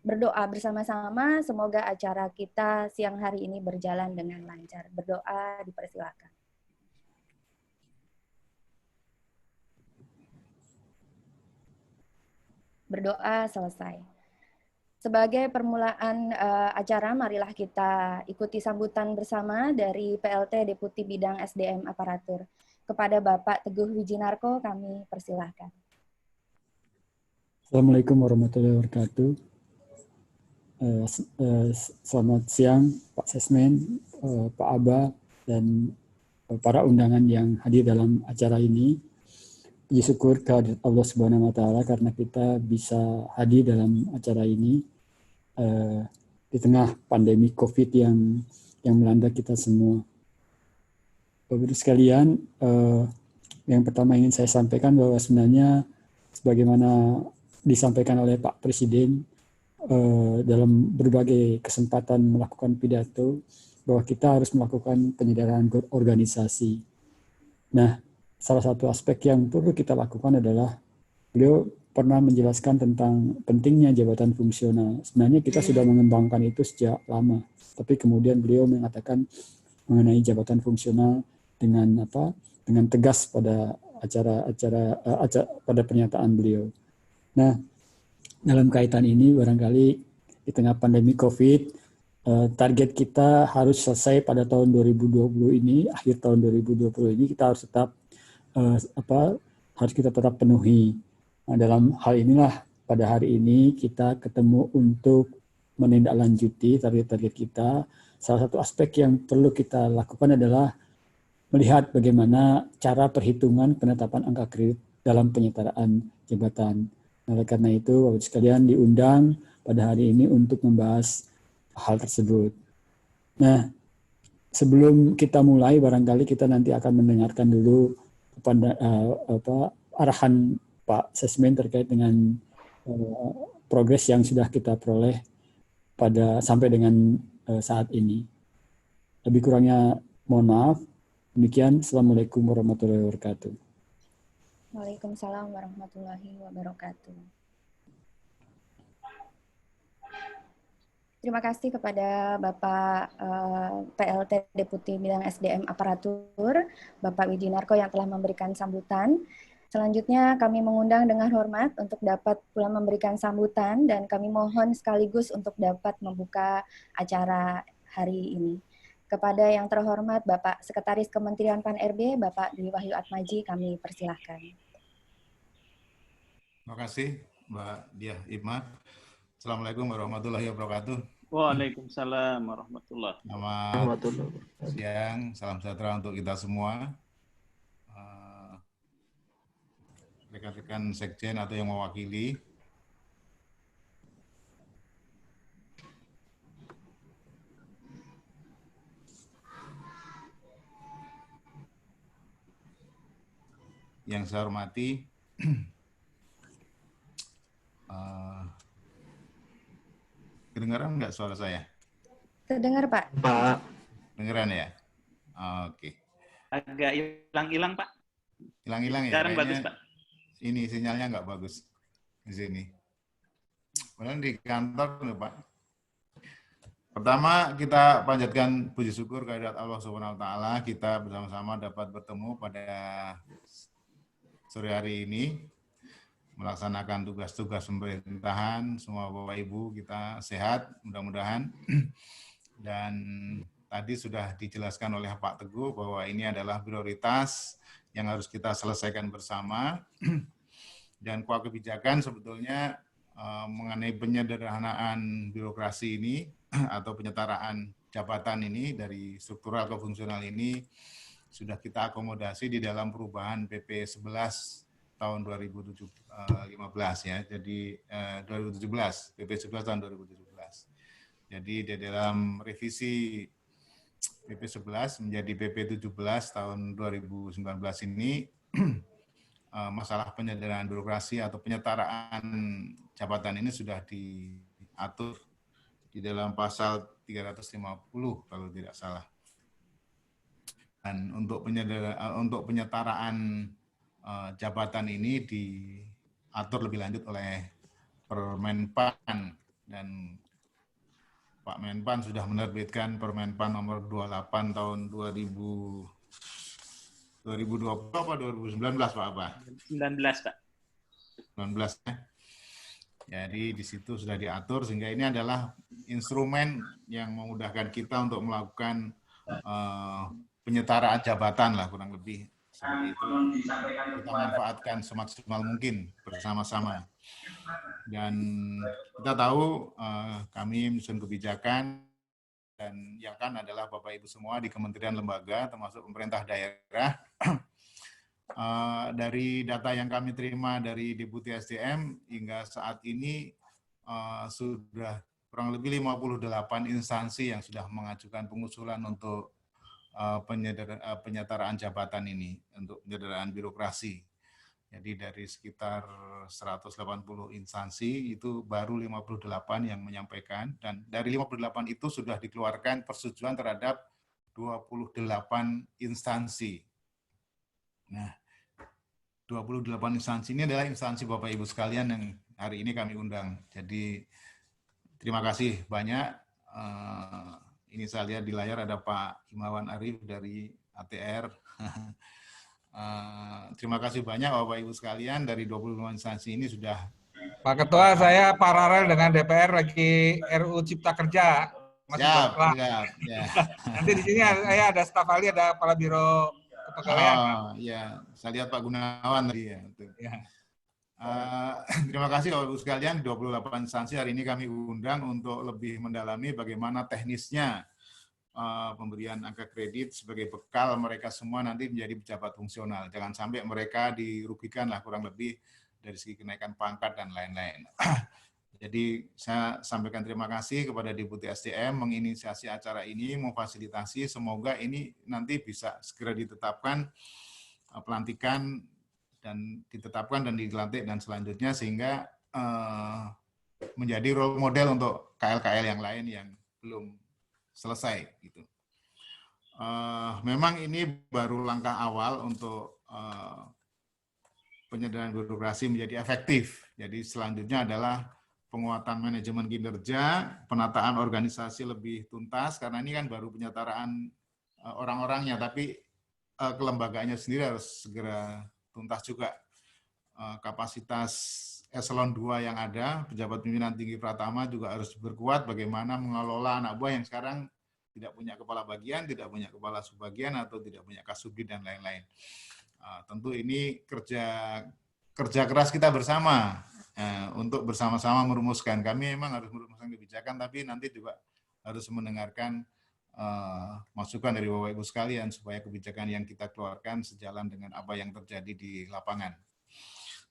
berdoa bersama-sama, semoga acara kita siang hari ini berjalan dengan lancar. Berdoa dipersilakan. Berdoa selesai. Sebagai permulaan acara, marilah kita ikuti sambutan bersama dari PLT Deputi Bidang SDM Aparatur. Kepada Bapak Teguh Wijinarko, kami persilahkan. Assalamualaikum warahmatullahi wabarakatuh. Selamat siang Pak Sesmen, Pak Aba, dan para undangan yang hadir dalam acara ini. Puji syukur kehadirat Allah Subhanahu wa Ta'ala karena kita bisa hadir dalam acara ini di tengah pandemi COVID yang melanda kita semua. Bapak Ibu sekalian, yang pertama ingin saya sampaikan bahwa sebenarnya sebagaimana disampaikan oleh Pak Presiden dalam berbagai kesempatan melakukan pidato, bahwa kita harus melakukan penyederhanaan organisasi. Nah, salah satu aspek yang perlu kita lakukan adalah beliau pernah menjelaskan tentang pentingnya jabatan fungsional. Sebenarnya kita sudah mengembangkan itu sejak lama, tapi kemudian beliau mengatakan mengenai jabatan fungsional dengan tegas pada pada pernyataan beliau. Nah, dalam kaitan ini barangkali di tengah pandemi COVID, target kita harus selesai pada tahun 2020 ini, akhir tahun 2020 ini kita harus tetap harus kita tetap penuhi. Nah, dalam hal inilah pada hari ini kita ketemu untuk menindaklanjuti target-target kita. Salah satu aspek yang perlu kita lakukan adalah melihat bagaimana cara perhitungan penetapan angka kredit dalam penyetaraan jabatan. Oleh karena itu, Bapak sekalian diundang pada hari ini untuk membahas hal tersebut. Nah, sebelum kita mulai, barangkali kita nanti akan mendengarkan dulu arahan Pak Sesmen terkait dengan progres yang sudah kita peroleh sampai dengan saat ini. Lebih kurangnya mohon maaf. Demikian, Assalamualaikum warahmatullahi wabarakatuh. Waalaikumsalam warahmatullahi wabarakatuh. Terima kasih kepada Bapak PLT Deputi Bidang SDM Aparatur, Bapak Wijinarko yang telah memberikan sambutan. Selanjutnya kami mengundang dengan hormat untuk dapat pula memberikan sambutan dan kami mohon sekaligus untuk dapat membuka acara hari ini. Kepada yang terhormat Bapak Sekretaris Kementerian Pan-RB, Bapak Dwi Wahyu Atmaji, kami persilahkan. Terima kasih Mbak Diah Ibma. Assalamualaikum warahmatullahi wabarakatuh. Waalaikumsalam warahmatullahi wabarakatuh. Selamat siang, salam sejahtera untuk kita semua. Rekan-rekan sekjen atau yang mewakili. Yang saya hormati, kedengaran nggak suara saya? Terdengar, Pak. Pak. Dengeran ya? Oke. Agak hilang-hilang, Pak. Hilang-hilang ya? Sekarang bagus, Pak. Ini sinyalnya nggak bagus di sini. Kemudian di kantor nih, Pak. Pertama, kita panjatkan puji syukur kehadirat Allah Subhanahu wa Ta'ala. Kita bersama-sama dapat bertemu pada sore hari ini melaksanakan tugas-tugas pemerintahan. Semua Bapak Ibu kita sehat mudah-mudahan. Dan tadi sudah dijelaskan oleh Pak Teguh bahwa ini adalah prioritas yang harus kita selesaikan bersama. Dan kuat kebijakan sebetulnya mengenai penyederhanaan birokrasi ini atau penyetaraan jabatan ini dari struktural ke fungsional ini sudah kita akomodasi di dalam perubahan PP 11 tahun 2015 ya. Jadi 2017, PP 11 tahun 2017. Jadi di dalam revisi PP 11 menjadi PP 17 tahun 2019 ini masalah penyederhanaan birokrasi atau penyetaraan jabatan ini sudah diatur di dalam pasal 350 kalau tidak salah. Dan untuk penyetaraan jabatan ini diatur lebih lanjut oleh Permenpan dan Menpan sudah menerbitkan Permenpan nomor 28 tahun 2020 apa 2019 Pak Abah? 19 Pak. 19 ya. Jadi di situ sudah diatur sehingga ini adalah instrumen yang memudahkan kita untuk melakukan penyetaraan jabatan lah kurang lebih seperti itu. Kita manfaatkan semaksimal mungkin bersama-sama. Dan kita tahu kami menyusun kebijakan dan yang kan adalah Bapak Ibu semua di kementerian lembaga termasuk pemerintah daerah. Dari data yang kami terima dari Deputi SDM hingga saat ini sudah kurang lebih 58 instansi yang sudah mengajukan pengusulan untuk penyetaraan jabatan ini, untuk penyederhanaan birokrasi. Jadi dari sekitar 180 instansi itu baru 58 yang menyampaikan, dan dari 58 itu sudah dikeluarkan persetujuan terhadap 28 instansi. Nah, 28 instansi ini adalah instansi Bapak Ibu sekalian yang hari ini kami undang. Jadi terima kasih banyak. Ini saya lihat di layar ada Pak Himawan Arif dari ATR. Terima kasih banyak Bapak Ibu sekalian, dari 25 instansi ini sudah. Pak Ketua, saya paralel dengan DPR lagi RUU Cipta Kerja. Masih siap. Ya. Nanti di sini saya ada staf ahli, ada Kepala Biro Kepegawaian. Oh ya, saya lihat Pak Gunawan tadi ya. Terima kasih Bapak Ibu sekalian, 28 instansi hari ini kami undang untuk lebih mendalami bagaimana teknisnya pemberian angka kredit sebagai bekal mereka semua nanti menjadi pejabat fungsional. Jangan sampai mereka dirugikan lah kurang lebih dari segi kenaikan pangkat dan lain-lain. Jadi saya sampaikan terima kasih kepada Deputi SDM menginisiasi acara ini, memfasilitasi, semoga ini nanti bisa segera ditetapkan pelantikan dan dilantik dan selanjutnya sehingga menjadi role model untuk KL-KL yang lain yang belum selesai gitu. Memang ini baru langkah awal untuk penyederhanaan birokrasi menjadi efektif. Jadi selanjutnya adalah penguatan manajemen kinerja, penataan organisasi lebih tuntas karena ini kan baru penyetaraan orang-orangnya, tapi kelembagaannya sendiri harus segera tuntas juga. Kapasitas eselon 2 yang ada, pejabat pimpinan tinggi Pratama juga harus berkuat bagaimana mengelola anak buah yang sekarang tidak punya kepala bagian, tidak punya kepala subbagian, atau tidak punya kasubdit dan lain-lain. Tentu ini kerja keras kita bersama untuk bersama-sama merumuskan. Kami memang harus merumuskan kebijakan, tapi nanti juga harus mendengarkan masukan dari Bapak Ibu sekalian supaya kebijakan yang kita keluarkan sejalan dengan apa yang terjadi di lapangan.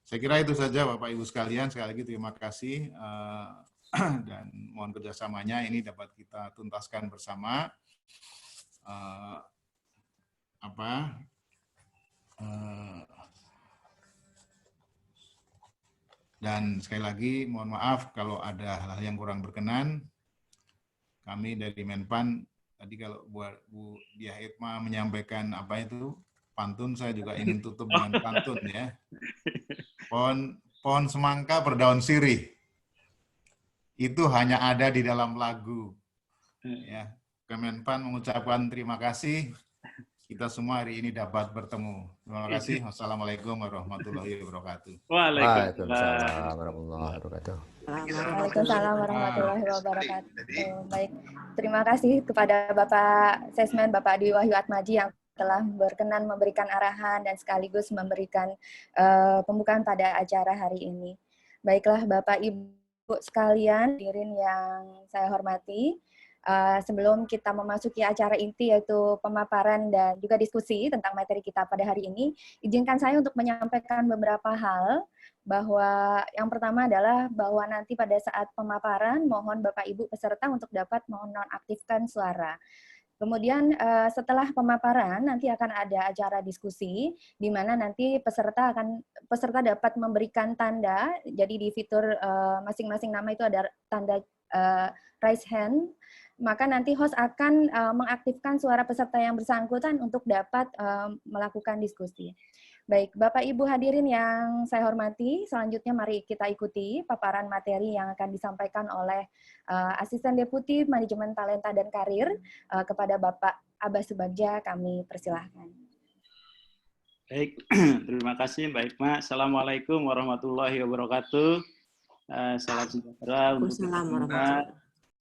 Saya kira itu saja Bapak Ibu sekalian. Sekali lagi terima kasih dan mohon kerjasamanya ini dapat kita tuntaskan bersama. Dan sekali lagi mohon maaf kalau ada hal-hal yang kurang berkenan. Kami dari Menpan tadi kalau Bu Diah Hitma menyampaikan apa itu pantun, saya juga ingin tutup dengan pantun ya. Pohon semangka berdaun sirih itu hanya ada di dalam lagu. Ya, Kemenpan mengucapkan terima kasih. Kita semua hari ini dapat bertemu. Terima kasih. Wassalamualaikum warahmatullahi wabarakatuh. Waalaikumsalam warahmatullahi wabarakatuh. Waalaikumsalam warahmatullahi wabarakatuh. Baik, terima kasih kepada Bapak Sesmen, Bapak Dwi Wahyu Atmaji yang telah berkenan memberikan arahan dan sekaligus memberikan pembukaan pada acara hari ini. Baiklah Bapak Ibu sekalian, hadirin yang saya hormati, sebelum kita memasuki acara inti yaitu pemaparan dan juga diskusi tentang materi kita pada hari ini, izinkan saya untuk menyampaikan beberapa hal, bahwa yang pertama adalah bahwa nanti pada saat pemaparan mohon Bapak Ibu peserta untuk dapat menonaktifkan suara. Kemudian setelah pemaparan nanti akan ada acara diskusi di mana nanti peserta dapat memberikan tanda. Jadi di fitur masing-masing nama itu ada tanda raise hand. Maka nanti host akan mengaktifkan suara peserta yang bersangkutan untuk dapat melakukan diskusi. Baik, Bapak Ibu hadirin yang saya hormati, selanjutnya mari kita ikuti paparan materi yang akan disampaikan oleh Asisten Deputi Manajemen Talenta dan Karir kepada Bapak Abah Subagja, kami persilahkan. Baik, terima kasih Mbak Hikmah. Assalamualaikum warahmatullahi wabarakatuh. Salam sejahtera untuk kita semua.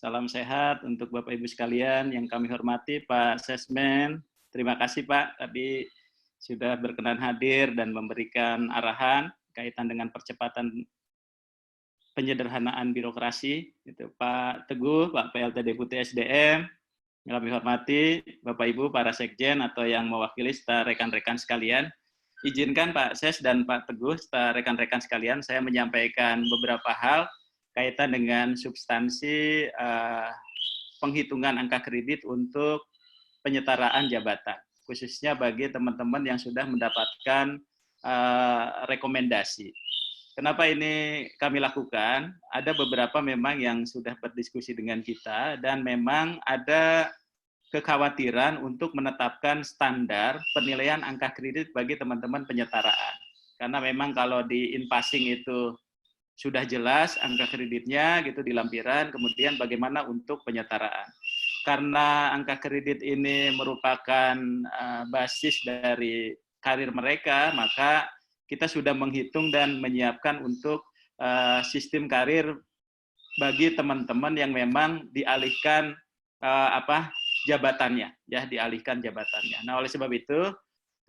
Salam sehat untuk Bapak Ibu sekalian yang kami hormati, Pak Sesmen. Terima kasih Pak, tadi sudah berkenan hadir dan memberikan arahan kaitan dengan percepatan penyederhanaan birokrasi. Itu Pak Teguh, Pak PLT Deputi SDM, yang kami hormati, Bapak Ibu, para sekjen atau yang mewakili serta rekan-rekan sekalian. Izinkan Pak Ses dan Pak Teguh serta rekan-rekan sekalian, saya menyampaikan beberapa hal kaitan dengan substansi penghitungan angka kredit untuk penyetaraan jabatan, khususnya bagi teman-teman yang sudah mendapatkan rekomendasi. Kenapa ini kami lakukan? Ada beberapa memang yang sudah berdiskusi dengan kita dan memang ada kekhawatiran untuk menetapkan standar penilaian angka kredit bagi teman-teman penyetaraan. Karena memang kalau di in-passing itu sudah jelas angka kreditnya gitu di lampiran, kemudian bagaimana untuk penyetaraan. Karena angka kredit ini merupakan basis dari karir mereka, maka kita sudah menghitung dan menyiapkan untuk sistem karir bagi teman-teman yang memang dialihkan jabatannya, ya dialihkan jabatannya. Nah, oleh sebab itu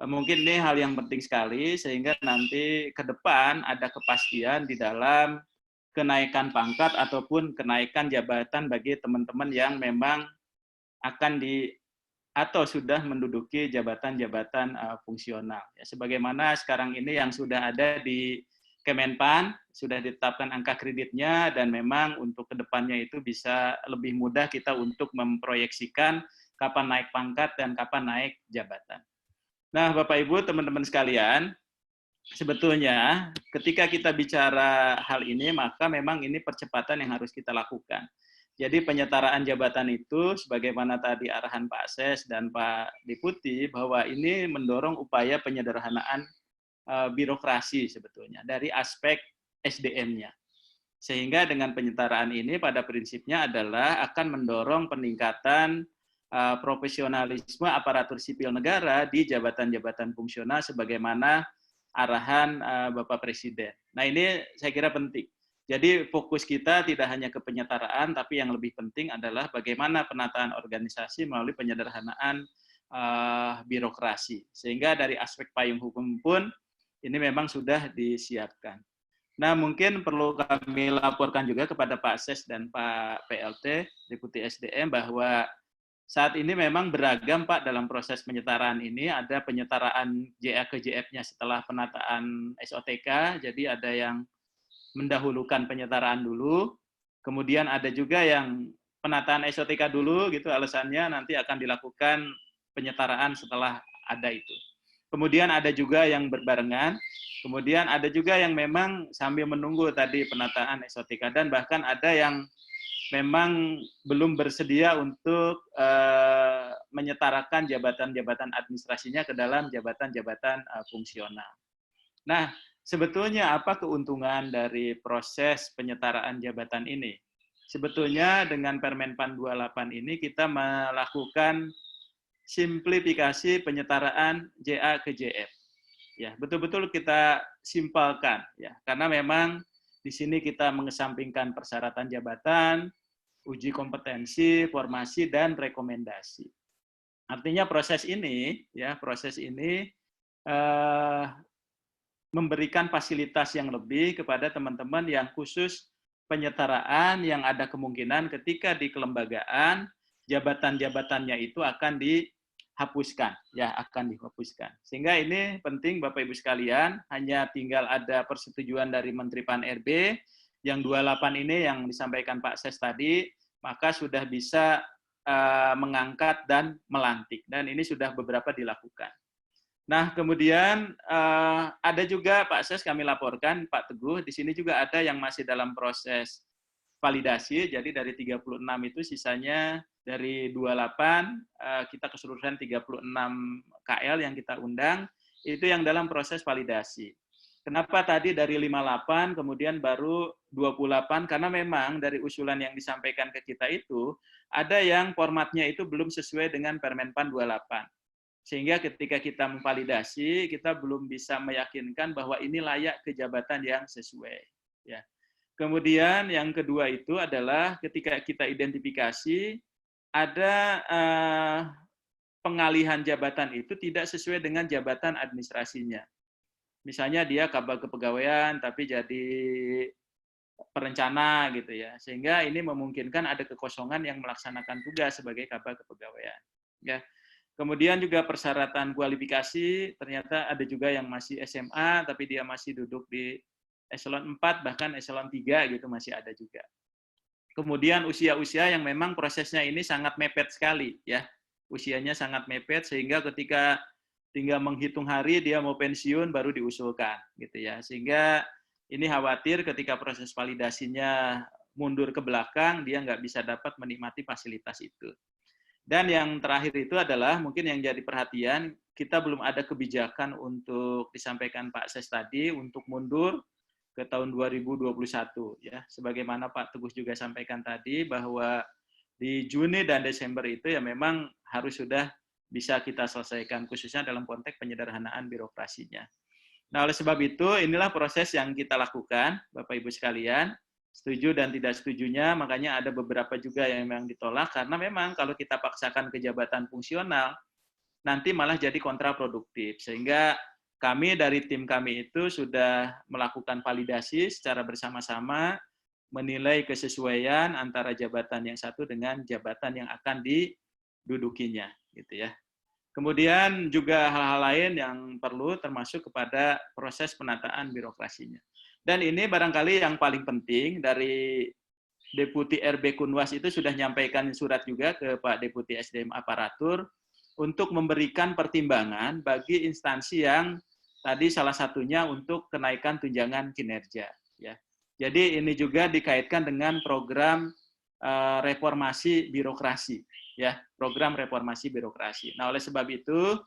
mungkin ini hal yang penting sekali sehingga nanti ke depan ada kepastian di dalam kenaikan pangkat ataupun kenaikan jabatan bagi teman-teman yang memang akan atau sudah menduduki jabatan-jabatan fungsional. Ya, sebagaimana sekarang ini yang sudah ada di Kemenpan, sudah ditetapkan angka kreditnya dan memang untuk kedepannya itu bisa lebih mudah kita untuk memproyeksikan kapan naik pangkat dan kapan naik jabatan. Nah, Bapak Ibu, teman-teman sekalian, sebetulnya ketika kita bicara hal ini, maka memang ini percepatan yang harus kita lakukan. Jadi penyetaraan jabatan itu, sebagaimana tadi arahan Pak Ses dan Pak Deputi, bahwa ini mendorong upaya penyederhanaan birokrasi sebetulnya dari aspek SDM-nya. Sehingga dengan penyetaraan ini pada prinsipnya adalah akan mendorong peningkatan profesionalisme aparatur sipil negara di jabatan-jabatan fungsional sebagaimana arahan Bapak Presiden. Nah, ini saya kira penting. Jadi fokus kita tidak hanya ke penyetaraan, tapi yang lebih penting adalah bagaimana penataan organisasi melalui penyederhanaan birokrasi. Sehingga dari aspek payung hukum pun ini memang sudah disiapkan. Nah, mungkin perlu kami laporkan juga kepada Pak Ses dan Pak PLT, Deputi SDM, bahwa saat ini memang beragam Pak dalam proses penyetaraan ini. Ada penyetaraan JA ke JF-nya setelah penataan SOTK, jadi ada yang mendahulukan penyetaraan dulu, kemudian ada juga yang penataan SOTK dulu, gitu alasannya nanti akan dilakukan penyetaraan setelah ada itu. Kemudian ada juga yang berbarengan, kemudian ada juga yang memang sambil menunggu tadi penataan SOTK, dan bahkan ada yang memang belum bersedia untuk menyetarakan jabatan-jabatan administrasinya ke dalam jabatan-jabatan fungsional. Nah, sebetulnya apa keuntungan dari proses penyetaraan jabatan ini? Sebetulnya dengan Permenpan 28 ini kita melakukan simplifikasi penyetaraan JA ke JF. Ya, betul-betul kita simpelkan ya, karena memang di sini kita mengesampingkan persyaratan jabatan, uji kompetensi, formasi dan rekomendasi. Artinya proses ini memberikan fasilitas yang lebih kepada teman-teman yang khusus penyetaraan yang ada kemungkinan ketika di kelembagaan jabatan-jabatannya itu akan dihapuskan, ya akan dihapuskan. Sehingga ini penting Bapak Ibu sekalian, hanya tinggal ada persetujuan dari Menteri Pan-RB yang 28 ini yang disampaikan Pak Ses tadi, maka sudah bisa mengangkat dan melantik, dan ini sudah beberapa dilakukan. Nah, kemudian ada juga Pak Ses kami laporkan, Pak Teguh, di sini juga ada yang masih dalam proses validasi, jadi dari 36 itu sisanya dari 28, kita keseluruhan 36 KL yang kita undang, Itu yang dalam proses validasi. Kenapa tadi dari 58 kemudian baru 28? Karena memang dari usulan yang disampaikan ke kita itu ada yang formatnya itu belum sesuai dengan Permenpan 28. Sehingga ketika kita memvalidasi, kita belum bisa meyakinkan bahwa ini layak ke jabatan yang sesuai. Ya. Kemudian yang kedua itu adalah ketika kita identifikasi ada pengalihan jabatan itu tidak sesuai dengan jabatan administrasinya. Misalnya dia Kabag Kepegawaian tapi jadi perencana gitu ya. Sehingga ini memungkinkan ada kekosongan yang melaksanakan tugas sebagai Kabag Kepegawaian. Ya. Kemudian juga persyaratan kualifikasi, ternyata ada juga yang masih SMA tapi dia masih duduk di eselon 4 bahkan eselon 3 gitu masih ada juga. Kemudian usia-usia yang memang prosesnya ini sangat mepet sekali ya. Usianya sangat mepet sehingga ketika tinggal menghitung hari dia mau pensiun baru diusulkan gitu ya. Sehingga ini khawatir ketika proses validasinya mundur ke belakang dia nggak bisa dapat menikmati fasilitas itu. Dan yang terakhir itu adalah mungkin yang jadi perhatian, kita belum ada kebijakan untuk disampaikan Pak Ses tadi untuk mundur ke tahun 2021 ya. Sebagaimana Pak Teguh juga sampaikan tadi bahwa di Juni dan Desember itu ya memang harus sudah bisa kita selesaikan khususnya dalam konteks penyederhanaan birokrasinya. Nah, oleh sebab itu inilah proses yang kita lakukan Bapak Ibu sekalian. Setuju dan tidak setujunya, makanya ada beberapa juga yang memang ditolak karena memang kalau kita paksakan ke jabatan fungsional nanti malah jadi kontraproduktif. Sehingga kami dari tim kami itu sudah melakukan validasi secara bersama-sama menilai kesesuaian antara jabatan yang satu dengan jabatan yang akan didudukinya gitu ya. Kemudian juga hal-hal lain yang perlu termasuk kepada proses penataan birokrasinya. Dan ini barangkali yang paling penting dari Deputi RB Kunwas itu sudah menyampaikan surat juga ke Pak Deputi SDM Aparatur untuk memberikan pertimbangan bagi instansi yang tadi salah satunya untuk kenaikan tunjangan kinerja. Ya. Jadi ini juga dikaitkan dengan program reformasi birokrasi. Ya, program reformasi birokrasi. Nah, oleh sebab itu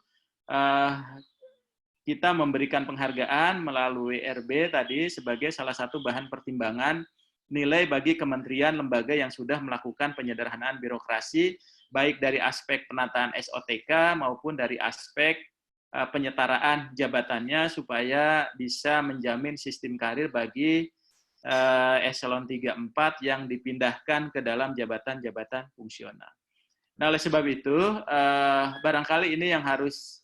kita memberikan penghargaan melalui RB tadi sebagai salah satu bahan pertimbangan nilai bagi kementerian lembaga yang sudah melakukan penyederhanaan birokrasi baik dari aspek penataan SOTK maupun dari aspek penyetaraan jabatannya supaya bisa menjamin sistem karir bagi eselon 3-4 yang dipindahkan ke dalam jabatan-jabatan fungsional. Nah, oleh sebab itu, barangkali ini yang harus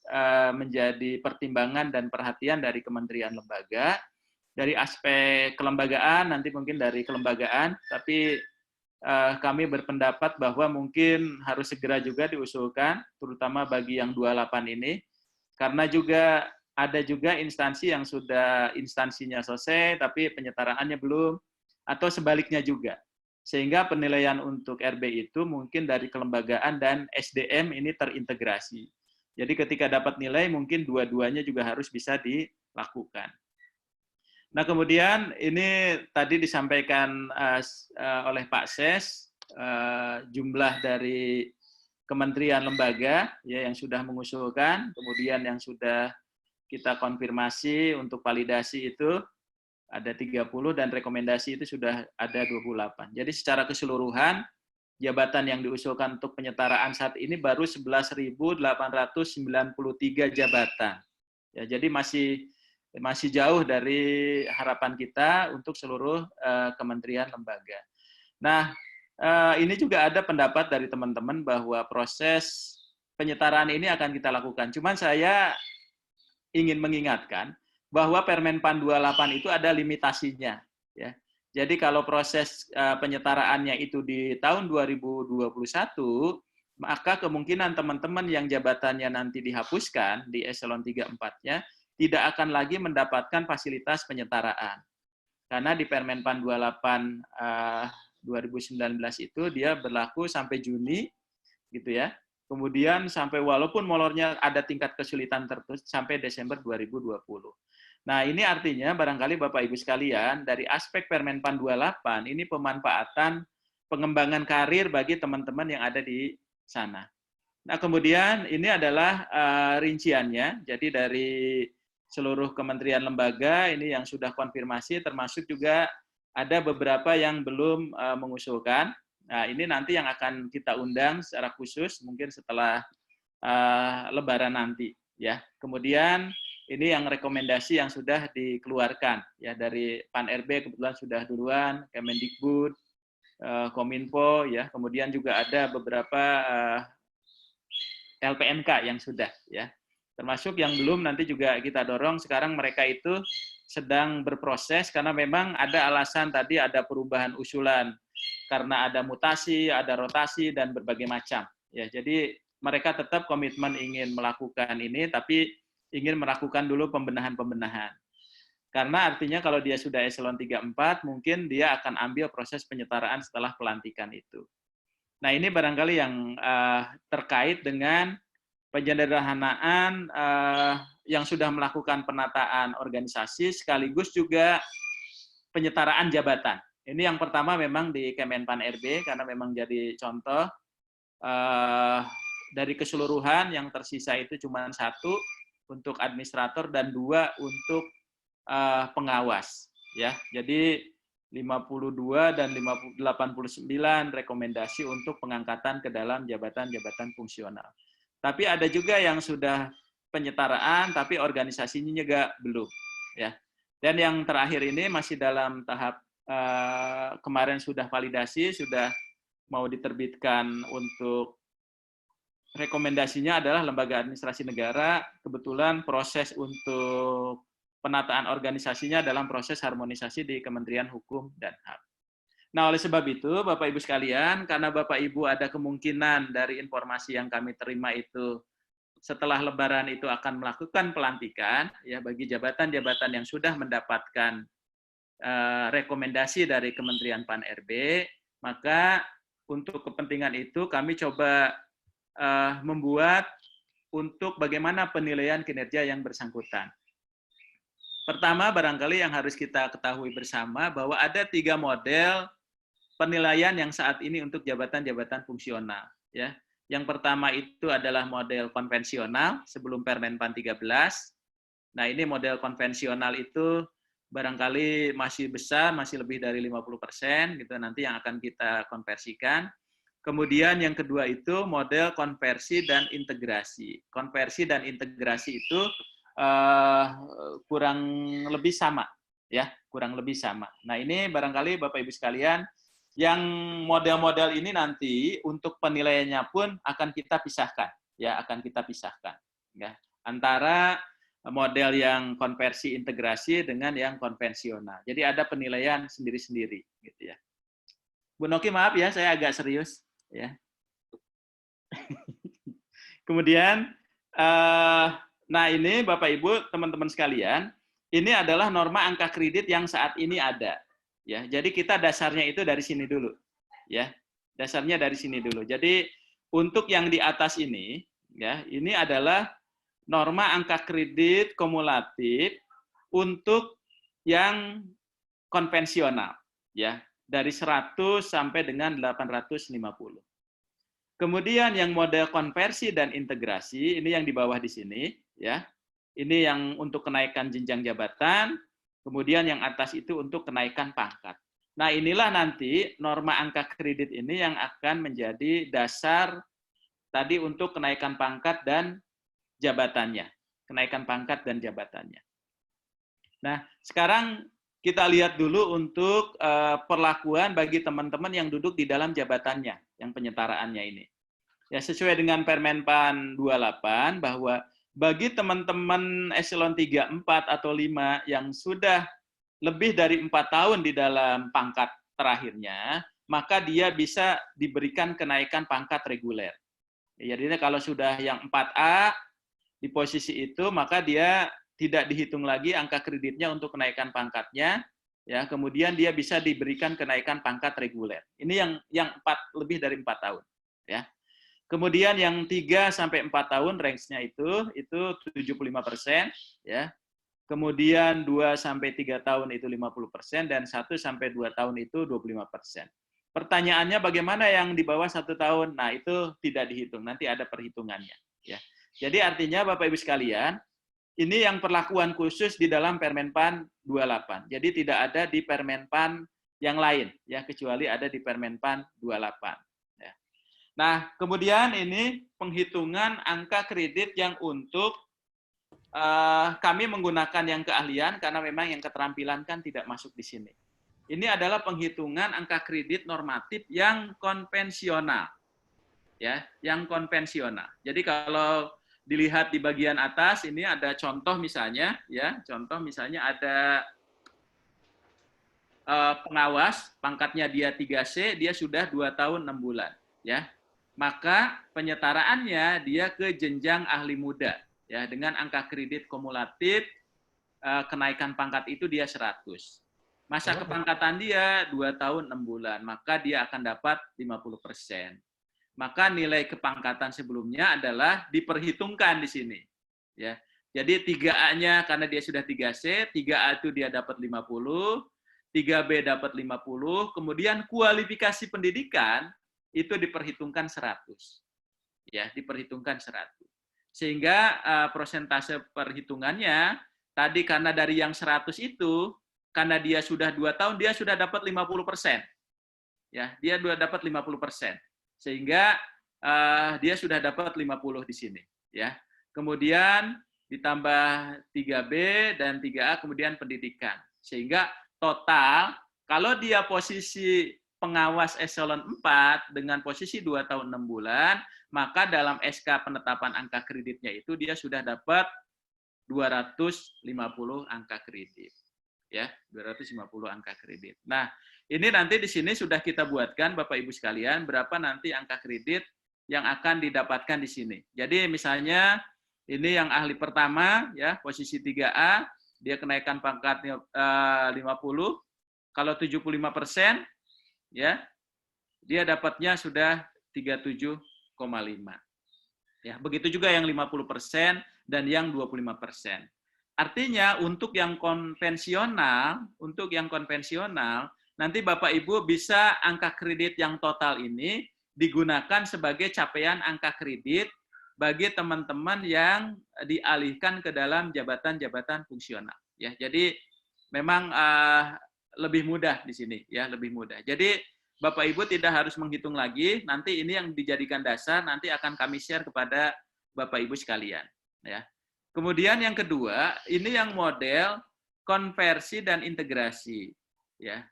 menjadi pertimbangan dan perhatian dari kementerian lembaga. Dari aspek kelembagaan, nanti mungkin dari kelembagaan, tapi kami berpendapat bahwa mungkin harus segera juga diusulkan, terutama bagi yang 28 ini, karena juga ada juga instansi yang sudah instansinya selesai, tapi penyetaraannya belum, atau sebaliknya juga. Sehingga penilaian untuk RB itu mungkin dari kelembagaan dan SDM ini terintegrasi. Jadi ketika dapat nilai mungkin dua-duanya juga harus bisa dilakukan. Nah kemudian ini tadi disampaikan oleh Pak Ses, jumlah dari kementerian lembaga ya yang sudah mengusulkan, kemudian yang sudah kita konfirmasi untuk validasi itu ada 30 dan rekomendasi itu sudah ada 28. Jadi secara keseluruhan jabatan yang diusulkan untuk penyetaraan saat ini baru 11.893 jabatan. Ya, jadi masih jauh dari harapan kita untuk seluruh kementerian lembaga. Nah, ini juga ada pendapat dari teman-teman bahwa proses penyetaraan ini akan kita lakukan. Cuman saya ingin mengingatkan bahwa Permenpan 28 itu ada limitasinya. Ya. Jadi kalau proses penyetaraannya itu di tahun 2021, maka kemungkinan teman-teman yang jabatannya nanti dihapuskan di eselon 3-4-nya tidak akan lagi mendapatkan fasilitas penyetaraan. Karena di Permenpan 28 2019 itu dia berlaku sampai Juni, gitu ya. Kemudian sampai walaupun molornya ada tingkat kesulitan tertentu sampai Desember 2020. Nah, ini artinya barangkali Bapak Ibu sekalian, dari aspek Permenpan 28, ini pemanfaatan pengembangan karir bagi teman-teman yang ada di sana. Nah, kemudian ini adalah rinciannya. Jadi dari seluruh kementerian lembaga ini yang sudah konfirmasi, termasuk juga ada beberapa yang belum mengusulkan. Nah, ini nanti yang akan kita undang secara khusus mungkin setelah Lebaran nanti, ya. Kemudian ini yang rekomendasi yang sudah dikeluarkan, ya, dari Pan RB kebetulan sudah duluan, Kemendikbud, Kominfo, ya. Kemudian juga ada beberapa LPNK yang sudah, ya. Termasuk yang belum nanti juga kita dorong. Sekarang mereka itu sedang berproses karena memang ada alasan tadi, ada perubahan usulan karena ada mutasi, ada rotasi dan berbagai macam. Ya, jadi mereka tetap komitmen ingin melakukan ini, tapi ingin melakukan dulu pembenahan-pembenahan. Karena artinya kalau dia sudah eselon 3-4, mungkin dia akan ambil proses penyetaraan setelah pelantikan itu. Nah, ini barangkali yang terkait dengan penyederhanaan yang sudah melakukan penataan organisasi, sekaligus juga penyetaraan jabatan. Ini yang pertama memang di Kemenpan RB, karena memang jadi contoh. Dari keseluruhan yang tersisa itu cuma 1 untuk administrator dan 2 untuk pengawas. Ya, jadi 52 dan 89 rekomendasi untuk pengangkatan ke dalam jabatan-jabatan fungsional. Tapi ada juga yang sudah penyetaraan, tapi organisasinya juga belum. Ya. Dan yang terakhir ini masih dalam tahap kemarin sudah validasi, sudah mau diterbitkan untuk rekomendasinya adalah lembaga administrasi negara. Kebetulan proses untuk penataan organisasinya dalam proses harmonisasi di Kementerian Hukum dan HAM. Nah, oleh sebab itu, Bapak Ibu sekalian, karena Bapak Ibu ada kemungkinan dari informasi yang kami terima itu setelah Lebaran itu akan melakukan pelantikan, ya, bagi jabatan-jabatan yang sudah mendapatkan rekomendasi dari Kementerian Pan RB, maka untuk kepentingan itu kami coba membuat untuk bagaimana penilaian kinerja yang bersangkutan. Pertama, barangkali yang harus kita ketahui bersama bahwa ada 3 model penilaian yang saat ini untuk jabatan-jabatan fungsional. Ya, yang pertama itu adalah model konvensional sebelum Permenpan 13. Nah, ini model konvensional itu barangkali masih besar, masih lebih dari 50%, gitu, nanti yang akan kita konversikan. Kemudian yang kedua itu model konversi dan integrasi. Konversi dan integrasi itu kurang lebih sama, ya, kurang lebih sama. Nah, ini barangkali Bapak Ibu sekalian, yang model-model ini nanti untuk penilaiannya pun akan kita pisahkan, ya, akan kita pisahkan, ya, antara model yang konversi integrasi dengan yang konvensional. Jadi ada penilaian sendiri-sendiri, gitu ya. Bu Noki, maaf ya, saya agak serius, ya. Kemudian, nah ini Bapak Ibu, teman-teman sekalian, ini adalah norma angka kredit yang saat ini ada. Ya, jadi kita dasarnya itu dari sini dulu. Ya, dasarnya dari sini dulu. Jadi untuk yang di atas ini, ya, ini adalah norma angka kredit kumulatif untuk yang konvensional, ya, dari 100 sampai dengan 850. Kemudian yang model konversi dan integrasi, ini yang di bawah di sini, ya. Ini yang untuk kenaikan jenjang jabatan, kemudian yang atas itu untuk kenaikan pangkat. Nah, inilah nanti norma angka kredit ini yang akan menjadi dasar tadi untuk kenaikan pangkat dan jabatannya. Kenaikan pangkat dan jabatannya. Nah, sekarang kita lihat dulu untuk perlakuan bagi teman-teman yang duduk di dalam jabatannya, yang penyetaraannya ini. Ya, sesuai dengan Permenpan 28 bahwa bagi teman-teman eselon 3, 4 atau 5 yang sudah lebih dari 4 tahun di dalam pangkat terakhirnya, maka dia bisa diberikan kenaikan pangkat reguler. Jadi kalau sudah yang 4A di posisi itu, maka dia tidak dihitung lagi angka kreditnya untuk kenaikan pangkatnya, ya. Kemudian dia bisa diberikan kenaikan pangkat reguler. Ini yang 4 lebih dari 4 tahun, ya. Kemudian yang 3 sampai 4 tahun range-nya itu 75%, ya. Kemudian 2 sampai 3 tahun itu 50% dan 1 sampai 2 tahun itu 25%. Pertanyaannya bagaimana yang di bawah 1 tahun? Nah, itu tidak dihitung, nanti ada perhitungannya. Ya. Jadi artinya Bapak Ibu sekalian, ini yang perlakuan khusus di dalam Permenpan 28. Jadi tidak ada di Permenpan yang lain, ya, kecuali ada di Permenpan 28. Ya. Nah, kemudian ini penghitungan angka kredit yang untuk kami menggunakan yang keahlian karena memang yang keterampilan kan tidak masuk di sini. Ini adalah penghitungan angka kredit normatif yang konvensional. Ya, yang konvensional. Jadi kalau dilihat di bagian atas ini ada contoh misalnya, ya, contoh misalnya ada pengawas, pangkatnya dia 3C, dia sudah 2 tahun 6 bulan, ya. Maka penyetaraannya dia ke jenjang ahli muda, ya, dengan angka kredit kumulatif kenaikan pangkat itu dia 100. Masa kepangkatan dia 2 tahun 6 bulan, maka dia akan dapat 50%. Maka nilai kepangkatan sebelumnya adalah diperhitungkan di sini. Ya. Jadi 3A-nya karena dia sudah 3C, 3A itu dia dapat 50, 3B dapat 50, kemudian kualifikasi pendidikan itu diperhitungkan 100. Ya, diperhitungkan 100. Sehingga persentase perhitungannya tadi karena dari yang 100 itu karena dia sudah 2 tahun, dia sudah dapat 50%. Ya, dia sudah dapat 50%. Sehingga dia sudah dapat 50 di sini. Ya. Kemudian ditambah 3B dan 3A, kemudian pendidikan. Sehingga total, kalau dia posisi pengawas eselon 4 dengan posisi 2 tahun 6 bulan, maka dalam SK penetapan angka kreditnya itu dia sudah dapat 250 angka kredit. Ya, 250 angka kredit. Nah, ini nanti di sini sudah kita buatkan Bapak Ibu sekalian berapa nanti angka kredit yang akan didapatkan di sini. Jadi misalnya ini yang ahli pertama ya, posisi 3A, dia kenaikan pangkatnya 50. Kalau 75% ya, dia dapatnya sudah 37,5. Ya, begitu juga yang 50% dan yang 25%. Artinya untuk yang konvensional, nanti Bapak Ibu bisa angka kredit yang total ini digunakan sebagai capaian angka kredit bagi teman-teman yang dialihkan ke dalam jabatan-jabatan fungsional. Ya, jadi memang lebih mudah di sini, ya, lebih mudah. Jadi Bapak Ibu tidak harus menghitung lagi. Nanti ini yang dijadikan dasar, nanti akan kami share kepada Bapak Ibu sekalian. Ya. Kemudian yang kedua, ini yang model konversi dan integrasi. Ya.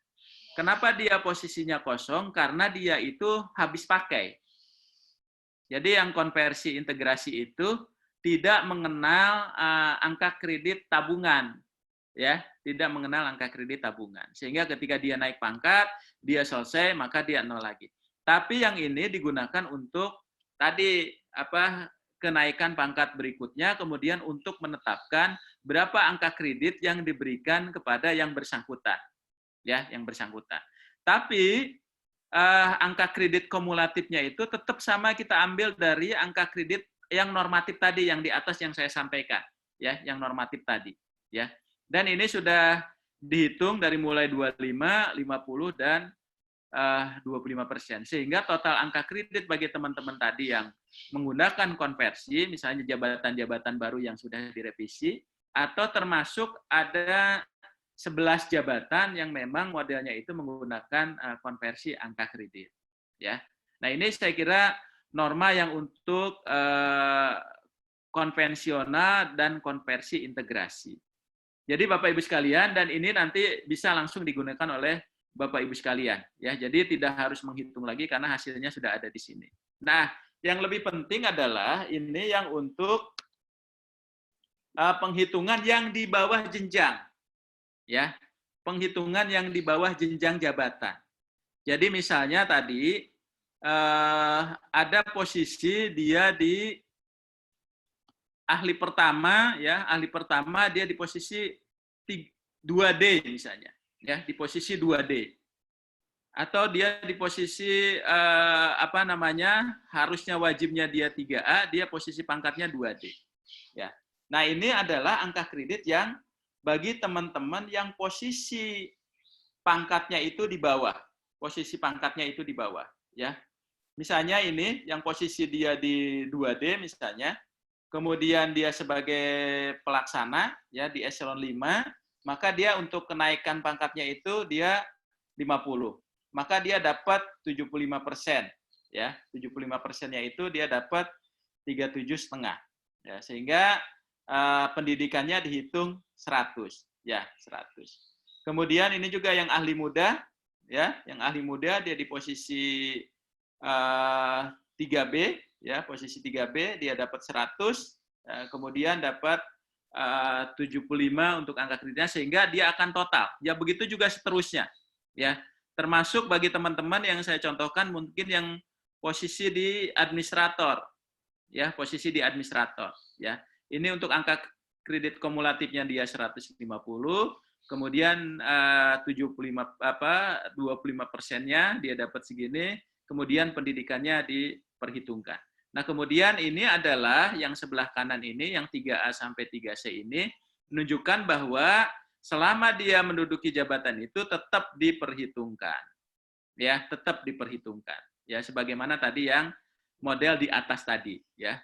Kenapa dia posisinya kosong? Karena dia itu habis pakai. Jadi yang konversi integrasi itu tidak mengenal angka kredit tabungan. Ya, tidak mengenal angka kredit tabungan. Sehingga ketika dia naik pangkat, dia selesai, maka dia nol lagi. Tapi yang ini digunakan untuk tadi kenaikan pangkat berikutnya, kemudian untuk menetapkan berapa angka kredit yang diberikan kepada yang bersangkutan, ya, yang bersangkutan. Tapi angka kredit kumulatifnya itu tetap sama kita ambil dari angka kredit yang normatif tadi yang di atas yang saya sampaikan, ya, yang normatif tadi, ya. Dan ini sudah dihitung dari mulai 25, 50 dan 25%. Sehingga total angka kredit bagi teman-teman tadi yang menggunakan konversi, misalnya jabatan-jabatan baru yang sudah direvisi, atau termasuk ada 11 jabatan yang memang modelnya itu menggunakan konversi angka kredit. Ya. Nah, ini saya kira norma yang untuk konvensional dan konversi integrasi. Jadi Bapak Ibu sekalian, dan ini nanti bisa langsung digunakan oleh Bapak Ibu sekalian, ya. Jadi tidak harus menghitung lagi karena hasilnya sudah ada di sini. Nah, yang lebih penting adalah ini yang untuk penghitungan yang di bawah jenjang, ya. Penghitungan yang di bawah jenjang jabatan. Jadi misalnya tadi ada posisi dia di ahli pertama, ya, ahli pertama dia di posisi 2D misalnya. Ya, di posisi 2D. Atau dia di posisi harusnya wajibnya dia 3A, dia posisi pangkatnya 2D. Ya. Nah, ini adalah angka kredit yang bagi teman-teman yang posisi pangkatnya itu di bawah, posisi pangkatnya itu di bawah, ya. Misalnya ini yang posisi dia di 2D misalnya, kemudian dia sebagai pelaksana ya di eselon 5, maka dia untuk kenaikan pangkatnya itu dia 50. Maka dia dapat 75%, ya. 75%-nya itu dia dapat 37,5. Ya, sehingga pendidikannya dihitung 100, ya, 100. Kemudian ini juga yang ahli muda, ya, yang ahli muda dia di posisi 3B, ya, posisi 3B dia dapat 100, kemudian dapat 75 untuk angka kreditnya, sehingga dia akan total. Ya, begitu juga seterusnya, ya. Termasuk bagi teman-teman yang saya contohkan mungkin yang posisi di administrator, ya, posisi di administrator, ya. Ini untuk angka kredit kumulatifnya dia 150, kemudian 25%-nya dia dapat segini, kemudian pendidikannya diperhitungkan. Nah, kemudian ini adalah yang sebelah kanan ini, yang 3A sampai 3C ini, menunjukkan bahwa selama dia menduduki jabatan itu tetap diperhitungkan. Ya, tetap diperhitungkan. Ya, sebagaimana tadi yang model di atas tadi, ya.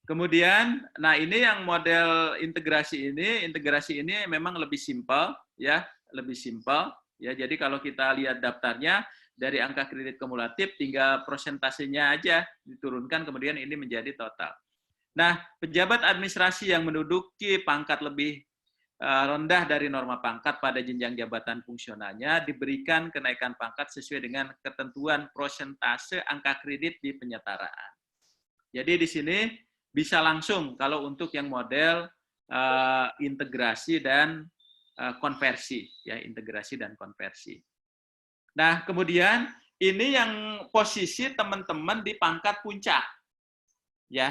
Kemudian, nah ini yang model integrasi ini memang lebih simpel, ya, lebih simpel. Ya, jadi kalau kita lihat daftarnya, dari angka kredit kumulatif tinggal prosentasenya aja diturunkan, kemudian ini menjadi total. Nah, pejabat administrasi yang menduduki pangkat lebih rendah dari norma pangkat pada jenjang jabatan fungsionalnya diberikan kenaikan pangkat sesuai dengan ketentuan prosentase angka kredit di penyetaraan. Jadi di sini bisa langsung kalau untuk yang model integrasi dan konversi, ya, integrasi dan konversi. Nah, kemudian ini yang posisi teman-teman di pangkat puncak, ya,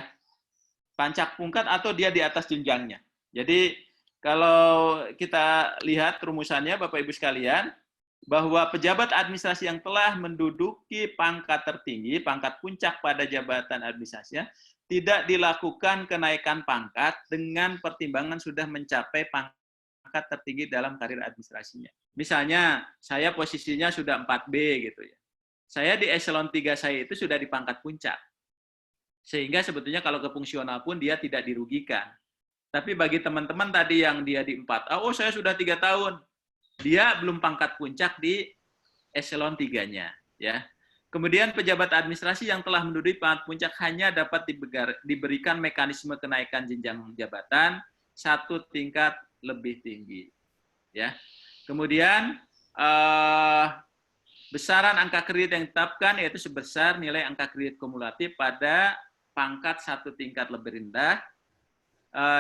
pangkat puncak atau dia di atas jenjangnya. Jadi kalau kita lihat rumusannya, Bapak Ibu sekalian, bahwa pejabat administrasi yang telah menduduki pangkat tertinggi, pangkat puncak pada jabatan administrasinya, tidak dilakukan kenaikan pangkat dengan pertimbangan sudah mencapai pangkat tertinggi dalam karir administrasinya. Misalnya, saya posisinya sudah 4B gitu ya. Saya di eselon 3 saya itu sudah di pangkat puncak. Sehingga sebetulnya kalau ke fungsional pun dia tidak dirugikan. Tapi bagi teman-teman tadi yang dia di 4A, oh saya sudah 3 tahun. Dia belum pangkat puncak di eselon 3-nya. Ya. Kemudian pejabat administrasi yang telah menduduki pangkat puncak hanya dapat diberikan mekanisme kenaikan jenjang jabatan 1 tingkat lebih tinggi. Ya. Kemudian besaran angka kredit yang ditetapkan yaitu sebesar nilai angka kredit kumulatif pada pangkat 1 tingkat lebih rendah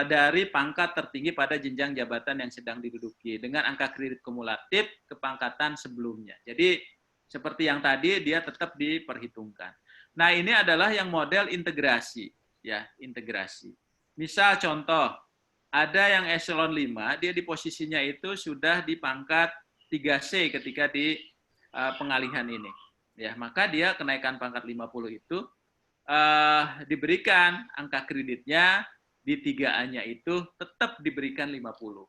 dari pangkat tertinggi pada jenjang jabatan yang sedang diduduki dengan angka kredit kumulatif kepangkatan sebelumnya. Jadi seperti yang tadi dia tetap diperhitungkan. Nah, ini adalah yang model integrasi, ya, integrasi. Misal contoh, ada yang eselon 5, dia di posisinya itu sudah di pangkat 3C ketika di pengalihan ini. Ya, maka dia kenaikan pangkat 50 itu diberikan angka kreditnya di 3A-nya itu tetap diberikan 50.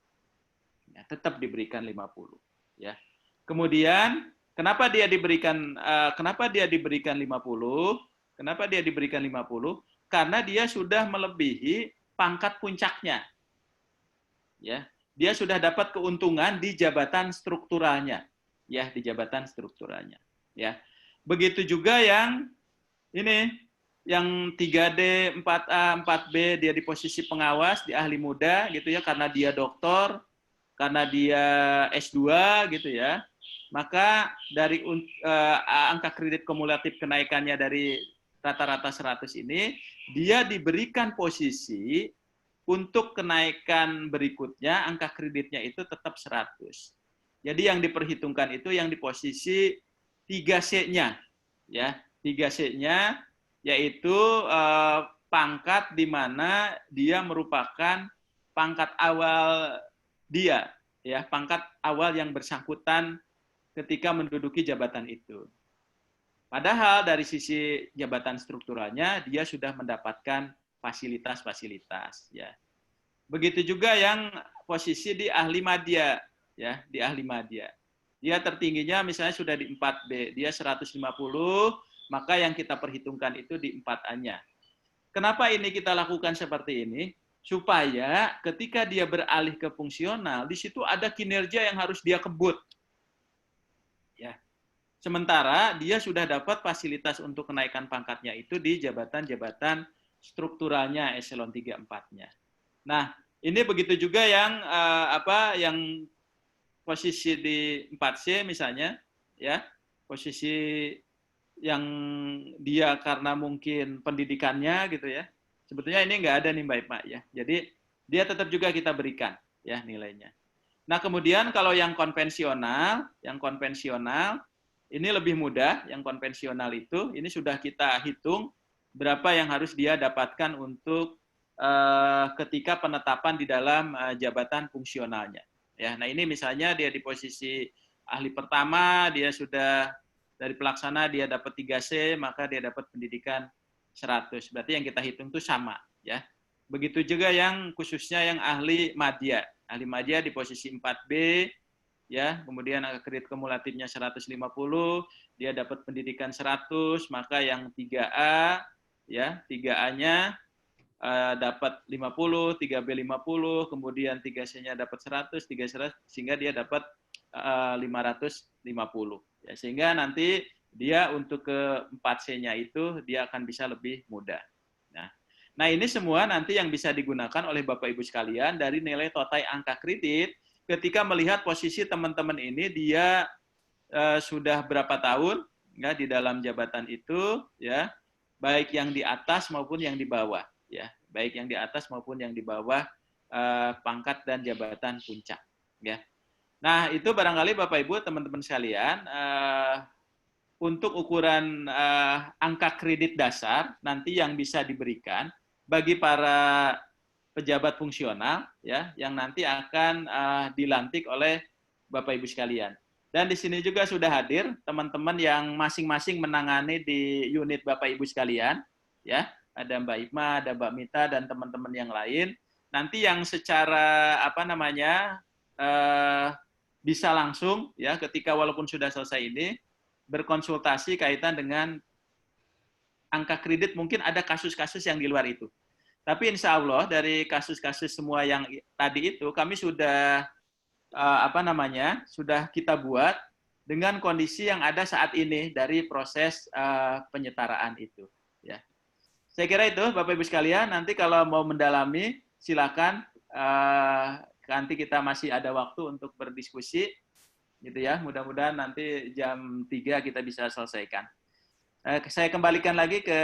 Ya, tetap diberikan 50, ya. Kemudian kenapa dia diberikan 50? Kenapa dia diberikan 50? Karena dia sudah melebihi pangkat puncaknya. Ya, dia sudah dapat keuntungan di jabatan strukturalnya, ya, di jabatan strukturalnya, ya. Begitu juga yang ini, yang 3D, 4A, 4B dia di posisi pengawas, di ahli muda gitu ya, karena dia doktor, karena dia S2 gitu ya. Maka dari angka kredit kumulatif kenaikannya dari rata-rata 100 ini, dia diberikan posisi untuk kenaikan berikutnya, angka kreditnya itu tetap 100. Jadi yang diperhitungkan itu yang di posisi 3C-nya. Ya, 3C-nya yaitu pangkat di mana dia merupakan pangkat awal dia, ya, pangkat awal yang bersangkutan ketika menduduki jabatan itu. Padahal dari sisi jabatan strukturalnya dia sudah mendapatkan fasilitas-fasilitas, ya. Begitu juga yang posisi di ahli madya, ya, di ahli madya. dia tertingginya misalnya sudah di 4B, dia 150, maka yang kita perhitungkan itu di 4A-nya. Kenapa ini kita lakukan seperti ini? Supaya ketika dia beralih ke fungsional, di situ ada kinerja yang harus dia kebut. Ya. Sementara dia sudah dapat fasilitas untuk kenaikan pangkatnya itu di jabatan-jabatan strukturalnya eselon 3-4-nya. Nah, ini begitu juga yang yang posisi di 4C misalnya, ya, posisi yang dia karena mungkin pendidikannya gitu ya. Sebetulnya ini nggak ada nih Mbak Ipma ya. Jadi dia tetap juga kita berikan ya nilainya. Nah, kemudian kalau yang konvensional ini lebih mudah. Yang konvensional itu ini sudah kita hitung berapa yang harus dia dapatkan untuk ketika penetapan di dalam jabatan fungsionalnya. Ya, nah ini misalnya dia di posisi ahli pertama, dia sudah dari pelaksana dia dapat 3C, maka dia dapat pendidikan 100. Berarti yang kita hitung itu sama, ya. Begitu juga yang khususnya yang ahli madya. Ahli madya di posisi 4B, ya, kemudian kredit kumulatifnya 150, dia dapat pendidikan 100, maka yang 3A, ya, 3A-nya dapat 50, 3B 50, kemudian 3C-nya dapat 100, 3 sehingga dia dapat 550. Ya, sehingga nanti dia untuk ke 4C-nya itu dia akan bisa lebih mudah. Nah, ini semua nanti yang bisa digunakan oleh Bapak Ibu sekalian dari nilai total angka kredit ketika melihat posisi teman-teman ini dia sudah berapa tahun ya di dalam jabatan itu, ya, baik yang di atas maupun yang di bawah. Ya, baik yang di atas maupun yang di bawah pangkat dan jabatan puncak. Ya. Nah, itu barangkali Bapak Ibu, teman-teman sekalian, untuk ukuran angka kredit dasar nanti yang bisa diberikan bagi para pejabat fungsional, ya, yang nanti akan dilantik oleh Bapak Ibu sekalian. Dan di sini juga sudah hadir teman-teman yang masing-masing menangani di unit Bapak Ibu sekalian, ya. Ada Mbak Ipma, ada Mbak Mita, dan teman-teman yang lain. Nanti yang secara bisa langsung ya ketika walaupun sudah selesai ini berkonsultasi kaitan dengan angka kredit, mungkin ada kasus-kasus yang di luar itu. Tapi insya Allah dari kasus-kasus semua yang tadi itu kami sudah sudah kita buat dengan kondisi yang ada saat ini dari proses penyetaraan itu. Ya. Saya kira itu Bapak Ibu sekalian, nanti kalau mau mendalami silakan, nanti kita masih ada waktu untuk berdiskusi gitu ya. Mudah-mudahan nanti jam 3 kita bisa selesaikan. Saya kembalikan lagi ke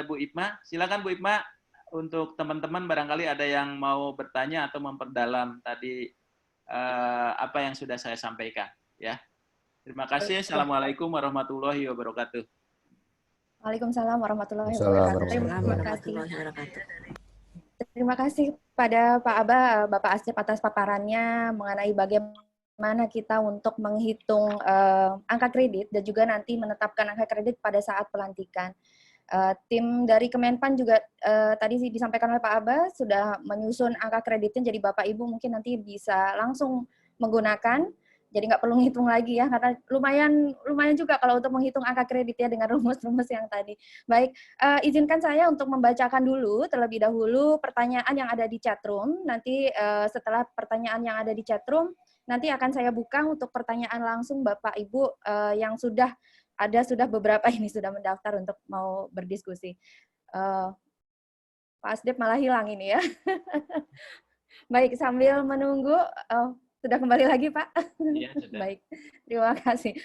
Bu Ipma. Silakan Bu Ipma, untuk teman-teman barangkali ada yang mau bertanya atau memperdalam tadi apa yang sudah saya sampaikan ya. Terima kasih. Assalamualaikum warahmatullahi wabarakatuh. Waalaikumsalam warahmatullahi wabarakatuh. Terima kasih pada Pak Aba, Bapak Asep atas paparannya mengenai bagaimana kita untuk menghitung angka kredit dan juga nanti menetapkan angka kredit pada saat pelantikan. Tim dari Kemenpan juga tadi disampaikan oleh Pak Aba sudah menyusun angka kreditnya, jadi Bapak Ibu mungkin nanti bisa langsung menggunakan. Jadi nggak perlu ngitung lagi ya, karena lumayan juga kalau untuk menghitung angka kredit ya dengan rumus-rumus yang tadi. Baik, izinkan saya untuk membacakan dulu terlebih dahulu pertanyaan yang ada di chatroom. Nanti setelah pertanyaan yang ada di chatroom, nanti akan saya buka untuk pertanyaan langsung Bapak Ibu yang sudah beberapa ini sudah mendaftar untuk mau berdiskusi. Pak Asdep malah hilang ini ya. Baik, sambil menunggu. Sudah kembali lagi, Pak? Iya, sudah. Baik, terima kasih.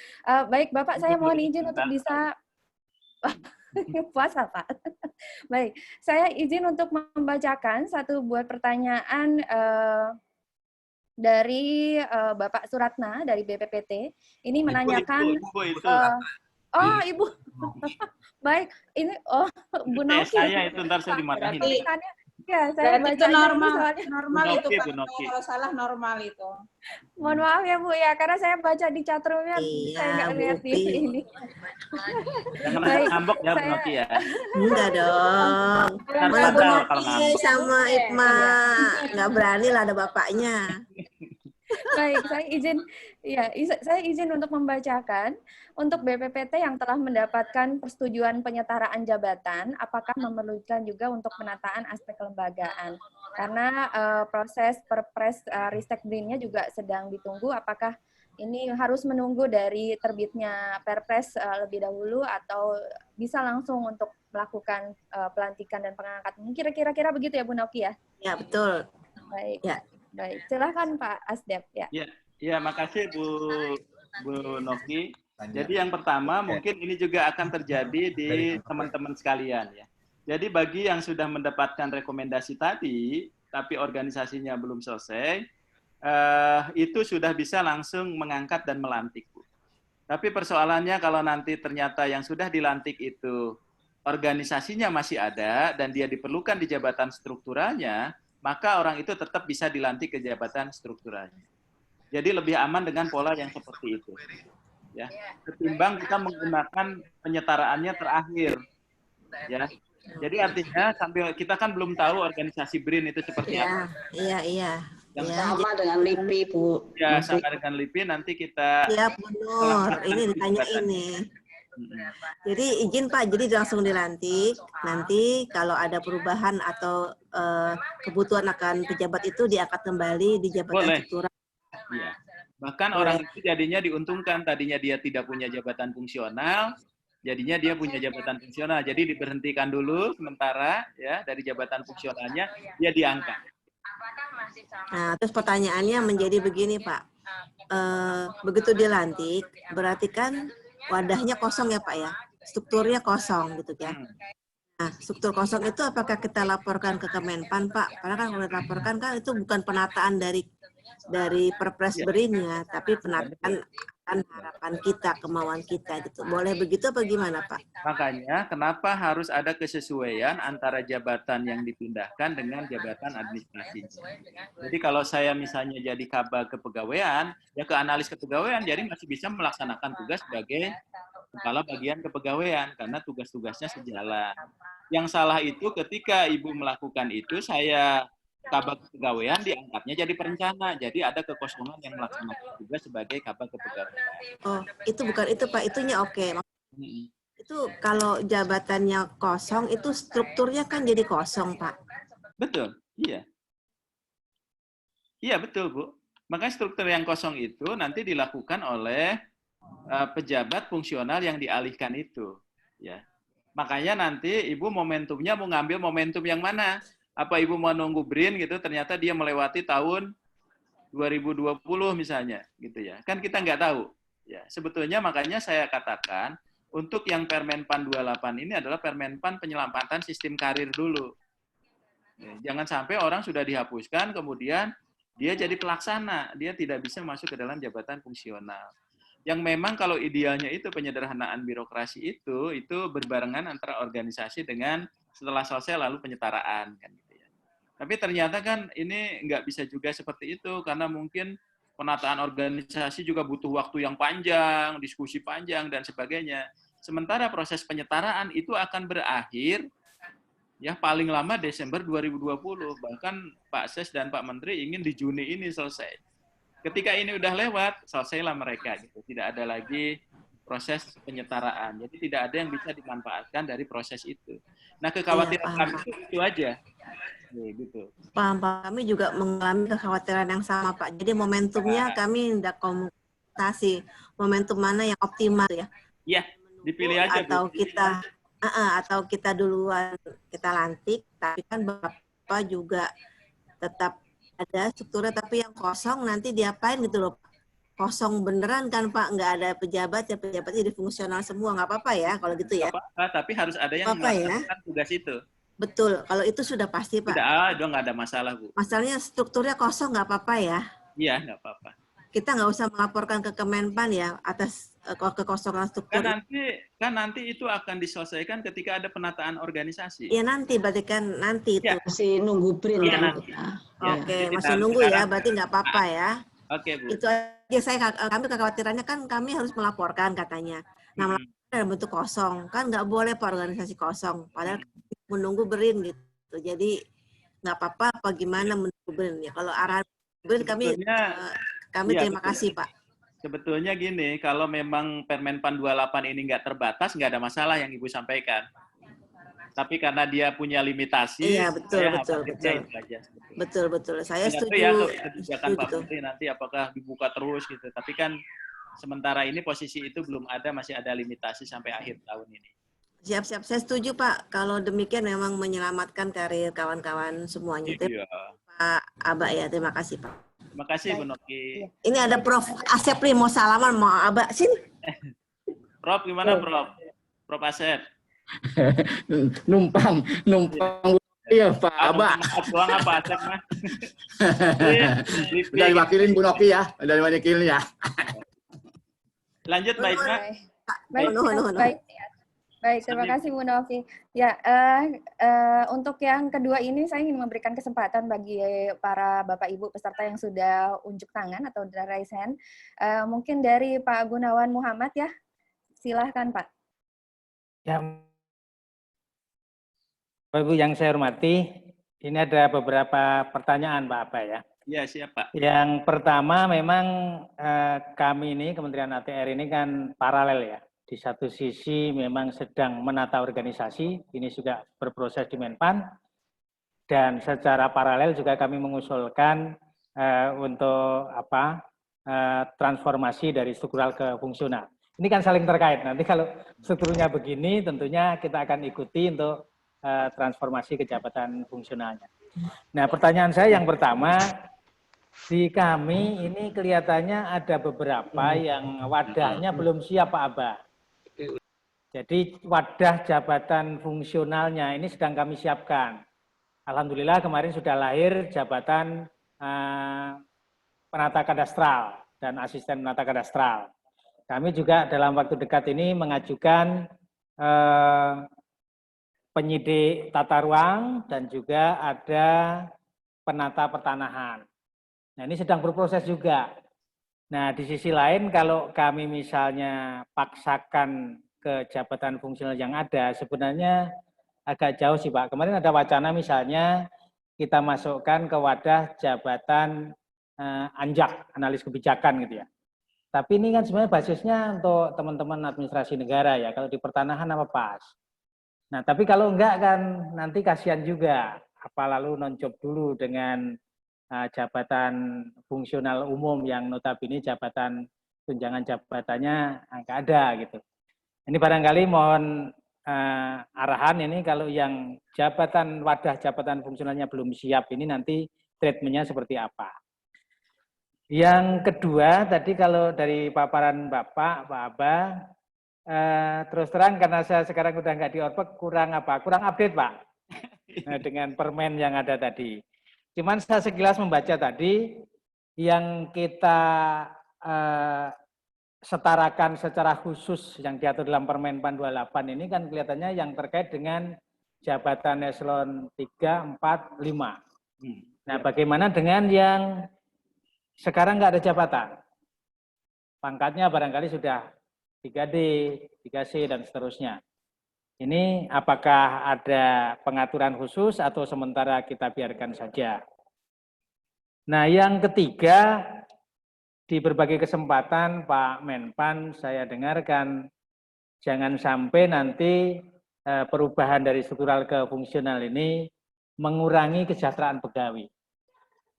Baik, Bapak, saya mohon izin untuk bisa puasa, Pak. Baik, saya izin untuk membacakan satu buah pertanyaan dari Bapak Suratna dari BPPT. Ini menanyakan... Ibu. Baik, ini Bu Noki. Saya itu ntar saya dimarahin. Ya, saya baca itu normal itu Pak. Bunoki. Kalau salah normal itu. Mohon maaf ya Bu ya, karena saya baca di chatroomnya, saya nggak lihat di ini. Jangan ngambek ya Bunoki ya. Enggak dong. Mana Bunoki sama Ipma nggak berani lah ada bapaknya. Baik, saya izin untuk membacakan untuk BPPT yang telah mendapatkan persetujuan penyetaraan jabatan, apakah memerlukan juga untuk penataan aspek kelembagaan? Karena proses Perpres Ristek BRIN-nya juga sedang ditunggu, apakah ini harus menunggu dari terbitnya Perpres lebih dahulu atau bisa langsung untuk melakukan pelantikan dan pengangkatan? Kira-kira begitu ya Bu Noki ya? Ya, betul. Baik. Ya. Baik, silakan Pak Asdep ya. Ya, makasih Bu Noki. Jadi yang pertama mungkin ini juga akan terjadi di teman-teman sekalian ya. Jadi bagi yang sudah mendapatkan rekomendasi tadi, tapi organisasinya belum selesai, itu sudah bisa langsung mengangkat dan melantik, Bu. Tapi persoalannya kalau nanti ternyata yang sudah dilantik itu organisasinya masih ada dan dia diperlukan di jabatan strukturalnya, maka orang itu tetap bisa dilantik ke jabatan strukturalnya. Jadi lebih aman dengan pola yang seperti itu. Ya, ketimbang kita menggunakan penyetaraannya terakhir. Ya. Jadi artinya sambil kita kan belum tahu organisasi BRIN itu seperti apa. Iya. Yang sama dengan LIPI, Bu. Ya, sama dengan LIPI nanti kita. Ya, Bu Nur, ini ditanya ini. Jadi izin Pak, jadi langsung dilantik. Nanti kalau ada perubahan atau kebutuhan akan pejabat itu diangkat kembali di jabatan struktural. Iya. Bahkan orang itu jadinya diuntungkan, tadinya dia tidak punya jabatan fungsional, jadinya dia punya jabatan fungsional. Jadi diberhentikan dulu sementara ya dari jabatan fungsionalnya dia diangkat. Nah, terus pertanyaannya menjadi begini Pak. Begitu dilantik, berarti kan wadahnya kosong ya Pak ya, strukturnya kosong gitu ya. Nah, struktur kosong itu apakah kita laporkan ke Kemenpan Pak? Karena kan kalau dilaporkan kan itu bukan penataan dari Perpres BRIN-nya, tapi penataan harapan kita, kemauan kita gitu. Boleh begitu apa gimana Pak? Makanya kenapa harus ada kesesuaian antara jabatan yang dipindahkan dengan jabatan administrasi. Jadi kalau saya misalnya jadi kabag kepegawaian, ya ke analis kepegawaian, jadi masih bisa melaksanakan tugas sebagai kepala bagian kepegawaian karena tugas-tugasnya sejalan. Yang salah itu ketika Ibu melakukan itu, saya kabag kepegawaian diangkatnya jadi perencana, jadi ada kekosongan yang melaksanakan tugas sebagai kabag kepegawaian. Oh, itu bukan itu Pak, itunya oke. Itu kalau jabatannya kosong, itu strukturnya kan jadi kosong Pak. Betul, iya. Iya betul Bu. Makanya struktur yang kosong itu nanti dilakukan oleh pejabat fungsional yang dialihkan itu. Ya. Makanya nanti Ibu momentumnya mau ngambil momentum yang mana? Apa Ibu mau nunggu BRIN gitu, ternyata dia melewati tahun 2020 misalnya, gitu ya. Kan kita nggak tahu. Ya, sebetulnya makanya saya katakan, untuk yang Permenpan 28 ini adalah Permenpan penyelamatan sistem karir dulu. Ya, jangan sampai orang sudah dihapuskan, kemudian dia jadi pelaksana, dia tidak bisa masuk ke dalam jabatan fungsional. Yang memang kalau idealnya itu penyederhanaan birokrasi itu berbarengan antara organisasi dengan setelah selesai lalu penyetaraan kan gitu ya. Tapi ternyata kan ini nggak bisa juga seperti itu karena mungkin penataan organisasi juga butuh waktu yang panjang, diskusi panjang dan sebagainya. Sementara proses penyetaraan itu akan berakhir ya paling lama Desember 2020. Bahkan Pak Ses dan Pak Menteri ingin di Juni ini selesai. Ketika ini udah lewat, selesailah mereka gitu. Tidak ada lagi proses penyetaraan. Jadi tidak ada yang bisa dimanfaatkan dari proses itu. Nah, kekhawatiran kami itu aja. Gitu. Paham, kami juga mengalami kekhawatiran yang sama, Pak. Jadi momentumnya kami tidak komunikasi. Momentum mana yang optimal ya? Iya, dipilih aja. Atau kita duluan kita lantik, tapi kan Bapak juga tetap ada strukturnya, tapi yang kosong nanti diapain gitu loh, Pak. Kosong beneran kan Pak, nggak ada pejabat, ya pejabatnya jadi fungsional semua, nggak apa-apa ya kalau gitu ya. Nggak apa-apa, tapi harus ada yang melaksanakan tugas itu. Betul, kalau itu sudah pasti Pak. Tidak, nggak ada masalah Bu. Masalahnya strukturnya kosong nggak apa-apa ya. Iya, nggak apa-apa. Kita nggak usah melaporkan ke Kemenpan ya atas kekosongan struktur. Kan nanti itu akan diselesaikan ketika ada penataan organisasi. Ya nanti, berarti kan nanti itu. Masih nunggu BRIN. Ya, nanti. Oke, masih nunggu ya, berarti nggak apa-apa ya. Oke, Bu. Itu aja kami kekhawatirannya kan kami harus melaporkan katanya. Nah, melaporkan dalam bentuk kosong. Kan nggak boleh Pak organisasi kosong. Padahal menunggu BRIN gitu. Jadi nggak apa-apa apa gimana menunggu BRIN ya. Kalau arahan BRIN kami Kami Iya, terima betul. kasih, Pak. Sebetulnya gini, kalau memang Permenpan 28 ini nggak terbatas, nggak ada masalah yang Ibu sampaikan. Tapi karena dia punya limitasi, Iya, betul, saya betul, khawatirnya betul. itu aja. Sebetulnya. Betul, betul. Saya Nggak tahu setuju. ya kebijakan Pak Setuju. Menteri nanti apakah dibuka terus gitu. Tapi kan sementara ini posisi itu belum ada, masih ada limitasi sampai akhir tahun ini. Siap-siap. Saya setuju, Pak. Kalau demikian memang menyelamatkan karir kawan-kawan semuanya. Iya. Pak Aba ya, terima kasih, Pak. Terima kasih Bu Baik. Noki. Ini ada Prof. Asep mau salaman, mau Aba. Sini. Prof gimana Prof? Prof Asep. numpang iya Pak Aba. Doang apa Asep mah? Udah diwakilin Bu Noki ya, udah diwakilin ya. Lanjut Mbak Isma. Baik, terima kasih Bu Novi. Ya, untuk yang kedua ini saya ingin memberikan kesempatan bagi para Bapak Ibu peserta yang sudah unjuk tangan atau raise hand. Mungkin dari Pak Gunawan Muhammad ya, silahkan Pak. Ya, Bapak Ibu yang saya hormati, ini ada beberapa pertanyaan Pak Aba ya. Ya, siap Pak. Yang pertama memang kami ini, Kementerian ATR ini kan paralel ya. Di satu sisi memang sedang menata organisasi, ini juga berproses di Menpan, dan secara paralel juga kami mengusulkan untuk transformasi dari struktural ke fungsional. Ini kan saling terkait, nanti kalau strukturnya begini tentunya kita akan ikuti untuk transformasi ke jabatan fungsionalnya. Nah pertanyaan saya yang pertama, di kami ini kelihatannya ada beberapa yang wadahnya belum siap Pak Aba. Jadi wadah jabatan fungsionalnya ini sedang kami siapkan. Alhamdulillah kemarin sudah lahir jabatan penata kadastral dan asisten penata kadastral. Kami juga dalam waktu dekat ini mengajukan penyidik tata ruang dan juga ada penata pertanahan. Nah ini sedang berproses juga. Nah di sisi lain kalau kami misalnya paksakan ke jabatan fungsional yang ada, sebenarnya agak jauh sih Pak. Kemarin ada wacana misalnya kita masukkan ke wadah jabatan anjak, analis kebijakan gitu ya. Tapi ini kan sebenarnya basisnya untuk teman-teman administrasi negara ya, kalau di pertanahan apa pas. Nah tapi kalau enggak kan nanti kasihan juga, apa lalu nonjob dulu dengan jabatan fungsional umum yang notabene jabatan tunjangan jabatannya nggak ada gitu. Ini barangkali mohon arahan ini kalau yang wadah jabatan fungsionalnya belum siap ini nanti treatmentnya seperti apa. Yang kedua tadi kalau dari paparan Bapak, Pak Aba, terus terang karena saya sekarang udah nggak di Orpek kurang update Pak dengan permen yang ada tadi. Cuman saya sekilas membaca tadi yang kita setarakan secara khusus yang diatur dalam Permenpan 28 ini kan kelihatannya yang terkait dengan jabatan eselon 3, 4, 5. Nah bagaimana dengan yang sekarang nggak ada jabatan? Pangkatnya barangkali sudah 3D, 3C, dan seterusnya. Ini apakah ada pengaturan khusus atau sementara kita biarkan saja? Nah yang ketiga, di berbagai kesempatan Pak Menpan saya dengarkan jangan sampai nanti perubahan dari struktural ke fungsional ini mengurangi kesejahteraan pegawai.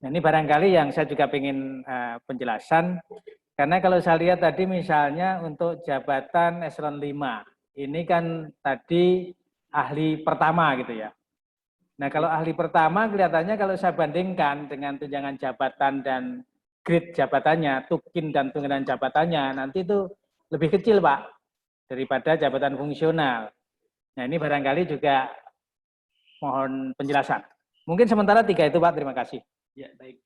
Nah, ini barangkali yang saya juga ingin penjelasan karena kalau saya lihat tadi misalnya untuk jabatan eselon 5 ini kan tadi ahli pertama gitu ya. Nah kalau ahli pertama kelihatannya kalau saya bandingkan dengan tunjangan jabatan dan grade jabatannya, tukin dan tunjangan jabatannya, nanti itu lebih kecil Pak, daripada jabatan fungsional. Nah ini barangkali juga mohon penjelasan. Mungkin sementara 3 itu Pak, terima kasih. Ya, baik.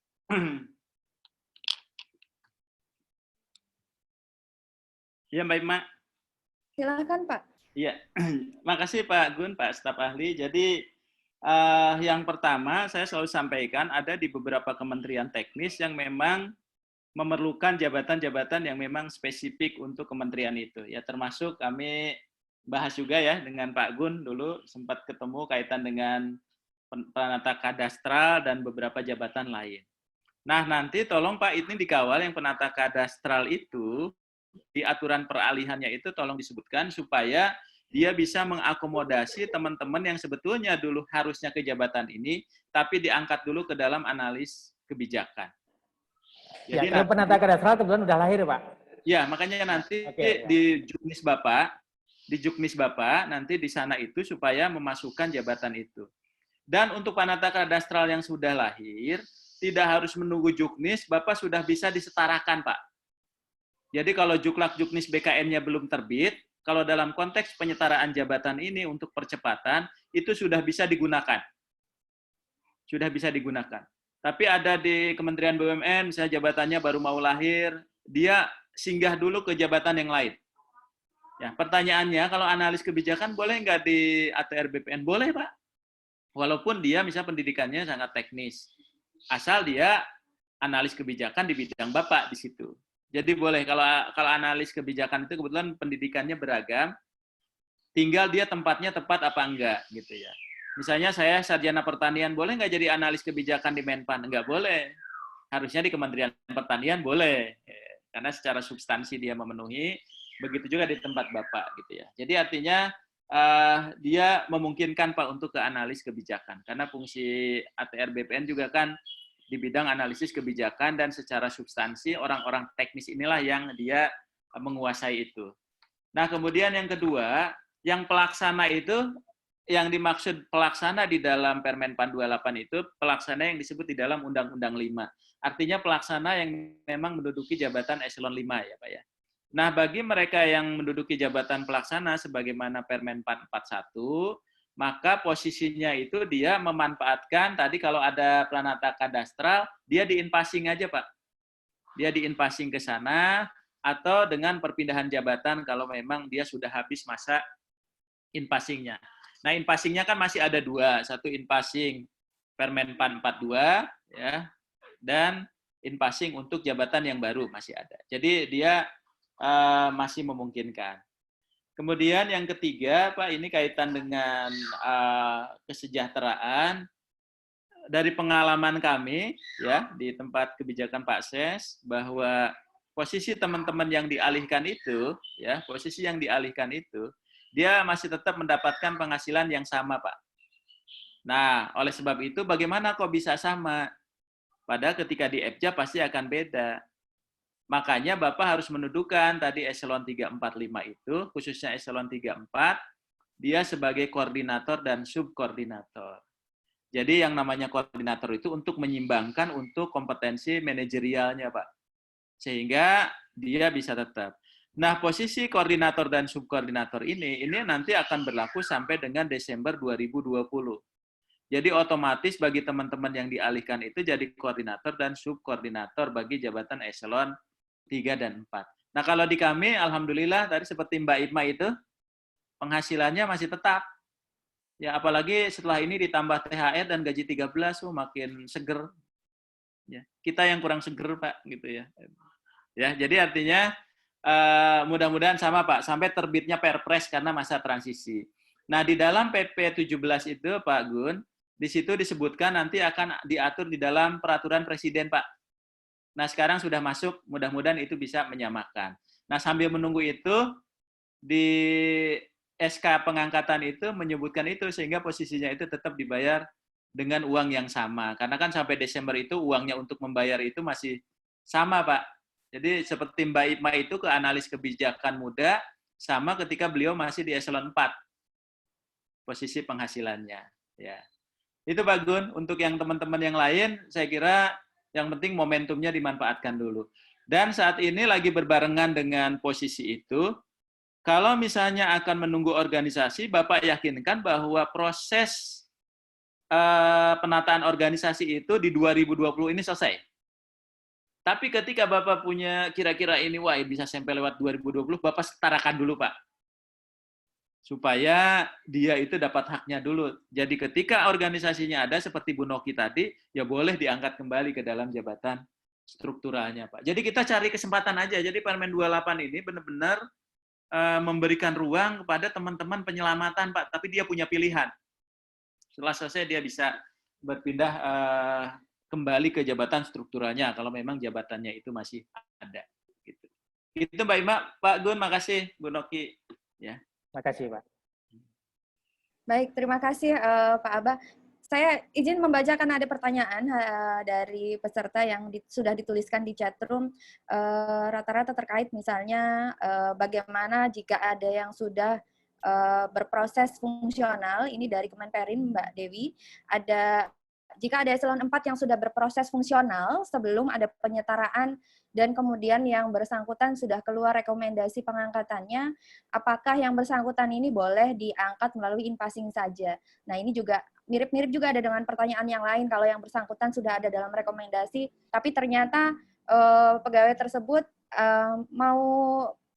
Ya, Mbak Ima. Silakan Pak. Iya, makasih Pak Gun, Pak staf ahli. Jadi yang pertama saya selalu sampaikan ada di beberapa kementerian teknis yang memang memerlukan jabatan-jabatan yang memang spesifik untuk kementerian itu. Ya termasuk kami bahas juga ya dengan Pak Gun dulu sempat ketemu kaitan dengan penata kadastral dan beberapa jabatan lain. Nah, nanti tolong Pak ini dikawal yang penata kadastral itu, di aturan peralihannya itu tolong disebutkan supaya dia bisa mengakomodasi teman-teman yang sebetulnya dulu harusnya ke jabatan ini, tapi diangkat dulu ke dalam analis kebijakan. Jadi ya, kalau penata kadastral kebetulan udah lahir, Pak. Ya, makanya nanti di Juknis Bapak, nanti di sana itu supaya memasukkan jabatan itu. Dan untuk penata kadastral yang sudah lahir, tidak harus menunggu Juknis, Bapak sudah bisa disetarakan, Pak. Jadi kalau Juklak Juknis BKN-nya belum terbit, kalau dalam konteks penyetaraan jabatan ini untuk percepatan, itu sudah bisa digunakan. Sudah bisa digunakan. Tapi ada di Kementerian BUMN, misalnya jabatannya baru mau lahir, dia singgah dulu ke jabatan yang lain. Ya, pertanyaannya, kalau analis kebijakan boleh nggak di ATR BPN? Boleh, Pak. Walaupun dia misalnya pendidikannya sangat teknis. Asal dia analis kebijakan di bidang Bapak di situ. Jadi boleh, kalau analis kebijakan itu kebetulan pendidikannya beragam, tinggal dia tempatnya tepat apa enggak, gitu ya. Misalnya saya sarjana pertanian, boleh nggak jadi analis kebijakan di Menpan? Enggak boleh. Harusnya di Kementerian Pertanian boleh. Karena secara substansi dia memenuhi, begitu juga di tempat Bapak, gitu ya. Jadi artinya dia memungkinkan Pak untuk ke analis kebijakan. Karena fungsi ATR BPN juga kan di bidang analisis kebijakan dan secara substansi orang-orang teknis inilah yang dia menguasai itu. Nah, kemudian yang kedua, yang pelaksana itu, yang dimaksud pelaksana di dalam Permenpan 28 itu, pelaksana yang disebut di dalam Undang-Undang 5. Artinya pelaksana yang memang menduduki jabatan eselon 5 ya Pak ya. Nah, bagi mereka yang menduduki jabatan pelaksana sebagaimana Permenpan 41, maka posisinya itu dia memanfaatkan, tadi kalau ada penata kadastral, dia di-in-passing aja Pak. Dia di-in-passing ke sana, atau dengan perpindahan jabatan kalau memang dia sudah habis masa in-passing-nya. Nah, in-passing-nya kan masih ada dua, satu in-passing Permenpan 42, ya, dan in-passing untuk jabatan yang baru masih ada. Jadi dia masih memungkinkan. Kemudian yang ketiga, Pak, ini kaitan dengan kesejahteraan. Dari pengalaman kami, ya, di tempat kebijakan Pak Ses, bahwa posisi teman-teman yang dialihkan itu, ya, posisi yang dialihkan itu, dia masih tetap mendapatkan penghasilan yang sama, Pak. Nah, oleh sebab itu, bagaimana kok bisa sama? Padahal ketika di EPJA pasti akan beda. Makanya Bapak harus mendudukan tadi eselon 345 itu, khususnya eselon 34, dia sebagai koordinator dan subkoordinator. Jadi yang namanya koordinator itu untuk menyimbangkan untuk kompetensi manajerialnya, Pak. Sehingga dia bisa tetap. Nah, posisi koordinator dan subkoordinator ini nanti akan berlaku sampai dengan Desember 2020. Jadi otomatis bagi teman-teman yang dialihkan itu jadi koordinator dan subkoordinator bagi jabatan eselon 3 dan 4. Nah, kalau di kami, alhamdulillah, tadi seperti Mbak Irma itu, penghasilannya masih tetap. Ya, apalagi setelah ini ditambah THR dan gaji 13, makin seger. Ya, kita yang kurang seger, Pak, gitu ya. Ya, jadi artinya mudah-mudahan sama, Pak, sampai terbitnya Perpres karena masa transisi. Nah, di dalam PP 17 itu, Pak Gun, di situ disebutkan nanti akan diatur di dalam peraturan Presiden, Pak. Nah, sekarang sudah masuk, mudah-mudahan itu bisa menyamakan. Nah, sambil menunggu itu, di SK pengangkatan itu menyebutkan itu, sehingga posisinya itu tetap dibayar dengan uang yang sama. Karena kan sampai Desember itu uangnya untuk membayar itu masih sama, Pak. Jadi seperti Mbak Ipma itu ke analis kebijakan muda, sama ketika beliau masih di eselon 4, posisi penghasilannya. Ya. Itu Pak Gun, untuk yang teman-teman yang lain, saya kira yang penting momentumnya dimanfaatkan dulu. Dan saat ini lagi berbarengan dengan posisi itu, kalau misalnya akan menunggu organisasi, Bapak yakinkan bahwa proses penataan organisasi itu di 2020 ini selesai. Tapi ketika Bapak punya kira-kira ini, wah bisa sampai lewat 2020, Bapak setarakan dulu, Pak. Supaya dia itu dapat haknya dulu. Jadi ketika organisasinya ada seperti Bu Noki tadi, ya boleh diangkat kembali ke dalam jabatan strukturalnya, Pak. Jadi kita cari kesempatan aja. Jadi Permen 28 ini benar-benar memberikan ruang kepada teman-teman penyelamatan, Pak. Tapi dia punya pilihan. Setelah selesai dia bisa berpindah kembali ke jabatan strukturalnya kalau memang jabatannya itu masih ada. Gitu. Itu Mbak Ima, Pak Gun, makasih, Bu Noki. Ya. Makasih Pak. Baik, terima kasih Pak Abah. Saya izin membacakan ada pertanyaan dari peserta yang sudah dituliskan di chatroom. Rata-rata terkait misalnya bagaimana jika ada yang sudah berproses fungsional, ini dari Kemenperin Mbak Dewi, jika ada eselon 4 yang sudah berproses fungsional sebelum ada penyetaraan dan kemudian yang bersangkutan sudah keluar rekomendasi pengangkatannya, apakah yang bersangkutan ini boleh diangkat melalui in-passing saja? Nah, ini juga mirip-mirip juga ada dengan pertanyaan yang lain, kalau yang bersangkutan sudah ada dalam rekomendasi, tapi ternyata pegawai tersebut mau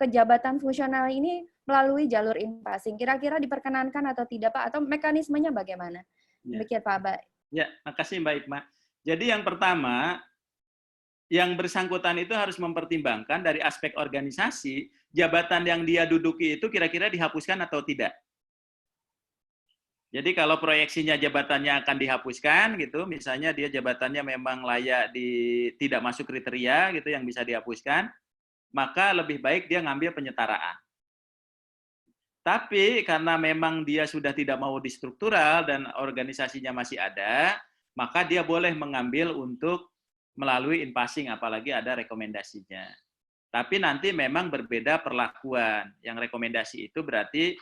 ke jabatan fungsional ini melalui jalur in-passing. Kira-kira diperkenankan atau tidak, Pak? Atau mekanismenya bagaimana? Demikian, Pak Abah. Ya, makasih Mbak Ikma. Jadi yang pertama, yang bersangkutan itu harus mempertimbangkan dari aspek organisasi, jabatan yang dia duduki itu kira-kira dihapuskan atau tidak. Jadi kalau proyeksinya jabatannya akan dihapuskan, gitu, misalnya dia jabatannya memang layak tidak masuk kriteria, gitu, yang bisa dihapuskan, maka lebih baik dia ngambil penyetaraan. Tapi karena memang dia sudah tidak mau di struktural dan organisasinya masih ada, maka dia boleh mengambil untuk melalui in-passing, apalagi ada rekomendasinya. Tapi nanti memang berbeda perlakuan. Yang rekomendasi itu berarti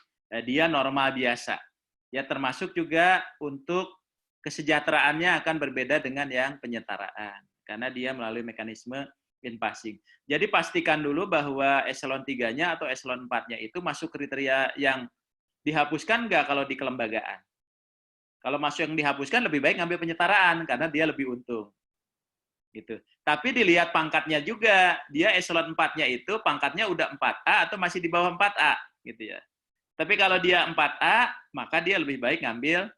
dia normal biasa. Ya, termasuk juga untuk kesejahteraannya akan berbeda dengan yang penyetaraan. Karena dia melalui mekanisme in-passing. Jadi pastikan dulu bahwa eselon 3-nya atau eselon 4-nya itu masuk kriteria yang dihapuskan nggak kalau di kelembagaan. Kalau masuk yang dihapuskan, lebih baik ngambil penyetaraan, karena dia lebih untung. Gitu. Tapi dilihat pangkatnya juga, dia eselon 4-nya itu pangkatnya udah 4A atau masih di bawah 4A. Gitu ya. Tapi kalau dia 4A, maka dia lebih baik ngambil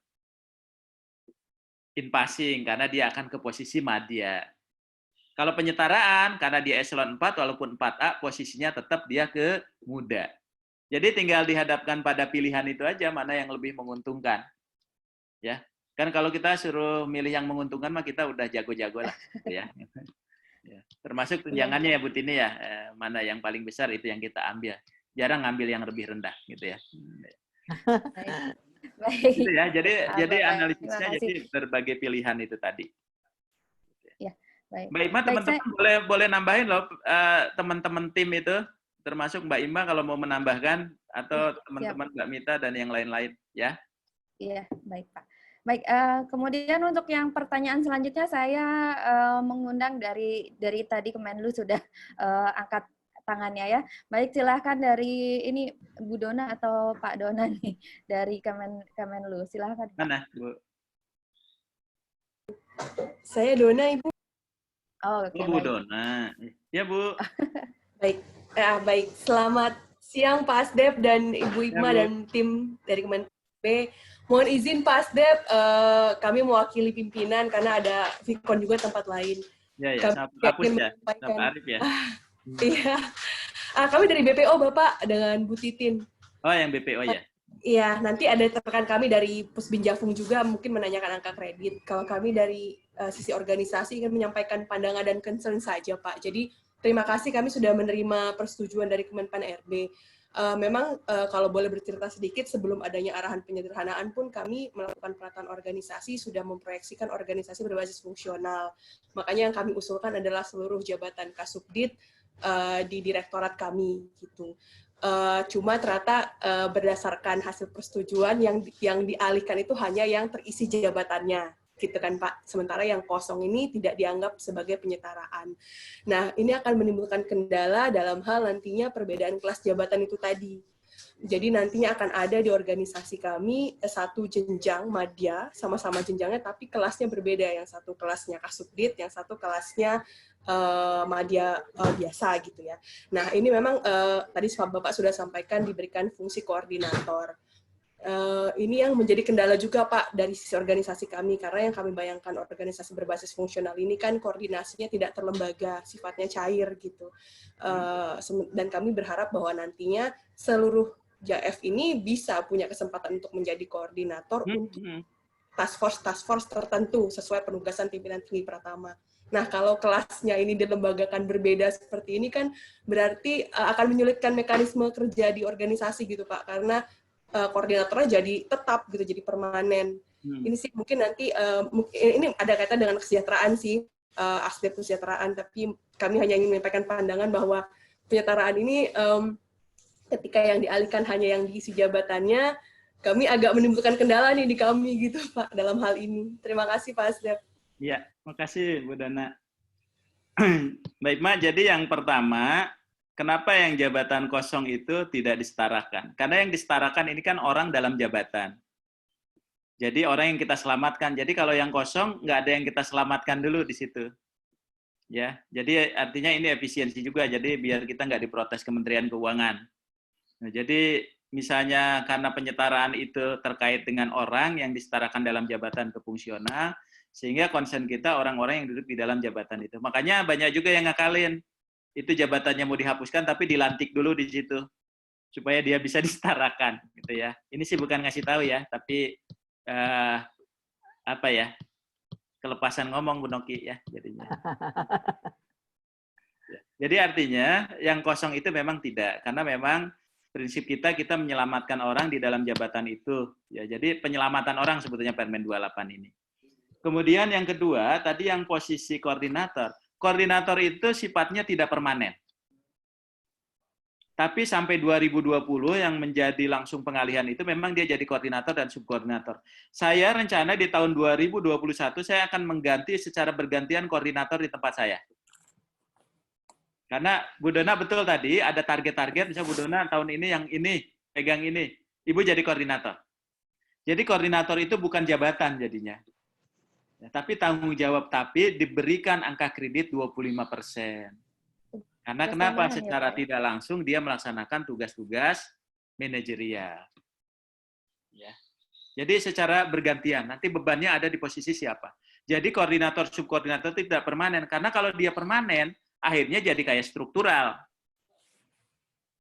in-passing, karena dia akan ke posisi madya. Kalau penyetaraan, karena dia eselon 4, walaupun 4A, posisinya tetap dia ke muda. Jadi tinggal dihadapkan pada pilihan itu aja, mana yang lebih menguntungkan. Ya, kan kalau kita suruh milih yang menguntungkan, mah kita udah jago-jago lah. Gitu ya. Termasuk tunjangannya ya Bu Tini ya, mana yang paling besar itu yang kita ambil. Jarang ngambil yang lebih rendah, gitu ya. Baik. Gitu ya. Jadi analisisnya jadi berbagai pilihan itu tadi. Baik. Mbak Ima, teman-teman boleh nambahin loh, teman-teman tim itu, termasuk Mbak Ima kalau mau menambahkan, atau teman-teman Mbak Mita dan yang lain-lain, ya? Iya, baik Pak. Baik, kemudian untuk yang pertanyaan selanjutnya saya mengundang dari tadi Kemenlu sudah angkat tangannya ya. Baik, silahkan dari ini Bu Dona atau Pak Dona nih dari Kemenlu, silahkan. Mana Bu? Saya Dona, Ibu. Oh, oke. Bu Dona. Ya, Bu. Baik. Baik. Selamat siang Pak Asdep dan Ibu Ikma Ya, dan tim dari Kementerian PB. Mohon izin Pak Asdep, kami mewakili pimpinan karena ada Vicon juga tempat lain. Ya, sama Apus ya. Sama Arif ya. Iya. Kami dari BPO Bapak dengan Bu Titin. Oh, yang BPO ya. Iya, nanti ada rekan kami dari Pusbinjafung juga mungkin menanyakan angka kredit. Kalau kami dari sisi organisasi ingin menyampaikan pandangan dan concern saja, Pak. Jadi terima kasih kami sudah menerima persetujuan dari Kemenpan RB. Memang kalau boleh bercerita sedikit, sebelum adanya arahan penyederhanaan pun kami melakukan penataan organisasi, sudah memproyeksikan organisasi berbasis fungsional. Makanya yang kami usulkan adalah seluruh jabatan Kasubdit di direktorat kami gitu. Cuma ternyata berdasarkan hasil persetujuan yang dialihkan itu hanya yang terisi jabatannya, gitu kan Pak. Sementara yang kosong ini tidak dianggap sebagai penyetaraan. Nah, ini akan menimbulkan kendala dalam hal nantinya perbedaan kelas jabatan itu tadi. Jadi nantinya akan ada di organisasi kami satu jenjang madya, sama-sama jenjangnya tapi kelasnya berbeda. Yang satu kelasnya Kasubdit, yang satu kelasnya madya biasa gitu ya. Nah ini memang tadi Bapak sudah sampaikan diberikan fungsi koordinator. Ini yang menjadi kendala juga Pak dari sisi organisasi kami, karena yang kami bayangkan organisasi berbasis fungsional ini kan koordinasinya tidak terlembaga, sifatnya cair gitu. Dan kami berharap bahwa nantinya seluruh JF ini bisa punya kesempatan untuk menjadi koordinator untuk task force tertentu sesuai penugasan pimpinan tinggi Pratama. Nah, kalau kelasnya ini dilembagakan berbeda seperti ini kan berarti akan menyulitkan mekanisme kerja di organisasi gitu Pak, karena koordinatornya jadi tetap gitu, jadi permanen. Ini sih mungkin nanti ini ada kaitan dengan kesejahteraan sih, aspek kesejahteraan, tapi kami hanya ingin menyampaikan pandangan bahwa kesejahteraan ini ketika yang dialihkan hanya yang diisi jabatannya, kami agak menimbulkan kendala nih di kami gitu Pak dalam hal ini. Terima kasih Pak Asdep. Ya, makasih Bu Dana. Baik Mak, jadi yang pertama, kenapa yang jabatan kosong itu tidak disetarakan? Karena yang disetarakan ini kan orang dalam jabatan. Jadi orang yang kita selamatkan. Jadi kalau yang kosong, nggak ada yang kita selamatkan dulu di situ. Ya, jadi artinya ini efisiensi juga. Jadi biar kita nggak diprotes Kementerian Keuangan. Nah, jadi misalnya karena penyetaraan itu terkait dengan orang yang disetarakan dalam jabatan kefungsional, sehingga concern kita orang-orang yang duduk di dalam jabatan itu. Makanya banyak juga yang ngakalin. Itu jabatannya mau dihapuskan, tapi dilantik dulu di situ. Supaya dia bisa disetarakan. Gitu ya. Ini sih bukan ngasih tahu ya, tapi apa ya, kelepasan ngomong Bu Noki ya jadinya. Jadi artinya yang kosong itu memang tidak, karena memang prinsip kita menyelamatkan orang di dalam jabatan itu. Ya, jadi penyelamatan orang sebetulnya Permen 28 ini. Kemudian yang kedua, tadi yang posisi koordinator. Koordinator itu sifatnya tidak permanen. Tapi sampai 2020 yang menjadi langsung pengalihan itu memang dia jadi koordinator dan subkoordinator. Saya rencana di tahun 2021 saya akan mengganti secara bergantian koordinator di tempat saya. Karena Bu Dona betul tadi ada target-target, misalnya Bu Dona tahun ini yang ini, pegang ini. Ibu jadi koordinator. Jadi koordinator itu bukan jabatan jadinya. Ya, tapi tanggung jawab, tapi diberikan angka kredit 25%. Karena kenapa? Secara tidak langsung dia melaksanakan tugas-tugas manajerial. Ya. Jadi secara bergantian, nanti bebannya ada di posisi siapa. Jadi koordinator, subkoordinator tidak permanen. Karena kalau dia permanen, akhirnya jadi kayak struktural.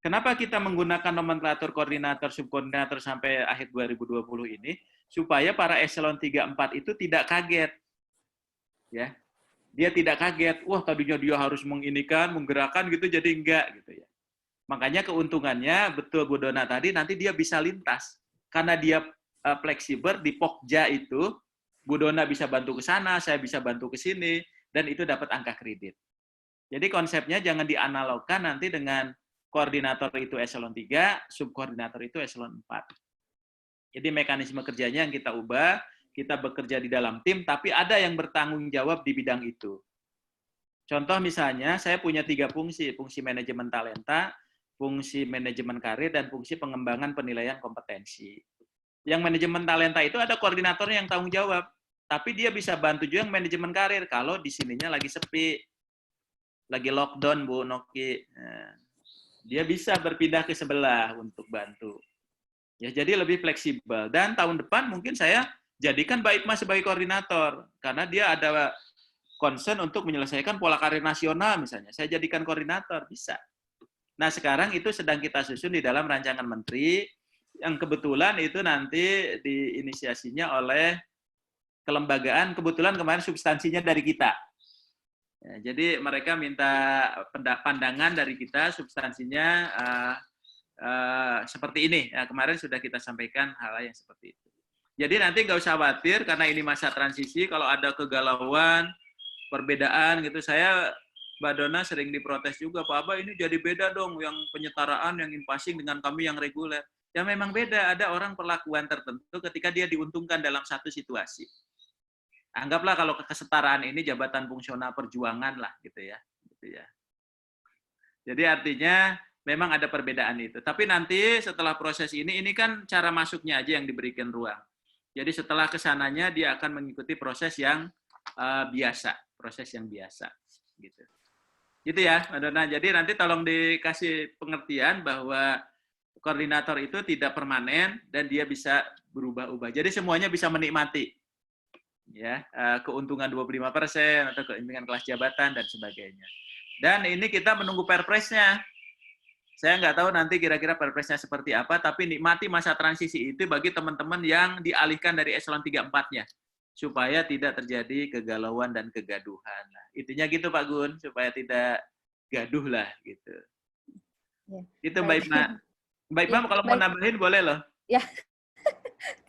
Kenapa kita menggunakan nomenklatur koordinator, subkoordinator sampai akhir 2020 ini? Supaya para eselon 3-4 itu tidak kaget. Ya. Dia tidak kaget, wah tadinya dia harus menginikan, menggerakkan gitu, jadi enggak gitu ya. Makanya keuntungannya betul Bu Dona tadi, nanti dia bisa lintas karena dia fleksibel di Pokja itu, Bu Dona bisa bantu ke sana, saya bisa bantu ke sini, dan itu dapat angka kredit. Jadi konsepnya jangan dianalogkan nanti dengan koordinator itu eselon 3, subkoordinator itu eselon 4. Jadi mekanisme kerjanya yang kita ubah. Kita bekerja di dalam tim, tapi ada yang bertanggung jawab di bidang itu. Contoh misalnya, saya punya 3 fungsi, fungsi manajemen talenta, fungsi manajemen karir, dan fungsi pengembangan penilaian kompetensi. Yang manajemen talenta itu ada koordinatornya yang tanggung jawab, tapi dia bisa bantu juga yang manajemen karir, kalau di sininya lagi sepi, lagi lockdown Bu Noki. Nah, dia bisa berpindah ke sebelah untuk bantu. Ya, jadi lebih fleksibel. Dan tahun depan mungkin saya jadikan Mbak Ipma sebagai koordinator, karena dia ada concern untuk menyelesaikan pola karir nasional misalnya. Saya jadikan koordinator, bisa. Nah sekarang itu sedang kita susun di dalam rancangan menteri, yang kebetulan itu nanti diinisiasinya oleh kelembagaan, kebetulan kemarin substansinya dari kita. Ya, jadi mereka minta pandangan dari kita, substansinya seperti ini. Ya, kemarin sudah kita sampaikan hal yang seperti itu. Jadi nanti nggak usah khawatir karena ini masa transisi, kalau ada kegalauan, perbedaan gitu, saya Mbak Dona sering diprotes juga, Pak Aba ini jadi beda dong, yang penyetaraan, yang in-passing dengan kami yang reguler. Ya memang beda, ada orang perlakuan tertentu ketika dia diuntungkan dalam satu situasi. Anggaplah kalau kesetaraan ini jabatan fungsional perjuangan lah gitu ya. Jadi artinya memang ada perbedaan itu. Tapi nanti setelah proses ini kan cara masuknya aja yang diberikan ruang. Jadi setelah kesananya dia akan mengikuti proses yang biasa, gitu. Gitu ya, Mbak Dona. Jadi nanti tolong dikasih pengertian bahwa koordinator itu tidak permanen dan dia bisa berubah-ubah. Jadi semuanya bisa menikmati, ya, keuntungan 25% atau keuntungan kelas jabatan dan sebagainya. Dan ini kita menunggu perpresnya. Saya nggak tahu nanti kira-kira perpresnya seperti apa, tapi nikmati masa transisi itu bagi teman-teman yang dialihkan dari eselon 3-4-nya. Supaya tidak terjadi kegalauan dan kegaduhan. Nah, intinya gitu Pak Gun, supaya tidak gaduh lah gitu. Ya, Itu Mbak Ibna. Mbak Ibna Ya, kalau mau baik. nambahin boleh loh. Ya,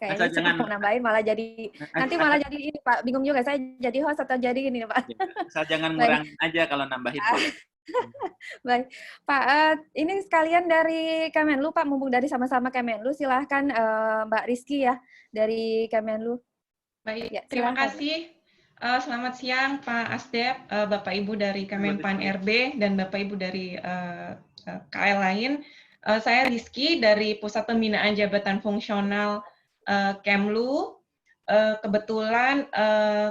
Asal kayaknya jangan mau nambahin malah jadi nanti malah jadi ini Pak, bingung juga saya jadi host atau jadi ini Pak. asal jangan Baik. ngurangin aja kalau nambahin boleh. Baik, Pak, ini sekalian dari Kemenlu, Pak, mumpung dari sama-sama Kemenlu, silahkan Mbak Rizky ya, dari Kemenlu. Baik, Ya, terima silahkan. kasih. Selamat siang Pak Asdep, Bapak Ibu dari Kemenpan RB, dan Bapak Ibu dari KL lain. Saya Rizky dari Pusat Pembinaan Jabatan Fungsional Kemlu. Kebetulan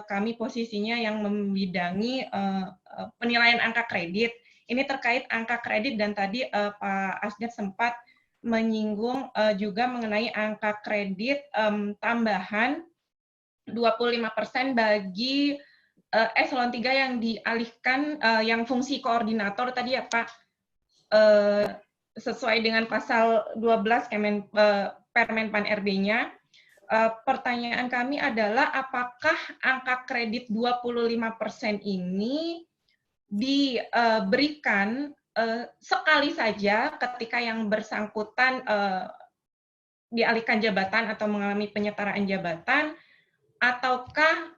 kami posisinya yang membidangi penilaian angka kredit. Ini terkait angka kredit dan tadi Pak Asdep sempat menyinggung juga mengenai angka kredit tambahan 25% bagi eselon 3 yang dialihkan yang fungsi koordinator tadi ya Pak, sesuai dengan pasal 12 Permenpan RB-nya. Pertanyaan kami adalah apakah angka kredit 25% ini diberikan sekali saja ketika yang bersangkutan dialihkan jabatan atau mengalami penyetaraan jabatan, ataukah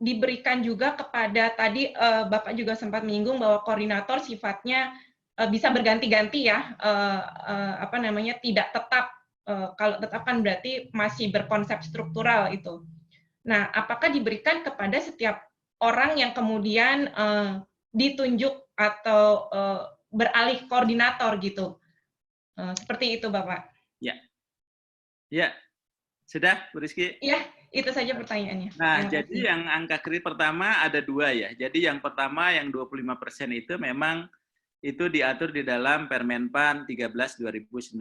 diberikan juga kepada tadi Bapak juga sempat menyinggung bahwa koordinator sifatnya bisa berganti-ganti ya, tidak tetap. Kalau tetap kan berarti masih berkonsep struktural itu. Nah, apakah diberikan kepada setiap orang yang kemudian ditunjuk atau beralih koordinator gitu? Seperti itu, Bapak. Ya, ya, sudah, Bu Rizky? Ya, itu saja pertanyaannya. Nah, Terima jadi kasih. yang angka kredit pertama ada dua ya. Jadi yang pertama yang 25% itu memang itu diatur di dalam Permenpan 13/2019.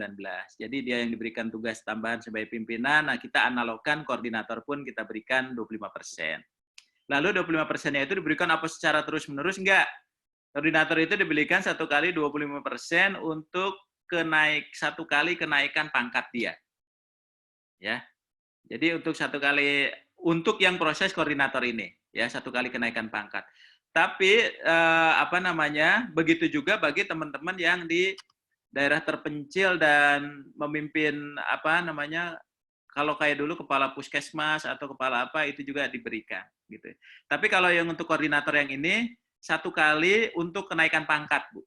Jadi dia yang diberikan tugas tambahan sebagai pimpinan, nah kita analogkan koordinator pun kita berikan 25%. Lalu 25%-nya itu diberikan apa secara terus-menerus? Enggak. Koordinator itu diberikan 1 kali 25% untuk satu kali kenaikan pangkat dia. Ya. Jadi untuk 1 kali, untuk yang proses koordinator ini, ya 1 kali kenaikan pangkat. Tapi begitu juga bagi teman-teman yang di daerah terpencil dan memimpin kalau kayak dulu kepala puskesmas atau kepala apa itu juga diberikan gitu. Tapi kalau yang untuk koordinator yang ini 1 kali untuk kenaikan pangkat, Bu.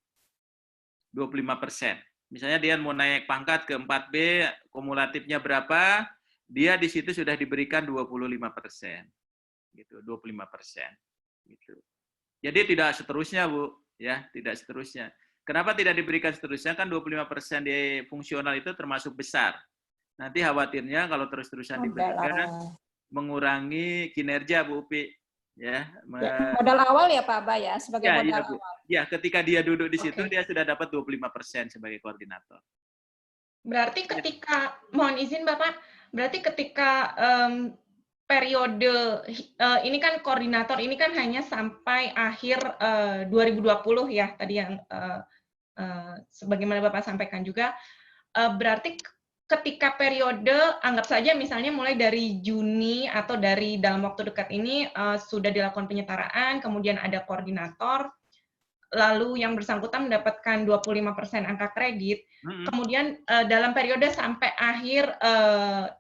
25%. Misalnya dia mau naik pangkat ke 4B, kumulatifnya berapa? Dia di situ sudah diberikan 25%. Gitu, 25%. Gitu. Jadi tidak seterusnya, Bu, ya, tidak seterusnya. Kenapa tidak diberikan seterusnya? Kan 25% di fungsional itu termasuk besar. Nanti khawatirnya kalau terus-terusan diberikan mengurangi kinerja, Bu Upi, ya. Modal awal ya Pak Aba ya, sebagai modal Bu. awal. Ya, ketika dia duduk di situ dia sudah dapat 25% sebagai koordinator. Berarti ketika, mohon izin Bapak, berarti ketika periode ini kan koordinator ini kan hanya sampai akhir 2020 ya tadi yang sebagaimana Bapak sampaikan juga, berarti ketika periode anggap saja misalnya mulai dari Juni atau dari dalam waktu dekat ini sudah dilakukan penyetaraan, kemudian ada koordinator, lalu yang bersangkutan mendapatkan 25% angka kredit, kemudian dalam periode sampai akhir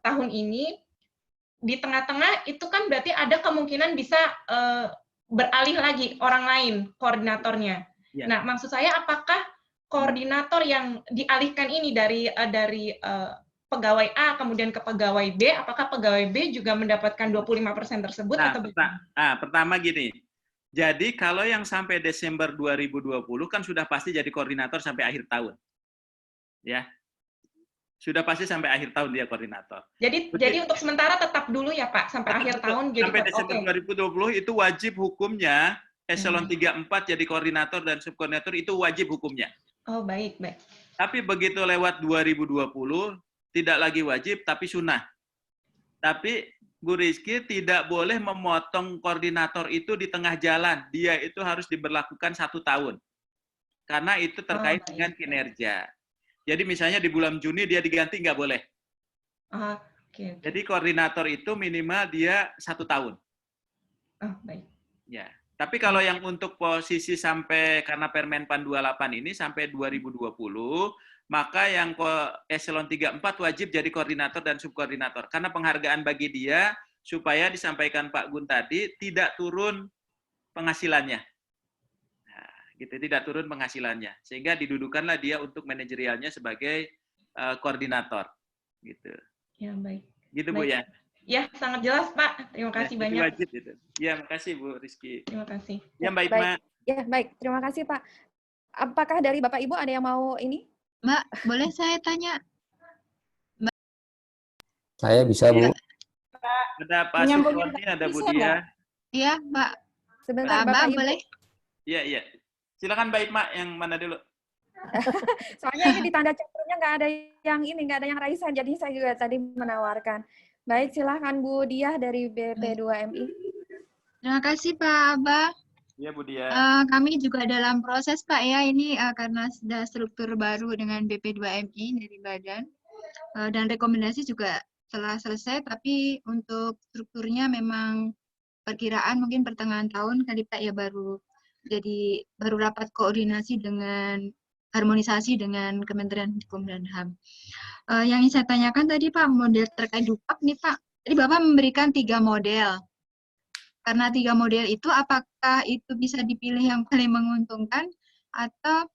tahun ini, di tengah-tengah itu kan berarti ada kemungkinan bisa beralih lagi orang lain koordinatornya. Ya. Nah, maksud saya apakah koordinator yang dialihkan ini dari pegawai A kemudian ke pegawai B, apakah pegawai B juga mendapatkan 25% tersebut atau pertama gini. Jadi kalau yang sampai Desember 2020 kan sudah pasti jadi koordinator sampai akhir tahun. Ya. Sudah pasti sampai akhir tahun dia koordinator. Jadi untuk sementara tetap dulu ya Pak, sampai akhir tahun. Sampai Desember 2020 itu wajib hukumnya, eselon 3-4 jadi koordinator dan subkoordinator itu wajib hukumnya. Oh baik. Tapi begitu lewat 2020, tidak lagi wajib, tapi sunnah. Tapi Bu Rizky tidak boleh memotong koordinator itu di tengah jalan. Dia itu harus diberlakukan 1 tahun. karena itu terkait dengan kinerja. Jadi misalnya di bulan Juni dia diganti nggak boleh. Oke. Jadi koordinator itu minimal dia 1 tahun. Oh, baik. Ya. Tapi kalau yang untuk posisi sampai, karena Permenpan 28 ini sampai 2020, maka yang eselon 3-4 wajib jadi koordinator dan subkoordinator. Karena penghargaan bagi dia supaya disampaikan Pak Gun tadi tidak turun penghasilannya. Nah, gitu, tidak turun penghasilannya. Sehingga didudukanlah dia untuk manajerialnya sebagai koordinator. Gitu. Ya, baik. Gitu baik. Bu ya. Ya, sangat jelas Pak. Terima kasih Ya, banyak. wajib gitu. Ya, makasih Bu Rizky. Terima kasih. Ya, Mbak Ipma. Ya, baik. Terima kasih Pak. Apakah dari Bapak Ibu ada yang mau ini? Mbak, boleh saya tanya? Mbak. Saya bisa, Bu. Ada Pak Suproni, ada Bu Dia. Iya, Mbak. Sebentar, Mbak, Bapak Ibu. boleh? Iya, iya. Silakan Mbak Ipma, yang mana dulu? Soalnya ini di tanda caturnya nggak ada yang ini, nggak ada yang Raisa, jadi saya juga tadi menawarkan. Baik, silakan Bu Diah dari BP2MI. Terima kasih Pak Abah. Iya Bu Diah. Kami juga dalam proses Pak ya, ini karena sudah struktur baru dengan BP2MI dari badan. Dan rekomendasi juga telah selesai, tapi untuk strukturnya memang perkiraan mungkin pertengahan tahun kali Pak ya, baru rapat koordinasi dengan harmonisasi dengan Kementerian Hukum dan HAM. Yang ingin saya tanyakan tadi Pak, model terkait DUPAP nih Pak. Jadi Bapak memberikan 3 model. Karena 3 model itu, apakah itu bisa dipilih yang paling menguntungkan atau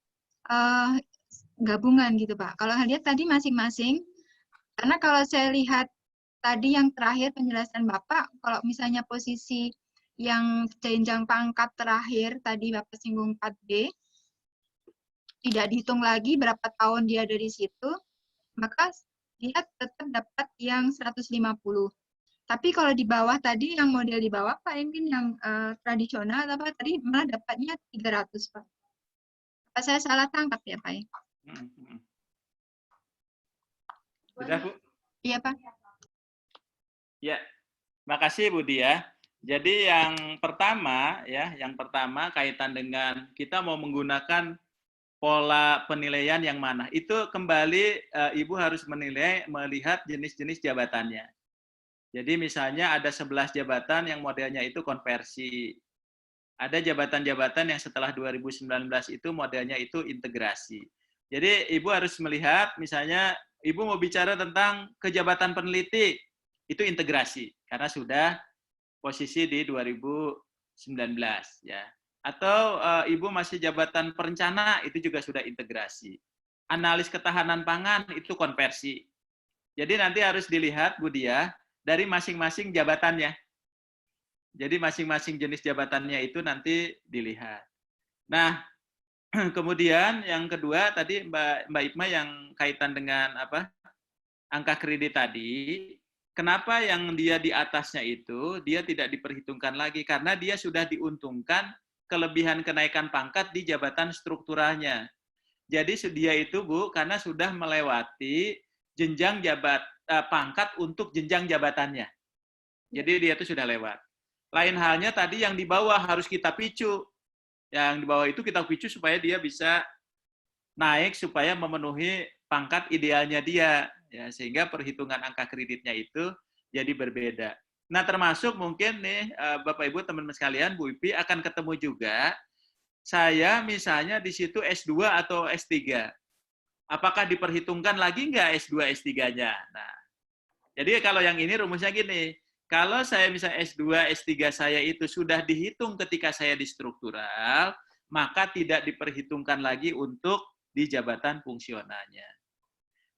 gabungan gitu Pak? Kalau lihat tadi masing-masing, karena kalau saya lihat tadi yang terakhir penjelasan Bapak, kalau misalnya posisi yang jenjang pangkat terakhir tadi Bapak singgung 4B, tidak dihitung lagi berapa tahun dia dari situ, maka dia tetap dapat yang 150. Tapi kalau di bawah tadi, yang model di bawah Pak, mungkin yang tradisional, apa tadi malah dapatnya 300 Pak. Apa saya salah tangkap ya Pak? Sudah Bu? Iya Pak. Ya, makasih Bu Dia. Jadi yang pertama kaitan dengan kita mau menggunakan pola penilaian yang mana. Itu kembali Ibu harus melihat jenis-jenis jabatannya. Jadi misalnya ada 11 jabatan yang modelnya itu konversi. Ada jabatan-jabatan yang setelah 2019 itu modelnya itu integrasi. Jadi Ibu harus melihat, misalnya Ibu mau bicara tentang kejabatan peneliti, itu integrasi karena sudah posisi di 2019 ya. Atau Ibu masih jabatan perencana, itu juga sudah integrasi. Analis ketahanan pangan itu konversi. Jadi nanti harus dilihat Bu Dia dari masing-masing jabatannya. Jadi masing-masing jenis jabatannya itu nanti dilihat. Nah, kemudian yang kedua tadi Mbak Ipma yang kaitan dengan apa? Angka kredit tadi. Kenapa yang dia di atasnya itu dia tidak diperhitungkan lagi karena dia sudah diuntungkan kelebihan kenaikan pangkat di jabatan strukturalnya. Jadi dia itu Bu karena sudah melewati jenjang pangkat untuk jenjang jabatannya. Jadi dia itu sudah lewat. Lain halnya tadi yang di bawah harus kita picu. Yang di bawah itu kita picu supaya dia bisa naik supaya memenuhi pangkat idealnya dia. Ya, sehingga perhitungan angka kreditnya itu jadi berbeda. Nah, termasuk mungkin nih Bapak Ibu teman-teman sekalian, Bu Ipi akan ketemu juga saya misalnya di situ S2 atau S3. Apakah diperhitungkan lagi nggak S2 S3-nya? Nah, jadi kalau yang ini rumusnya gini, kalau saya misalnya S2 S3 saya itu sudah dihitung ketika saya di struktural, maka tidak diperhitungkan lagi untuk di jabatan fungsionalnya.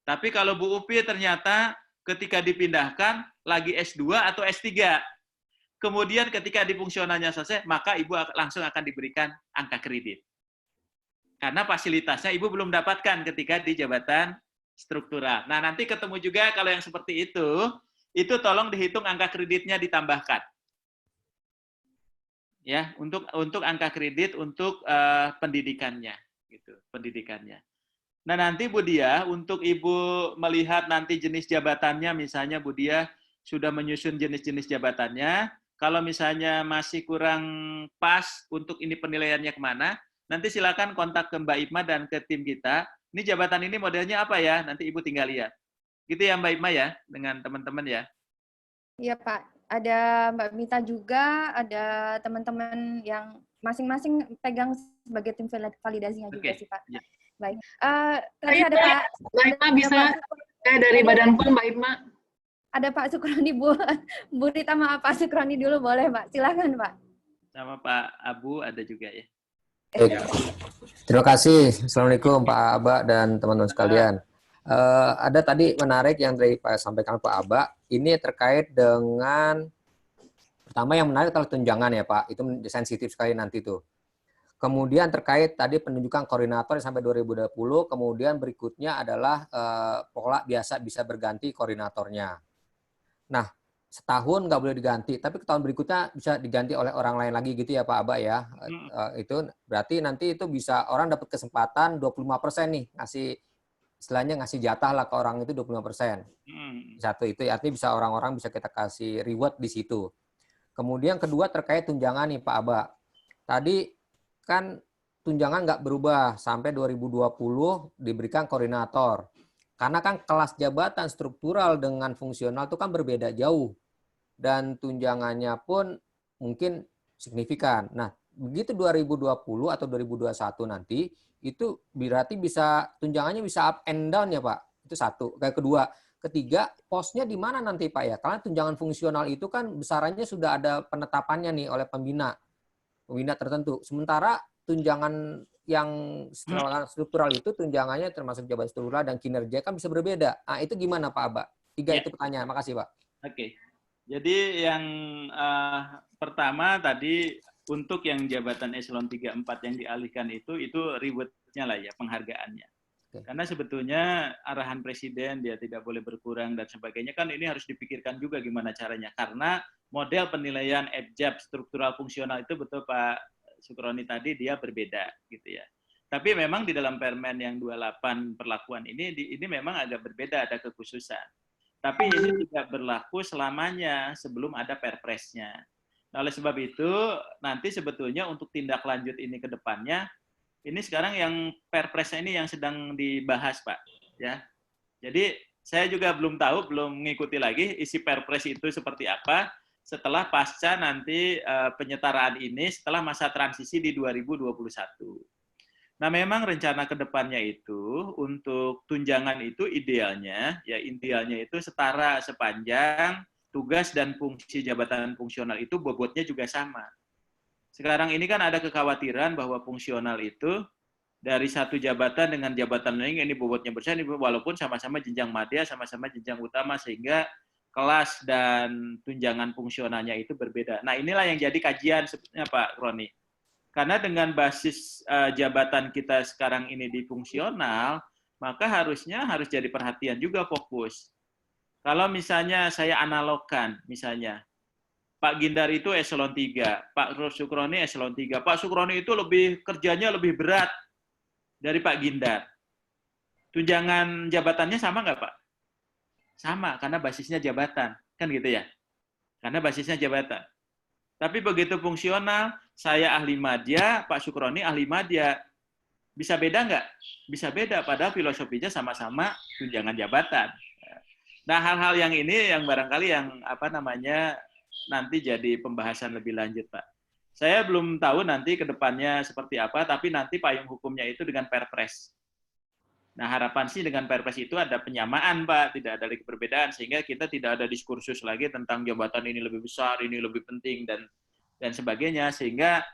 Tapi kalau Bu Upi ternyata ketika dipindahkan lagi S2 atau S3. Kemudian ketika di fungsionalnya selesai, maka Ibu langsung akan diberikan angka kredit. Karena fasilitasnya Ibu belum dapatkan ketika di jabatan struktural. Nah, nanti ketemu juga kalau yang seperti itu tolong dihitung angka kreditnya ditambahkan. Ya, untuk angka kredit untuk pendidikannya gitu, pendidikannya. Nah, nanti Bu Dia, untuk Ibu melihat nanti jenis jabatannya, misalnya Bu Dia sudah menyusun jenis-jenis jabatannya, kalau misalnya masih kurang pas untuk ini penilaiannya kemana, nanti silakan kontak ke Mbak Ipma dan ke tim kita. Ini jabatan ini modelnya apa ya? Nanti Ibu tinggal lihat. Gitu ya Mbak Ipma ya, dengan teman-teman ya. Iya Pak, ada Mbak Mita juga, ada teman-teman yang masing-masing pegang sebagai tim validasinya juga sih Pak. Ya. Baik. Tadi ada Pak. Mbak Ipma bisa, saya dari Badan POM Mbak Ipma. Ada Pak Sukroni, Bu Rita, maaf Pak Sukroni dulu boleh Pak, silakan Pak. Sama Pak Abu ada juga ya. Terima kasih. Assalamualaikum Pak Aba dan teman-teman sekalian. Ada tadi menarik yang dari Pak sampaikan Pak Aba. Ini terkait dengan pertama yang menarik kalau tunjangan ya Pak. Itu sensitif sekali nanti tuh. Kemudian terkait tadi penunjukan koordinator sampai 2020. Kemudian berikutnya adalah pola biasa bisa berganti koordinatornya. Nah, setahun nggak boleh diganti, tapi ke tahun berikutnya bisa diganti oleh orang lain lagi gitu ya Pak Aba ya. Itu berarti nanti itu bisa orang dapat kesempatan 25% nih, istilahnya ngasih jatah lah ke orang itu 25%. Satu itu artinya bisa orang-orang bisa kita kasih reward di situ. Kemudian kedua terkait tunjangan nih Pak Aba. Tadi kan tunjangan nggak berubah sampai 2020 diberikan koordinator. Karena kan kelas jabatan struktural dengan fungsional itu kan berbeda jauh. Dan tunjangannya pun mungkin signifikan. Nah, begitu 2020 atau 2021 nanti, itu berarti bisa tunjangannya bisa up and down ya Pak? Itu satu. Kayak kedua. Ketiga, posnya di mana nanti Pak ya? Karena tunjangan fungsional itu kan besarannya sudah ada penetapannya nih oleh pembina tertentu. Sementara tunjangan yang struktural itu tunjangannya termasuk jabatan struktural dan kinerja kan bisa berbeda. Nah, itu gimana Pak Aba? 3 itu pertanyaan. Makasih Pak. Oke. Jadi yang pertama tadi untuk yang jabatan eselon 3 4 yang dialihkan itu reward-nya lah ya, penghargaannya. Karena sebetulnya arahan presiden dia tidak boleh berkurang dan sebagainya kan ini harus dipikirkan juga gimana caranya. Karena model penilaian EBJAB struktural fungsional itu betul Pak Sukroni tadi dia berbeda gitu ya. Tapi memang di dalam Permen yang 28 perlakuan ini memang agak berbeda, ada kekhususan. Tapi ini tidak berlaku selamanya sebelum ada Perpresnya. Nah, oleh sebab itu nanti sebetulnya untuk tindak lanjut ini ke depannya ini sekarang yang Perpresnya ini yang sedang dibahas Pak ya. Jadi saya juga belum tahu, belum mengikuti lagi isi Perpres itu seperti apa. Setelah pasca nanti penyetaraan ini setelah masa transisi di 2021. Nah, memang rencana ke depannya itu untuk tunjangan itu idealnya itu setara sepanjang tugas dan fungsi jabatan fungsional itu bobotnya juga sama. Sekarang ini kan ada kekhawatiran bahwa fungsional itu dari satu jabatan dengan jabatan lain ini bobotnya besar walaupun sama-sama jenjang madya, sama-sama jenjang utama sehingga kelas dan tunjangan fungsionalnya itu berbeda. Nah, inilah yang jadi kajian sebenarnya Pak Roni. Karena dengan basis jabatan kita sekarang ini di fungsional, maka harus jadi perhatian juga fokus. Kalau misalnya saya analogkan, misalnya Pak Gindar itu eselon 3, Pak Sukroni eselon 3. Pak Sukroni itu kerjanya lebih berat dari Pak Gindar. Tunjangan jabatannya sama nggak Pak? Sama, karena basisnya jabatan. Kan gitu ya? Karena basisnya jabatan. Tapi begitu fungsional, saya ahli madya, Pak Sukroni ahli madya. Bisa beda nggak? Bisa beda, padahal filosofinya sama-sama tunjangan jabatan. Nah, hal-hal yang ini yang barangkali yang nanti jadi pembahasan lebih lanjut, Pak. Saya belum tahu nanti ke depannya seperti apa, tapi nanti payung hukumnya itu dengan Perpres. Nah, harapan sih dengan Perpres itu ada penyamaan, Pak, tidak ada lagi perbedaan, sehingga kita tidak ada diskursus lagi tentang jabatan ini lebih besar, ini lebih penting, dan sebagainya, sehingga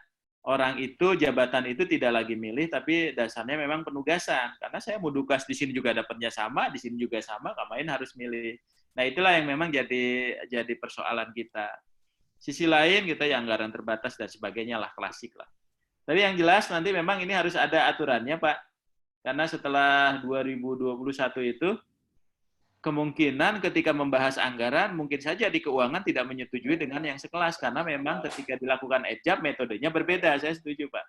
orang itu, jabatan itu tidak lagi milih, tapi dasarnya memang penugasan. Karena saya mau tugas di sini juga dapatnya sama, di sini juga sama, ngapain harus milih. Nah, itulah yang memang jadi persoalan kita. Sisi lain, kita yang anggaran terbatas dan sebagainya lah, klasik lah. Tapi yang jelas nanti memang ini harus ada aturannya, Pak. Karena setelah 2021 itu, kemungkinan ketika membahas anggaran, mungkin saja di keuangan tidak menyetujui dengan yang sekelas. Karena memang ketika dilakukan EJAB, metodenya berbeda. Saya setuju, Pak.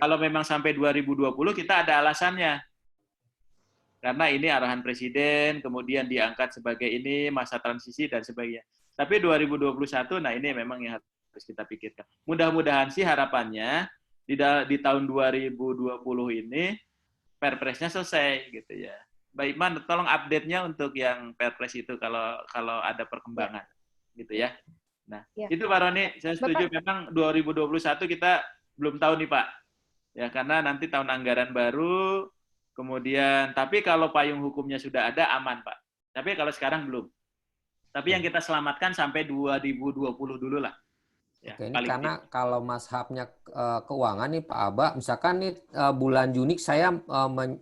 Kalau memang sampai 2020, kita ada alasannya. Karena ini arahan Presiden, kemudian diangkat sebagai ini, masa transisi, dan sebagainya. Tapi 2021, nah ini memang yang harus kita pikirkan. Mudah-mudahan sih harapannya, di tahun 2020 ini Perpresnya selesai gitu ya. Mbak Iman, tolong update-nya untuk yang Perpres itu kalau ada perkembangan gitu ya. Nah, itu Pak Roni, saya setuju. Memang 2021 kita belum tahu nih Pak. Ya, karena nanti tahun anggaran baru, kemudian tapi kalau payung hukumnya sudah ada aman Pak. Tapi kalau sekarang belum. Tapi yang kita selamatkan sampai 2020 dulu lah. Ya, oke, ini karena kalau mazhabnya keuangan nih Pak Aba, misalkan nih bulan Juni saya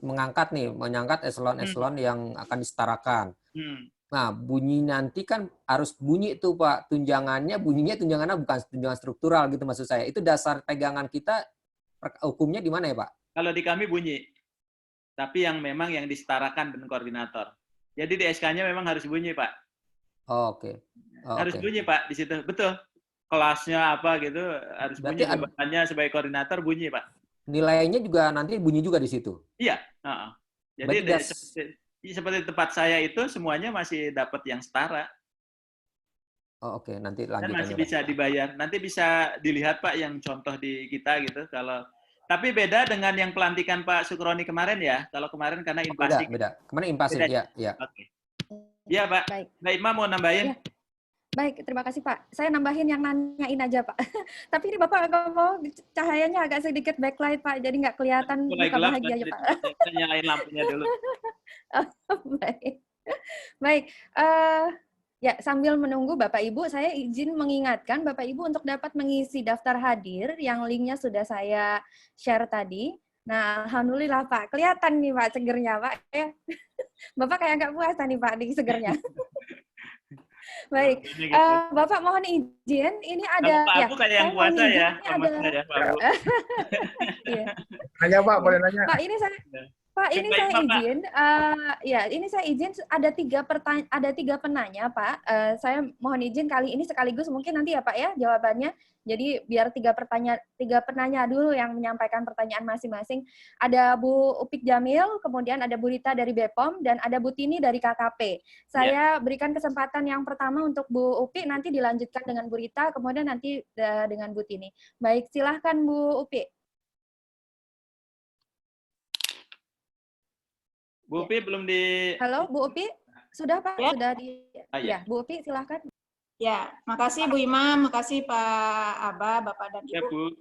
menyangkat eselon-eselon yang akan disetarakan. Nah, bunyi nanti kan harus bunyi itu Pak, tunjangannya bukan tunjangan struktural gitu maksud saya. Itu dasar pegangan kita hukumnya di mana ya Pak? Kalau di kami bunyi. Tapi yang memang yang disetarakan dengan koordinator. Jadi di SK-nya memang harus bunyi Pak. Oh, oke. Oh, harus bunyi Pak di situ. Betul. Kelasnya apa gitu harus bunyi, jabatannya sebagai koordinator bunyi Pak. Nilainya juga nanti bunyi juga di situ. Iya. Jadi seperti tempat saya itu semuanya masih dapat yang setara. Oh, oke, nanti lanjut. Dan masih bisa dibayar. Nanti bisa dilihat Pak yang contoh di kita gitu. Tapi beda dengan yang pelantikan Pak Sukroni kemarin ya. Kalau kemarin karena impasi. Beda. Kemarin impasi ya. Oke. Iya Pak. Baik Mbak mau nambahin? Ya. Baik, terima kasih Pak. Saya nambahin yang nanyain aja Pak. Tapi ini Bapak agak mau cahayanya agak sedikit backlight Pak, jadi nggak kelihatan muka bahagia aja Pak. Nyalain lampunya dulu. Baik. Ya, sambil menunggu Bapak Ibu, saya izin mengingatkan Bapak Ibu untuk dapat mengisi daftar hadir yang linknya sudah saya share tadi. Nah, alhamdulillah Pak, kelihatan nih Pak segernya Pak. Ya. Bapak kayak nggak puasa nih Pak di segernya. Baik, Bapak mohon izin, ini ada Pak Abu kayak yang puasa ya, sama saya Pak Abu. Nanya Pak, boleh nanya. Pak, ini saya izin, ada tiga penanya Pak. Saya mohon izin kali ini sekaligus mungkin nanti ya Pak ya jawabannya. Jadi biar tiga penanya dulu yang menyampaikan pertanyaan masing-masing. Ada Bu Upik Jamil, kemudian ada Bu Rita dari BPOM, dan ada Bu Tini dari KKP. Saya berikan kesempatan yang pertama untuk Bu Upik, nanti dilanjutkan dengan Bu Rita, kemudian nanti dengan Bu Tini. Baik, silahkan Bu Upik. Bu Upi belum di... Halo, Bu Upi? Sudah, Pak? Ya. Sudah di... Ya, Bu Upi, silahkan. Ya, makasih Bu Imam, makasih Pak Aba, Bapak dan Ibu. Ya, Bu.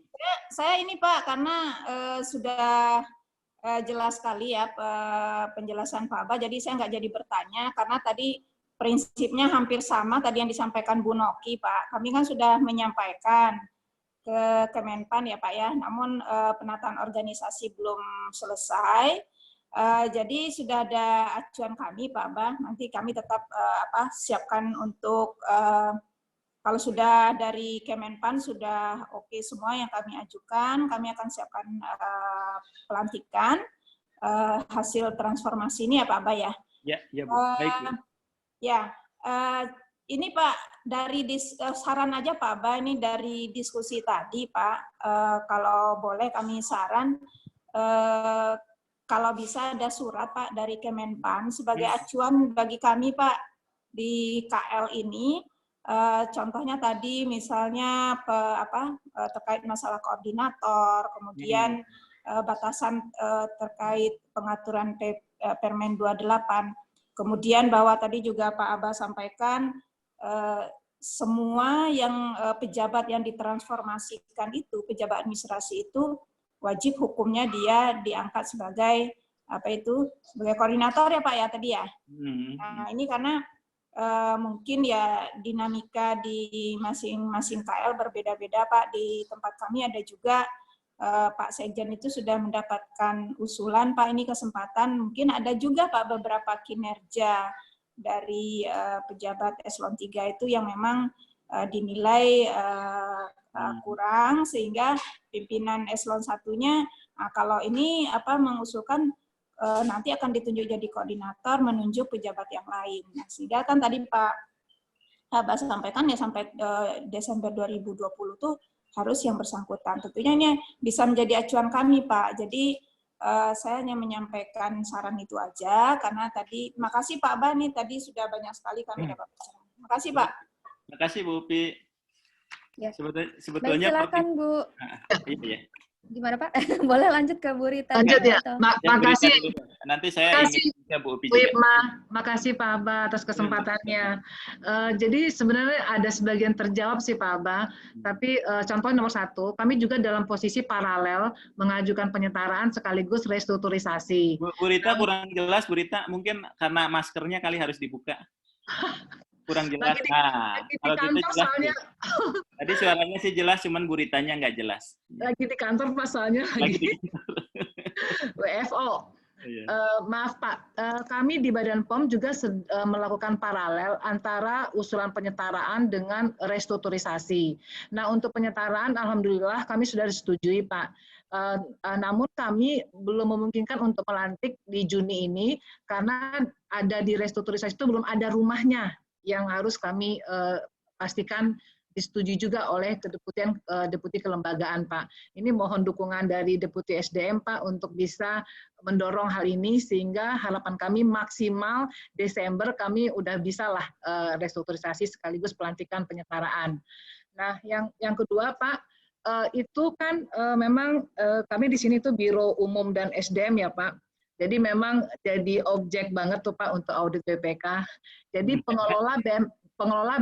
Saya ini Pak, karena sudah jelas sekali ya penjelasan Pak Aba, jadi saya nggak jadi bertanya, karena tadi prinsipnya hampir sama tadi yang disampaikan Bu Noki, Pak. Kami kan sudah menyampaikan ke Kemenpan ya Pak ya, namun penataan organisasi belum selesai. Jadi sudah ada acuan kami Pak Abah, nanti kami tetap siapkan untuk kalau sudah dari Kemenpan sudah oke semua yang kami ajukan, kami akan siapkan pelantikan hasil transformasi ini ya Pak Abah ya. Ya Bu. Baik Bu. Ini Pak dari saran aja Pak Abah, ini dari diskusi tadi Pak, kalau boleh kami saran. Kalau bisa ada surat Pak dari Kemenpan sebagai acuan bagi kami Pak di KL ini, contohnya tadi misalnya terkait masalah koordinator, kemudian batasan terkait pengaturan Permen 28, kemudian bahwa tadi juga Pak Abah sampaikan semua yang pejabat yang ditransformasikan itu, pejabat administrasi itu wajib hukumnya dia diangkat sebagai sebagai koordinator ya Pak ya tadi ya. Nah ini karena mungkin ya dinamika di masing-masing KL berbeda-beda Pak. Di tempat kami ada juga Pak Sekjen itu sudah mendapatkan usulan Pak, ini kesempatan mungkin ada juga Pak beberapa kinerja dari pejabat eselon 3 itu yang memang dinilai kurang, sehingga pimpinan eselon 1-nya kalau ini mengusulkan nanti akan ditunjuk jadi koordinator menunjuk pejabat yang lain. Nah, sehingga kan tadi Pak Abah sampaikan ya sampai Desember 2020 tuh harus yang bersangkutan. Tentunya ini bisa menjadi acuan kami Pak. Jadi saya hanya menyampaikan saran itu aja karena tadi makasih Pak Abah nih tadi sudah banyak sekali kami dapat bicara. Makasih Pak. Makasih Bu Upi. Ya. Sebetulnya baik, silakan Bu. Iya. Gimana Pak? Boleh lanjut ke Bu Rita? Lanjut ya. Atau... Makasih. Nanti saya ingin ke Bu Upi juga. Makasih Pak Aba atas kesempatannya. Jadi sebenarnya ada sebagian terjawab sih Pak Aba, tapi contoh nomor 1, kami juga dalam posisi paralel mengajukan penyetaraan sekaligus restrukturisasi. Bu Rita kurang jelas, Bu Rita, mungkin karena maskernya kali harus dibuka. Kurang jelas. Nah, kalau gitu jelas. Soalnya... Tadi suaranya sih jelas, cuman Bu Ritanya nggak jelas. Lagi di kantor pasalnya lagi. WFO. Maaf Pak, kami di Badan POM juga melakukan paralel antara usulan penyetaraan dengan restrukturisasi. Nah untuk penyetaraan, alhamdulillah kami sudah disetujui Pak. Namun kami belum memungkinkan untuk melantik di Juni ini karena ada di restrukturisasi itu belum ada rumahnya yang harus kami pastikan disetujui juga oleh kedeputian deputi kelembagaan Pak. Ini mohon dukungan dari deputi SDM Pak untuk bisa mendorong hal ini sehingga harapan kami maksimal Desember kami udah bisa lah restrukturisasi sekaligus pelantikan penyetaraan. Nah yang kedua Pak, itu kan memang kami di sini tuh Biro Umum dan SDM ya Pak. Jadi memang jadi objek banget tuh Pak untuk audit BPK. Jadi pengelola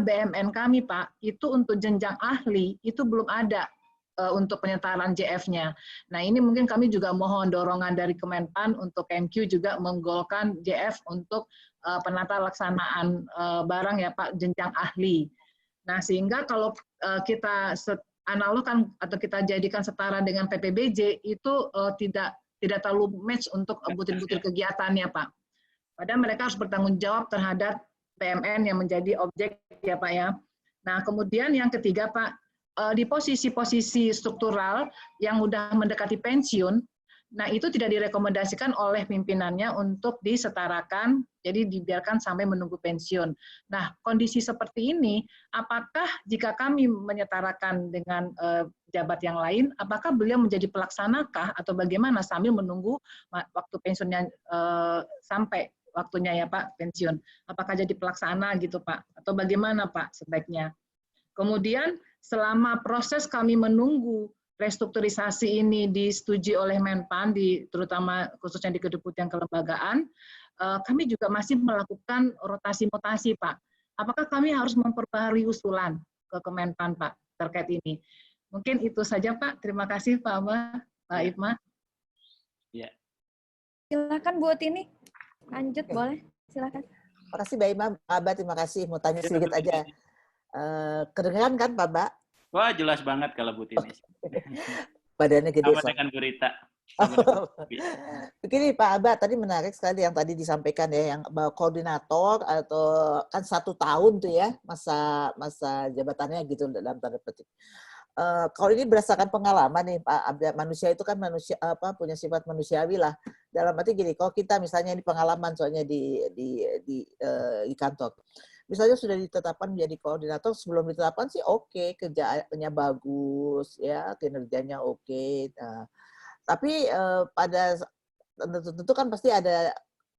BMN kami Pak, itu untuk jenjang ahli, itu belum ada untuk penyetaraan JF-nya. Nah ini mungkin kami juga mohon dorongan dari Kemenpan untuk MQ juga menggolkan JF untuk penata laksanaan barang ya Pak, jenjang ahli. Nah sehingga kalau kita analogkan atau kita jadikan setara dengan PPBJ, itu tidak terlalu match untuk butir-butir kegiatannya Pak. Padahal mereka harus bertanggung jawab terhadap BMN yang menjadi objek ya Pak ya. Nah kemudian yang ketiga Pak, di posisi-posisi struktural yang udah mendekati pensiun, nah itu tidak direkomendasikan oleh pimpinannya untuk disetarakan, jadi dibiarkan sampai menunggu pensiun. Nah kondisi seperti ini, apakah jika kami menyetarakan dengan pejabat yang lain, apakah beliau menjadi pelaksanakah atau bagaimana sambil menunggu waktu pensiunnya sampai waktunya ya Pak pensiun, apakah jadi pelaksana gitu Pak atau bagaimana Pak sebaiknya. Kemudian selama proses kami menunggu restrukturisasi ini disetujui oleh Menpan, terutama khususnya di kedeputian kelembagaan, kami juga masih melakukan rotasi-mutasi Pak. Apakah kami harus memperbaharui usulan ke Kemenpan Pak terkait ini? Mungkin itu saja Pak. Terima kasih Pak Aba, Pak Ibma. Ya. Silakan Bu Tini. Lanjut, boleh. Silakan. Terima kasih Mbak Ima. Pak Aba, terima kasih. Mau tanya sedikit aja. Kedengeran kan Pak Aba? Wah, jelas banget kalau Bu Tini. Badannya gede. Sama dengan Bu Rita. Begini Pak Aba, tadi menarik sekali yang tadi disampaikan ya, yang koordinator atau kan 1 tahun tuh ya masa jabatannya gitu dalam tanda petik. Kalau ini berdasarkan pengalaman nih Pak Abda, manusia itu kan punya sifat manusiawi lah. Dalam arti gini, kalau kita misalnya ini pengalaman soalnya di kantor, misalnya sudah ditetapkan menjadi koordinator, sebelum ditetapkan sih oke, kerjanya bagus, ya kinerjanya oke. Nah, tapi pada tentu kan pasti ada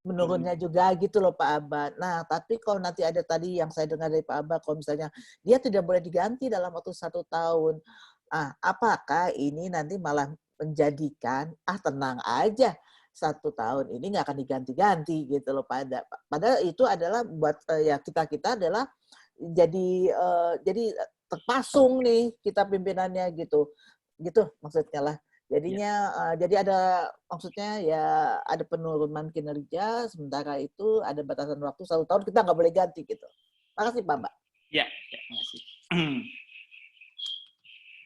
menurunnya juga gitu loh Pak Aba. Nah, tapi kalau nanti ada tadi yang saya dengar dari Pak Aba, kalau misalnya dia tidak boleh diganti dalam waktu 1 tahun, apakah ini nanti malah menjadikan, tenang aja, 1 tahun ini nggak akan diganti-ganti gitu loh Pak Aba. Padahal itu adalah buat ya kita adalah jadi terpasung nih kita pimpinannya gitu maksudnya lah. Jadinya jadi ada maksudnya ya ada penurunan kinerja, sementara itu ada batasan waktu 1 tahun kita nggak boleh ganti gitu. Makasih Pak Mbak. Ya, makasih.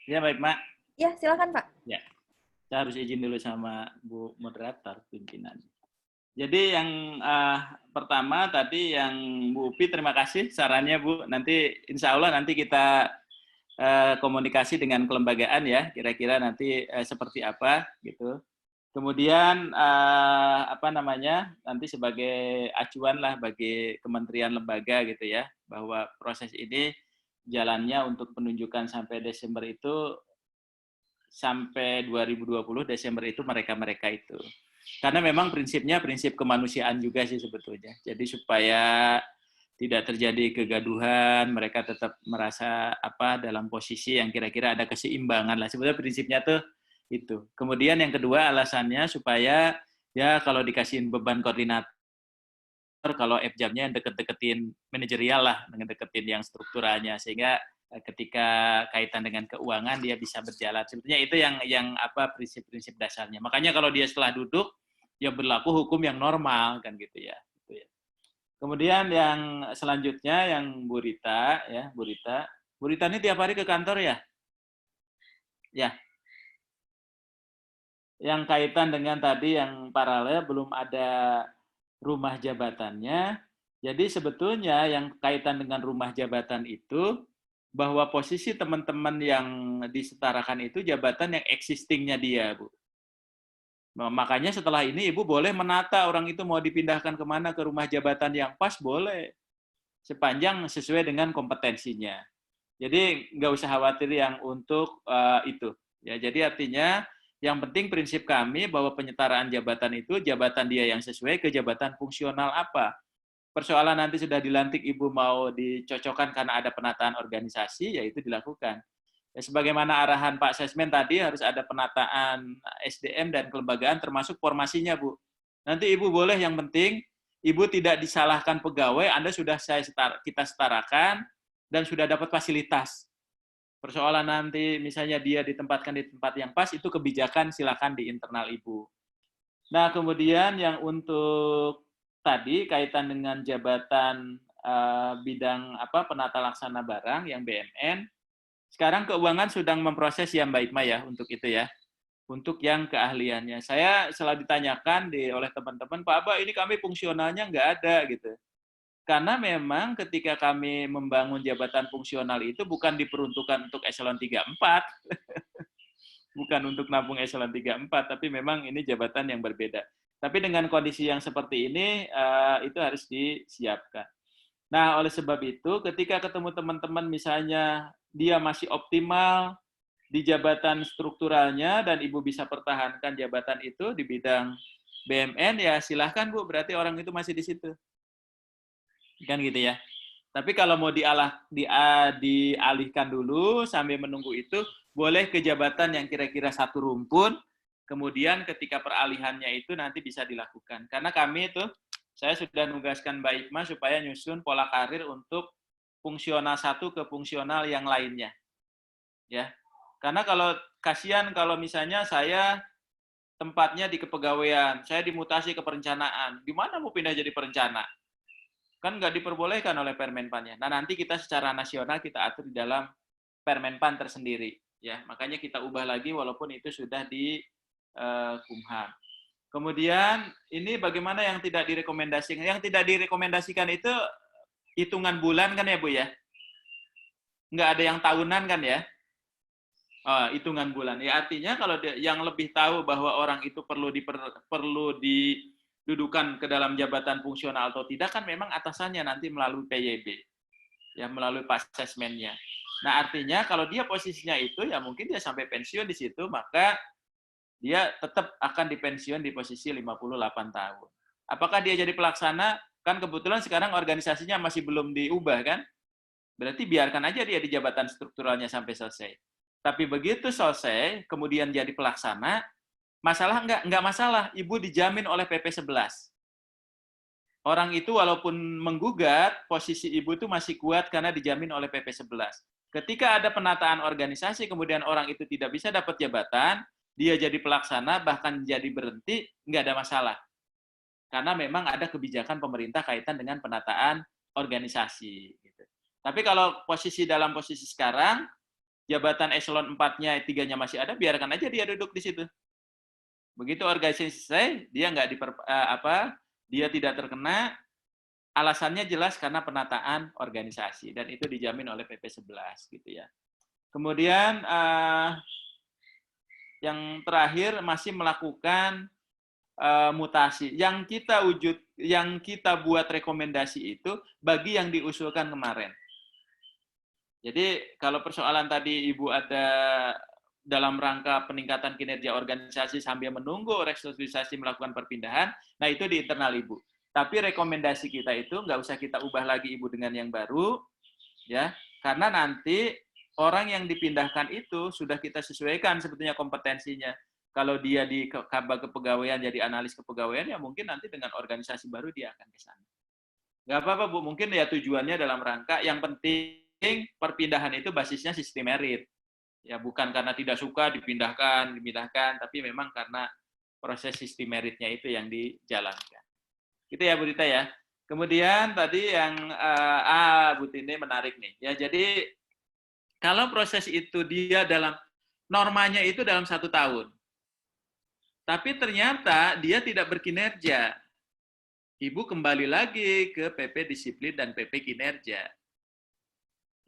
Ya baik Mak. Ya silakan Pak. Ya, saya harus izin dulu sama Bu Moderator pimpinan. Jadi yang pertama tadi yang Bu Upi, terima kasih sarannya Bu. Nanti insya Allah nanti kita komunikasi dengan kelembagaan ya, kira-kira nanti seperti apa gitu. Kemudian nanti sebagai acuan lah bagi kementerian lembaga gitu ya, bahwa proses ini jalannya untuk penunjukan sampai Desember itu sampai 2020 Desember itu mereka itu. Karena memang prinsipnya prinsip kemanusiaan juga sih sebetulnya. Jadi supaya tidak terjadi kegaduhan, mereka tetap merasa dalam posisi yang kira-kira ada keseimbangan lah. Sebenarnya prinsipnya tuh Itu. Kemudian yang kedua alasannya supaya ya kalau dikasihin beban koordinator, kalau FJAM-nya yang deket-deketin manajerial lah, dengan deketin yang strukturalnya, sehingga ketika kaitan dengan keuangan dia bisa berjalan. Sebetulnya itu yang apa prinsip-prinsip dasarnya. Makanya kalau dia setelah duduk ya berlaku hukum yang normal kan gitu ya. Kemudian yang selanjutnya yang Bu Rita ya, Bu Rita ini tiap hari ke kantor ya? Ya. Yang kaitan dengan tadi yang paralel belum ada rumah jabatannya. Jadi sebetulnya yang kaitan dengan rumah jabatan itu bahwa posisi teman-teman yang disetarakan itu jabatan yang existingnya dia, Bu. Makanya setelah ini Ibu boleh menata orang itu mau dipindahkan kemana, ke rumah jabatan yang pas boleh. Sepanjang sesuai dengan kompetensinya. Jadi nggak usah khawatir yang untuk itu. Ya, jadi artinya yang penting prinsip kami bahwa penyetaraan jabatan itu jabatan dia yang sesuai ke jabatan fungsional apa. Persoalan nanti sudah dilantik Ibu mau dicocokkan karena ada penataan organisasi, ya itu dilakukan. Ya, sebagaimana arahan Pak Sesmen tadi harus ada penataan SDM dan kelembagaan termasuk formasinya, Bu. Nanti Ibu boleh, yang penting Ibu tidak disalahkan pegawai, Anda sudah kita setarakan dan sudah dapat fasilitas. Persoalan nanti misalnya dia ditempatkan di tempat yang pas, itu kebijakan silakan di internal Ibu. Nah, kemudian yang untuk tadi kaitan dengan jabatan bidang apa penata laksana barang yang BMN, sekarang keuangan sedang memproses ya Mbak Ikma ya untuk itu ya. Untuk yang keahliannya. Saya selalu ditanyakan oleh teman-teman, Pak Aba, ini kami fungsionalnya nggak ada gitu. Karena memang ketika kami membangun jabatan fungsional itu bukan diperuntukkan untuk eselon 3-4. Bukan untuk nampung eselon 3-4, tapi memang ini jabatan yang berbeda. Tapi dengan kondisi yang seperti ini, itu harus disiapkan. Nah, oleh sebab itu, ketika ketemu teman-teman misalnya dia masih optimal di jabatan strukturalnya dan Ibu bisa pertahankan jabatan itu di bidang BMN, ya silahkan Bu, berarti orang itu masih di situ. Kan gitu ya. Tapi kalau mau dialihkan dulu sambil menunggu itu, boleh ke jabatan yang kira-kira satu rumpun, kemudian ketika peralihannya itu nanti bisa dilakukan. Karena kami itu, saya sudah nugaskan Mbak Ikma supaya nyusun pola karir untuk fungsional satu ke fungsional yang lainnya. Ya. Karena kalau kasihan kalau misalnya saya tempatnya di kepegawaian, saya dimutasi ke perencanaan, gimana mau pindah jadi perencana? Kan nggak diperbolehkan oleh Permenpannya. Nah, nanti kita secara nasional kita atur di dalam Permenpan tersendiri. Ya, makanya kita ubah lagi walaupun itu sudah di Kumham. Kemudian ini bagaimana yang tidak direkomendasikan? Yang tidak direkomendasikan itu hitungan bulan kan ya Bu ya? Nggak ada yang tahunan kan ya? Hitungan bulan. Ya artinya kalau yang lebih tahu bahwa orang itu perlu didudukan ke dalam jabatan fungsional atau tidak kan memang atasannya nanti melalui PYB. Ya melalui Pak Sesmennya. Nah, artinya kalau dia posisinya itu ya mungkin dia sampai pensiun di situ, maka dia tetap akan dipensiun di posisi 58 tahun. Apakah dia jadi pelaksana? Kan kebetulan sekarang organisasinya masih belum diubah kan? Berarti biarkan aja dia di jabatan strukturalnya sampai selesai. Tapi begitu selesai, kemudian jadi pelaksana, masalah enggak masalah, Ibu dijamin oleh PP 11. Orang itu walaupun menggugat, posisi Ibu itu masih kuat karena dijamin oleh PP 11. Ketika ada penataan organisasi, kemudian orang itu tidak bisa dapat jabatan, dia jadi pelaksana, bahkan jadi berhenti, enggak ada masalah. Karena memang ada kebijakan pemerintah kaitan dengan penataan organisasi. Gitu. Tapi kalau dalam posisi sekarang, jabatan eselon 4-nya, 3-nya masih ada, biarkan aja dia duduk di situ. Begitu organisasi selesai, dia dia tidak terkena, alasannya jelas karena penataan organisasi dan itu dijamin oleh PP 11 gitu ya. Kemudian yang terakhir masih melakukan mutasi. Yang kita buat rekomendasi itu bagi yang diusulkan kemarin. Jadi kalau persoalan tadi Ibu ada dalam rangka peningkatan kinerja organisasi sambil menunggu restrukturisasi melakukan perpindahan, nah itu di internal Ibu. Tapi rekomendasi kita itu nggak usah kita ubah lagi Ibu dengan yang baru, ya, karena nanti orang yang dipindahkan itu sudah kita sesuaikan sebetulnya kompetensinya. Kalau dia di Kaba Kepegawaian jadi analis kepegawaian, ya mungkin nanti dengan organisasi baru dia akan ke sana. Nggak apa-apa, Bu. Mungkin ya tujuannya dalam rangka, yang penting perpindahan itu basisnya sistem merit. Ya bukan karena tidak suka dipindahkan, tapi memang karena proses sistem meritnya itu yang dijalankan. Gitu ya, Bu Rita ya. Kemudian tadi yang Bu Tini menarik nih. Ya, jadi kalau proses itu dia dalam normanya itu dalam 1 tahun, tapi ternyata dia tidak berkinerja, Ibu kembali lagi ke PP disiplin dan PP kinerja.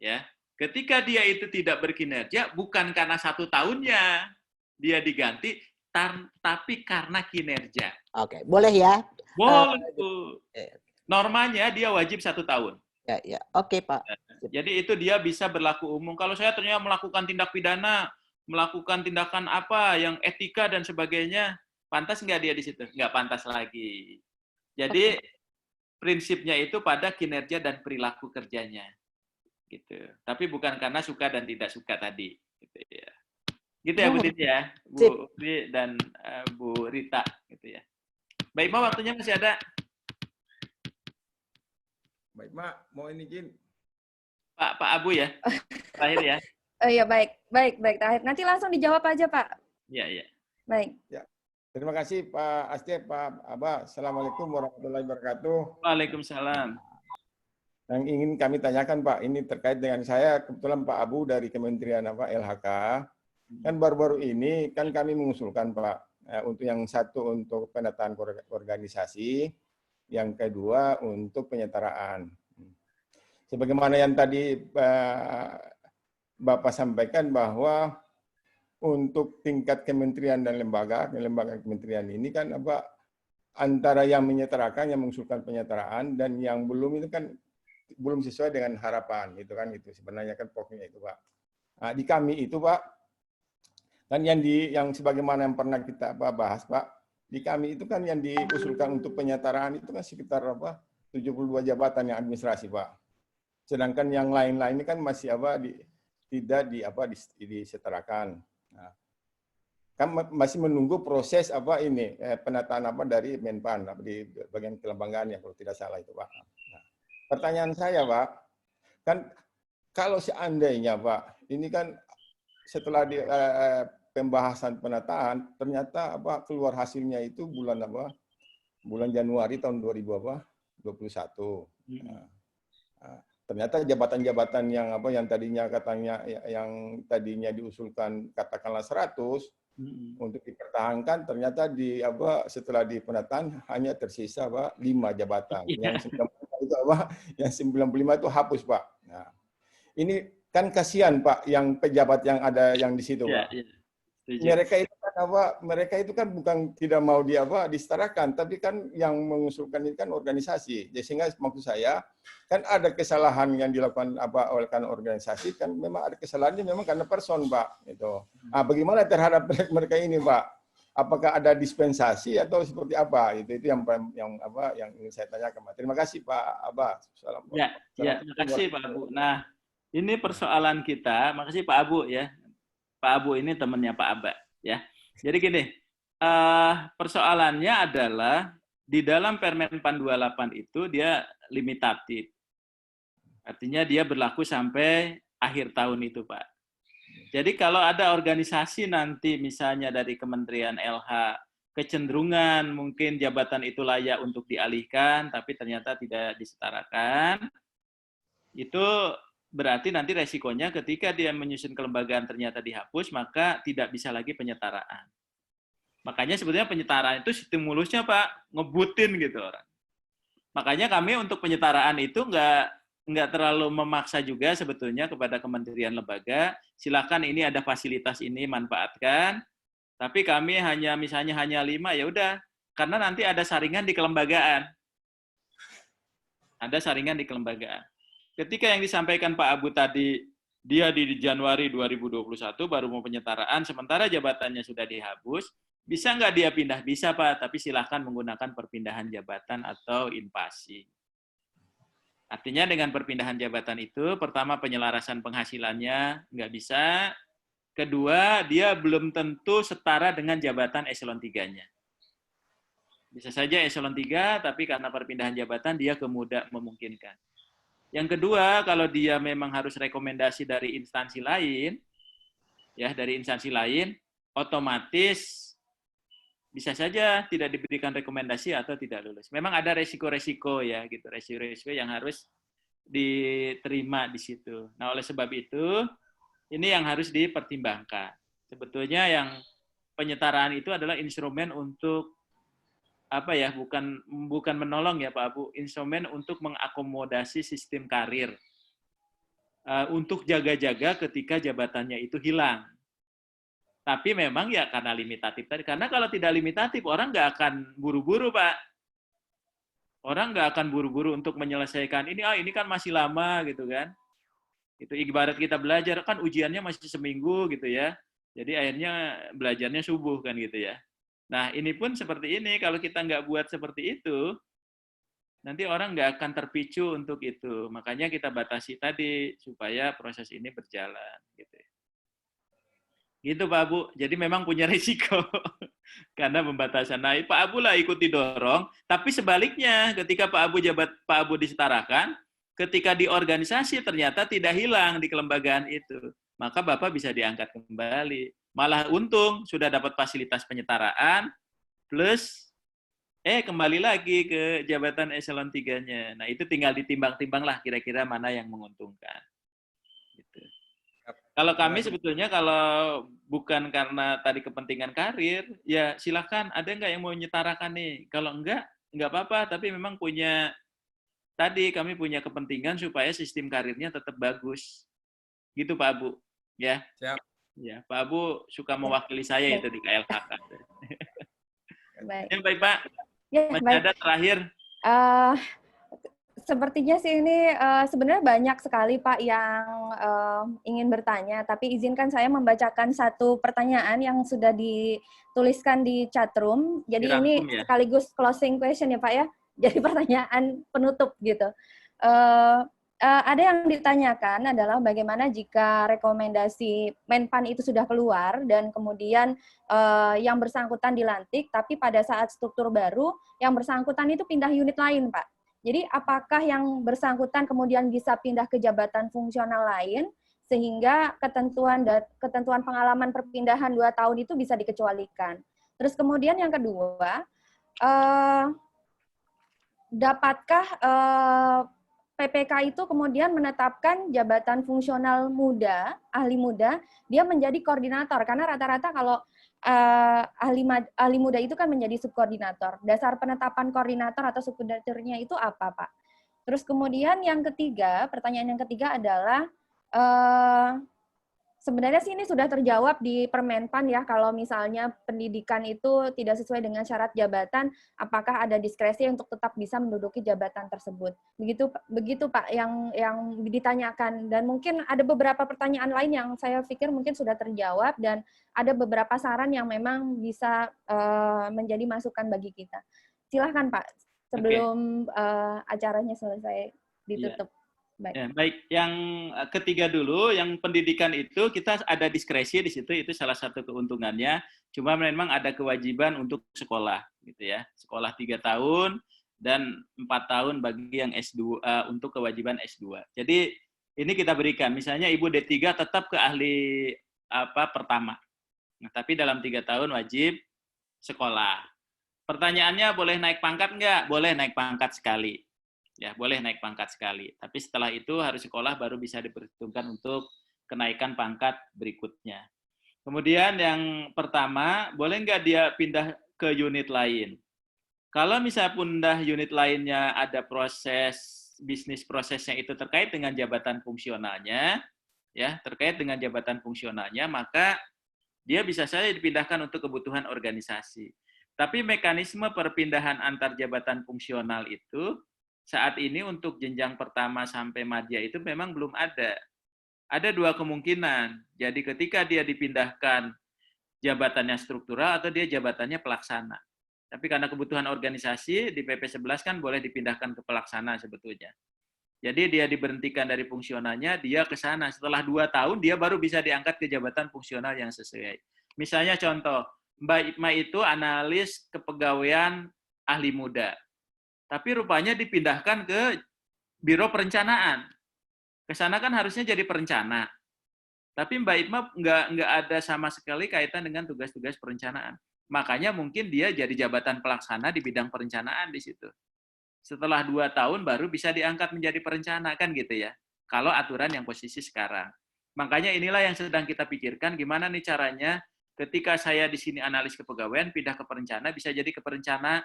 Ya, ketika dia itu tidak berkinerja, bukan karena 1 tahunnya dia diganti, tapi karena kinerja. Oke, boleh ya? Boleh, Bu. Normanya dia wajib 1 tahun. Ya. Oke, Pak. Jadi itu dia bisa berlaku umum. Kalau saya ternyata melakukan tindak pidana, melakukan tindakan apa yang etika dan sebagainya, pantas nggak dia di situ? Nggak pantas lagi. Jadi prinsipnya itu pada kinerja dan perilaku kerjanya, gitu. Tapi bukan karena suka dan tidak suka tadi, gitu ya. Gitu ya, Bu Titi ya, Bu Ri dan Bu Rita, gitu ya. Baik, Ma, waktunya masih ada. Baik, Mak, mau ini izin. Pak Abu ya, terakhir ya. Oh iya, baik, terakhir. Nanti langsung dijawab aja, Pak. Iya. Baik. Ya. Terima kasih Pak Astie, Pak Aba. Assalamualaikum warahmatullahi wabarakatuh. Waalaikumsalam. Yang ingin kami tanyakan, Pak, ini terkait dengan saya, kebetulan Pak Abu dari Kementerian LHK, kan baru-baru ini kan kami mengusulkan, Pak, untuk yang satu untuk penataan organisasi, yang kedua untuk penyetaraan. Sebagaimana yang tadi Bapak sampaikan bahwa untuk tingkat kementerian dan lembaga kementerian ini kan antara yang menyetarakan, yang mengusulkan penyetaraan dan yang belum itu kan belum sesuai dengan harapan, gitu kan, itu sebenarnya kan pokoknya itu, Pak. Nah, di kami itu, Pak, kan yang sebagaimana yang pernah kita bahas, Pak, di kami itu kan yang diusulkan untuk penyetaraan itu kan sekitar 72 jabatan yang administrasi, Pak. Sedangkan yang lain-lain ini kan masih tidak disetarakan. Nah, kan masih menunggu proses penataan dari Menpan di bagian kelembagaan ya, kalau tidak salah itu, Pak. Nah, pertanyaan saya, Pak, kan kalau seandainya, Pak, ini kan setelah pembahasan penataan ternyata keluar hasilnya itu bulan Januari tahun 2021. Nah, ternyata jabatan-jabatan yang tadinya katanya yang tadinya diusulkan katakanlah 100 untuk dipertahankan, ternyata setelah di penataan hanya tersisa 5 jabatan. Yang 95 itu hapus, Pak. Nah, ini kan kasihan, Pak, yang pejabat yang ada yang di situ, Pak. Mereka itu kan bukan tidak mau disetarakan, tapi kan yang mengusulkan ini kan organisasi. Jadi sehingga maksud saya kan ada kesalahan yang dilakukan oleh organisasi, kan memang ada kesalahannya memang karena person, Pak. Itu. Nah, bagaimana terhadap mereka ini, Pak? Apakah ada dispensasi atau seperti apa? Itu yang ingin saya tanyakan, Pak. Terima kasih, Pak Aba. Ya, terima kasih, Pak Abu. Nah, ini persoalan kita. Makasih, Pak Abu ya. Pak Abu ini temannya Pak Aba ya. Jadi gini, persoalannya adalah di dalam Permenpan 28 itu dia limitatif. Artinya dia berlaku sampai akhir tahun itu, Pak. Jadi kalau ada organisasi nanti misalnya dari Kementerian LH kecenderungan mungkin jabatan itu layak untuk dialihkan tapi ternyata tidak disetarakan, itu berarti nanti resikonya ketika dia menyusun kelembagaan ternyata dihapus, maka tidak bisa lagi penyetaraan. Makanya sebetulnya penyetaraan itu stimulusnya, Pak, ngebutin gitu orang. Makanya kami untuk penyetaraan itu nggak terlalu memaksa juga sebetulnya kepada kementerian lembaga, silakan ini ada fasilitas ini manfaatkan, tapi kami misalnya hanya 5, ya udah, karena nanti ada saringan di kelembagaan. Ada saringan di kelembagaan. Ketika yang disampaikan Pak Abu tadi, dia di Januari 2021 baru mau penyetaraan, sementara jabatannya sudah dihapus, bisa nggak dia pindah? Bisa, Pak, tapi silahkan menggunakan perpindahan jabatan atau invasi. Artinya dengan perpindahan jabatan itu, pertama penyelarasan penghasilannya nggak bisa, kedua dia belum tentu setara dengan jabatan eselon 3-nya. Bisa saja eselon 3, tapi karena perpindahan jabatan dia memungkinkan. Yang kedua, kalau dia memang harus rekomendasi dari instansi lain, ya dari instansi lain, otomatis bisa saja tidak diberikan rekomendasi atau tidak lulus. Memang ada resiko-resiko ya, gitu, resiko-resiko yang harus diterima di situ. Nah, oleh sebab itu, ini yang harus dipertimbangkan. Sebetulnya yang penyetaraan itu adalah instrumen untuk apa ya? Bukan menolong ya Pak Abu, instrumen untuk mengakomodasi sistem karir untuk jaga-jaga ketika jabatannya itu hilang. Tapi memang ya karena limitatif tadi. Karena kalau tidak limitatif, orang nggak akan buru-buru, Pak. Orang nggak akan buru-buru untuk menyelesaikan ini. Ini kan masih lama, gitu kan. Itu ibarat kita belajar, kan ujiannya masih seminggu, gitu ya. Jadi akhirnya belajarnya subuh, kan gitu ya. Nah, ini pun seperti ini. Kalau kita nggak buat seperti itu, nanti orang nggak akan terpicu untuk itu. Makanya kita batasi tadi, supaya proses ini berjalan, gitu ya. Gitu Pak Abu, jadi memang punya risiko karena pembatasan. Nah, Pak Abu lah ikut didorong, tapi sebaliknya ketika Pak Abu disetarakan, ketika di organisasi ternyata tidak hilang di kelembagaan itu, maka Bapak bisa diangkat kembali. Malah untung sudah dapat fasilitas penyetaraan, plus kembali lagi ke jabatan eselon 3-nya. Nah, itu tinggal ditimbang-timbang lah kira-kira mana yang menguntungkan. Gitu. Kalau kami sebetulnya kalau bukan karena tadi kepentingan karir, ya silakan ada nggak yang mau menyetarakan nih. Kalau nggak apa-apa, tapi memang tadi kami punya kepentingan supaya sistem karirnya tetap bagus. Gitu Pak Abu. Ya. Siap. Ya, Pak Abu suka mewakili saya itu di KLHK. Baik. Ya, baik Pak. Ya, Masih baik. ada terakhir. Sepertinya sih ini sebenarnya banyak sekali Pak yang ingin bertanya, tapi izinkan saya membacakan satu pertanyaan yang sudah dituliskan di chatroom. Jadi ini ya? sekaligus closing question ya Pak ya. Jadi pertanyaan penutup gitu. Ada yang ditanyakan adalah bagaimana jika rekomendasi Menpan itu sudah keluar dan kemudian yang bersangkutan dilantik, tapi pada saat struktur baru yang bersangkutan itu pindah unit lain Pak. Jadi apakah yang bersangkutan kemudian bisa pindah ke jabatan fungsional lain sehingga ketentuan pengalaman perpindahan 2 tahun itu bisa dikecualikan. Terus kemudian yang kedua, dapatkah PPK itu kemudian menetapkan jabatan fungsional muda, ahli muda, dia menjadi koordinator karena rata-rata kalau ahli muda itu kan menjadi subkoordinator. Dasar penetapan koordinator atau subkoordinatornya itu apa, Pak? Terus kemudian yang ketiga, pertanyaan yang ketiga adalah sebenarnya sih ini sudah terjawab di Permenpan ya, kalau misalnya pendidikan itu tidak sesuai dengan syarat jabatan, apakah ada diskresi untuk tetap bisa menduduki jabatan tersebut. Begitu Pak yang ditanyakan, dan mungkin ada beberapa pertanyaan lain yang saya pikir mungkin sudah terjawab dan ada beberapa saran yang memang bisa menjadi masukan bagi kita. Silahkan Pak, sebelum acaranya selesai ditutup. Yeah. Baik, yang ketiga dulu, yang pendidikan itu kita ada diskresi di situ, itu salah satu keuntungannya. Cuma memang ada kewajiban untuk sekolah, gitu ya. Sekolah 3 tahun dan 4 tahun bagi yang S2 untuk kewajiban S2. Jadi ini kita berikan, misalnya Ibu D3 tetap ke ahli pertama. Nah, tapi dalam 3 tahun wajib sekolah. Pertanyaannya boleh naik pangkat nggak? Boleh naik pangkat sekali. Ya, boleh naik pangkat sekali. Tapi setelah itu harus sekolah baru bisa diperhitungkan untuk kenaikan pangkat berikutnya. Kemudian yang pertama, boleh nggak dia pindah ke unit lain? Kalau misalnya pindah unit lainnya ada bisnis prosesnya itu terkait dengan jabatan fungsionalnya, ya, terkait dengan jabatan fungsionalnya, maka dia bisa saja dipindahkan untuk kebutuhan organisasi. Tapi mekanisme perpindahan antar jabatan fungsional itu saat ini untuk jenjang pertama sampai madya itu memang belum ada. Ada 2 kemungkinan. Jadi ketika dia dipindahkan jabatannya struktural atau dia jabatannya pelaksana. Tapi karena kebutuhan organisasi di PP 11 kan boleh dipindahkan ke pelaksana sebetulnya. Jadi dia diberhentikan dari fungsionalnya, dia ke sana. Setelah 2 tahun, dia baru bisa diangkat ke jabatan fungsional yang sesuai. Misalnya contoh, Mbak Ipma itu analis kepegawaian ahli muda. Tapi rupanya dipindahkan ke Biro Perencanaan. Ke sana kan harusnya jadi perencana. Tapi Mbak Ipma nggak ada sama sekali kaitan dengan tugas-tugas perencanaan. Makanya mungkin dia jadi jabatan pelaksana di bidang perencanaan di situ. Setelah 2 tahun baru bisa diangkat menjadi perencana, kan gitu ya. Kalau aturan yang posisi sekarang. Makanya inilah yang sedang kita pikirkan, gimana nih caranya ketika saya di sini analis kepegawaian, pindah ke perencana, bisa jadi ke perencana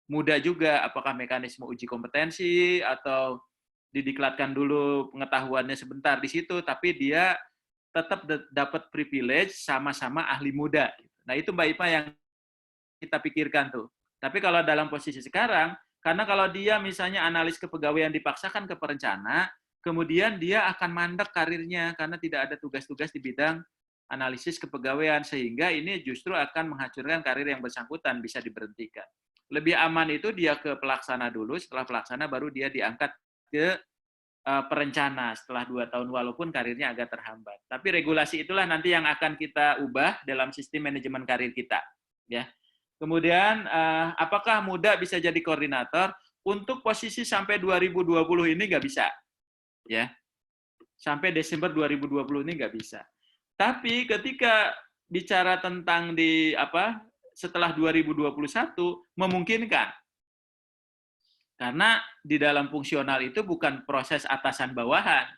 muda juga. Apakah mekanisme uji kompetensi, atau didiklatkan dulu pengetahuannya sebentar di situ, tapi dia tetap dapat privilege sama-sama ahli muda. Nah itu Mbak Ipma yang kita pikirkan tuh. Tapi kalau dalam posisi sekarang, karena kalau dia misalnya analis kepegawaian dipaksakan ke perencana, kemudian dia akan mandek karirnya karena tidak ada tugas-tugas di bidang analisis kepegawaian, sehingga ini justru akan menghancurkan karir yang bersangkutan, bisa diberhentikan. Lebih aman itu dia ke pelaksana dulu, setelah pelaksana baru dia diangkat ke perencana setelah 2 tahun, walaupun karirnya agak terhambat. Tapi regulasi itulah nanti yang akan kita ubah dalam sistem manajemen karir kita. Ya. Kemudian, apakah muda bisa jadi koordinator? Untuk posisi sampai 2020 ini nggak bisa. Ya. Sampai Desember 2020 ini nggak bisa. Tapi ketika bicara tentang setelah 2021, memungkinkan. Karena di dalam fungsional itu bukan proses atasan bawahan.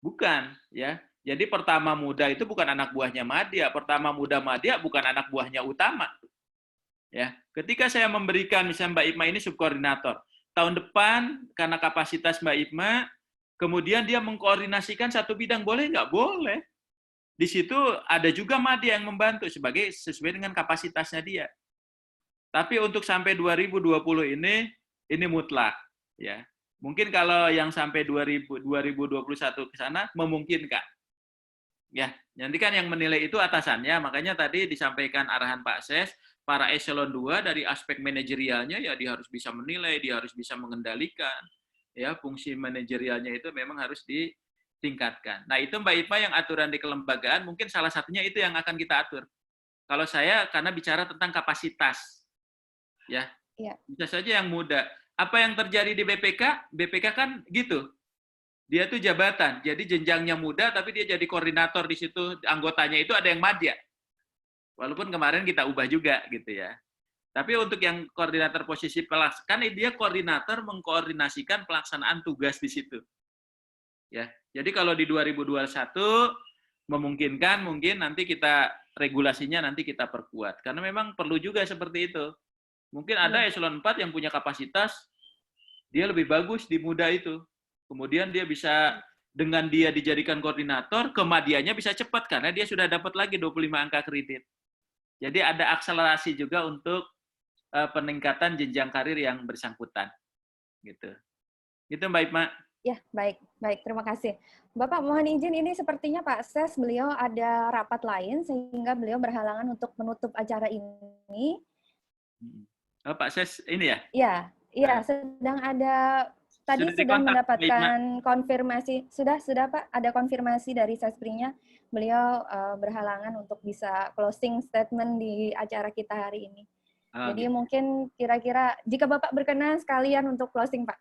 Bukan. Ya. Jadi pertama muda itu bukan anak buahnya madya. Pertama muda madya bukan anak buahnya utama. Ya, ketika saya memberikan misalnya Mbak Ipma ini subkoordinator, tahun depan karena kapasitas Mbak Ipma, kemudian dia mengkoordinasikan satu bidang, boleh nggak? Boleh. Di situ ada juga madya yang membantu sesuai dengan kapasitasnya dia. Tapi untuk sampai 2020 ini mutlak. Ya, mungkin kalau yang sampai 2021 ke sana memungkinkan. Ya, nanti kan yang menilai itu atasannya, makanya tadi disampaikan arahan Pak Ses, para eselon 2 dari aspek manajerialnya ya dia harus bisa menilai, dia harus bisa mengendalikan. Ya, fungsi manajerialnya itu memang harus ditingkatkan. Nah, itu Mbak Ipma yang aturan di kelembagaan mungkin salah satunya itu yang akan kita atur. Kalau saya karena bicara tentang kapasitas. Ya. Bisa saja yang muda. Apa yang terjadi di BPK? BPK kan gitu. Dia tuh jabatan, jadi jenjangnya muda tapi dia jadi koordinator di situ, anggotanya itu ada yang madya. Walaupun kemarin kita ubah juga gitu ya. Tapi untuk yang koordinator posisi kan dia koordinator mengkoordinasikan pelaksanaan tugas di situ. Ya. Jadi kalau di 2021 memungkinkan, mungkin nanti kita regulasinya nanti kita perkuat karena memang perlu juga seperti itu. Mungkin ada eselon 4 yang punya kapasitas dia lebih bagus di muda itu. Kemudian dia bisa dengan dia dijadikan koordinator, kemadiannya bisa cepat karena dia sudah dapat lagi 25 angka kredit. Jadi ada akselerasi juga untuk peningkatan jenjang karir yang bersangkutan. Gitu. Gitu Mbak Ipma. Ya, baik. Terima kasih. Bapak mohon izin, ini sepertinya Pak Ses, beliau ada rapat lain sehingga beliau berhalangan untuk menutup acara ini. Oh, Pak Ses ini ya? Iya, sedang ada, tadi sudah mendapatkan konfirmasi, sudah Pak, ada konfirmasi dari Sesprinya, beliau berhalangan untuk bisa closing statement di acara kita hari ini. Jadi mungkin kira-kira, jika Bapak berkenan sekalian untuk closing, Pak.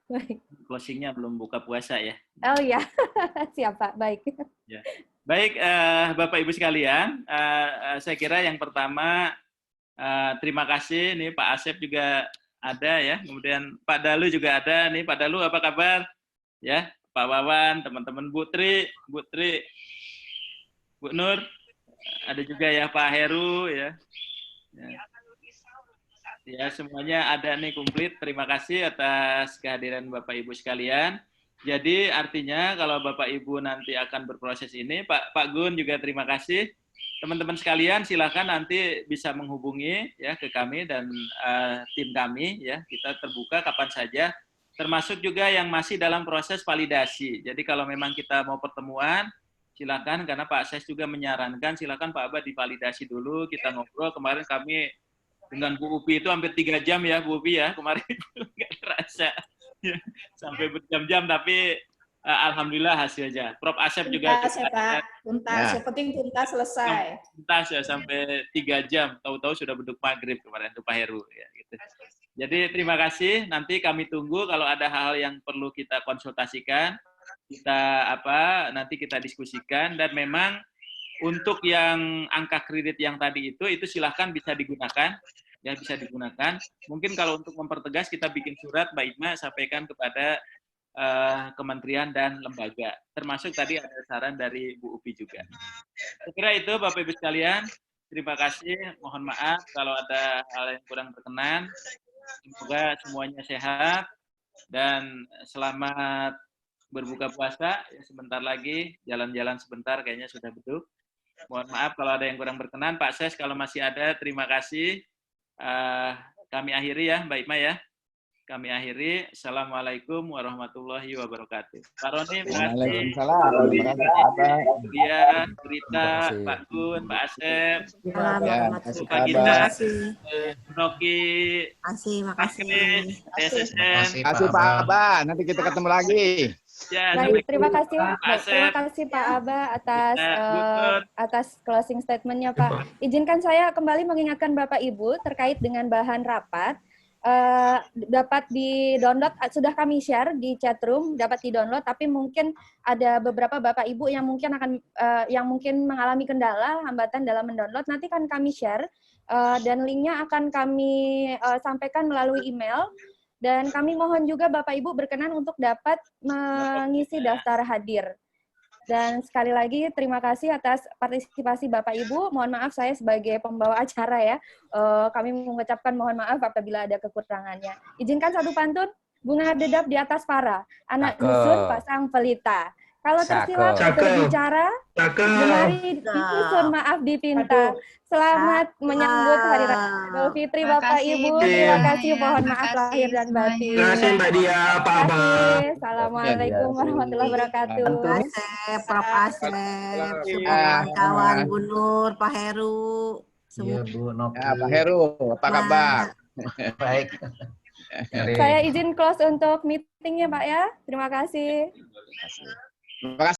Baik. Closingnya belum buka puasa ya? Oh iya, siap Pak, baik. Ya. Baik, Bapak Ibu sekalian, saya kira yang pertama, terima kasih, nih Pak Asep juga ada ya, kemudian Pak Dalu juga ada, nih Pak Dalu apa kabar? Ya, Pak Wawan, teman-teman Bu Tri, Bu Nur, ada juga ya Pak Heru ya. Ya, semuanya ada nih komplit. Terima kasih atas kehadiran Bapak Ibu sekalian. Jadi artinya kalau Bapak Ibu nanti akan berproses ini, Pak Gun juga terima kasih. Teman-teman sekalian silakan nanti bisa menghubungi ya ke kami dan tim kami ya. Kita terbuka kapan saja. Termasuk juga yang masih dalam proses validasi. Jadi kalau memang kita mau pertemuan, silakan karena Pak Ses juga menyarankan silakan Pak Abah divalidasi dulu, kita ngobrol. Kemarin kami Dengan Bu Upi itu hampir 3 jam ya Bu Upi ya kemarin nggak terasa sampai berjam-jam, tapi alhamdulillah hasilnya. Prof Asep juga. Tuntas ya Pak, tuntas. Yang penting tuntas selesai. Tuntas ya sampai 3 jam. Tahu-tahu sudah beduk maghrib kemarin tuh Pak Heru ya gitu. Jadi terima kasih. Nanti kami tunggu kalau ada hal yang perlu kita konsultasikan, kita nanti kita diskusikan. Dan memang untuk yang angka kredit yang tadi itu silahkan bisa digunakan, ya bisa digunakan. Mungkin kalau untuk mempertegas kita bikin surat, Mbak Igma sampaikan kepada kementerian dan lembaga. Termasuk tadi ada saran dari Bu Upi juga. Saya kira itu Bapak Ibu sekalian. Terima kasih. Mohon maaf kalau ada hal yang kurang berkenan. Semoga semuanya sehat dan selamat berbuka puasa. Sebentar lagi, jalan-jalan sebentar kayaknya sudah beduk. Mohon maaf kalau ada yang kurang berkenan. Pak Ses, kalau masih ada, terima kasih. Kami akhiri ya, Mbak Igma ya. Kami akhiri. Assalamualaikum warahmatullahi wabarakatuh. Pak Roni, terima kasih. Waalaikumsalam. Terima kasih, Pak. Dia, Rita, Pak Gun, Pak Asep. Terima kasih. Noki. Makasih. TSSN. Terima kasih Pak Aba. Nanti kita ketemu lagi. Ya, baik, terima kasih Pak Aba atas closing statement-nya Pak. Izinkan saya kembali mengingatkan Bapak Ibu terkait dengan bahan rapat. Dapat di-download, sudah kami share di chatroom, dapat di-download, tapi mungkin ada beberapa Bapak Ibu yang mungkin mengalami kendala, hambatan dalam mendownload, nanti kan kami share, dan linknya akan kami sampaikan melalui email. Dan kami mohon juga Bapak Ibu berkenan untuk dapat mengisi daftar hadir. Dan sekali lagi terima kasih atas partisipasi Bapak Ibu. Mohon maaf saya sebagai pembawa acara ya. Kami mengucapkan mohon maaf apabila ada kekurangannya. Izinkan satu pantun. Bunga dedap di atas para, anak dusun pasang pelita. Kalau tersilap berbicara, gemari disusun, maaf dipinta. Selamat menyambut Hari Raya Idul Fitri Bapak Ibu. Terima kasih, mohon maaf lahir dan batin. Terima kasih Mbak Dia, Pak Aba. Assalamualaikum warahmatullahi wabarakatuh. Prof Asep, kawan Bu Nur, Pak Heru. Iya Bu Noki. Ya, Pak Heru, apa kabar? Baik. Saya izin close untuk meetingnya Pak ya. Terima kasih. Terima kasih.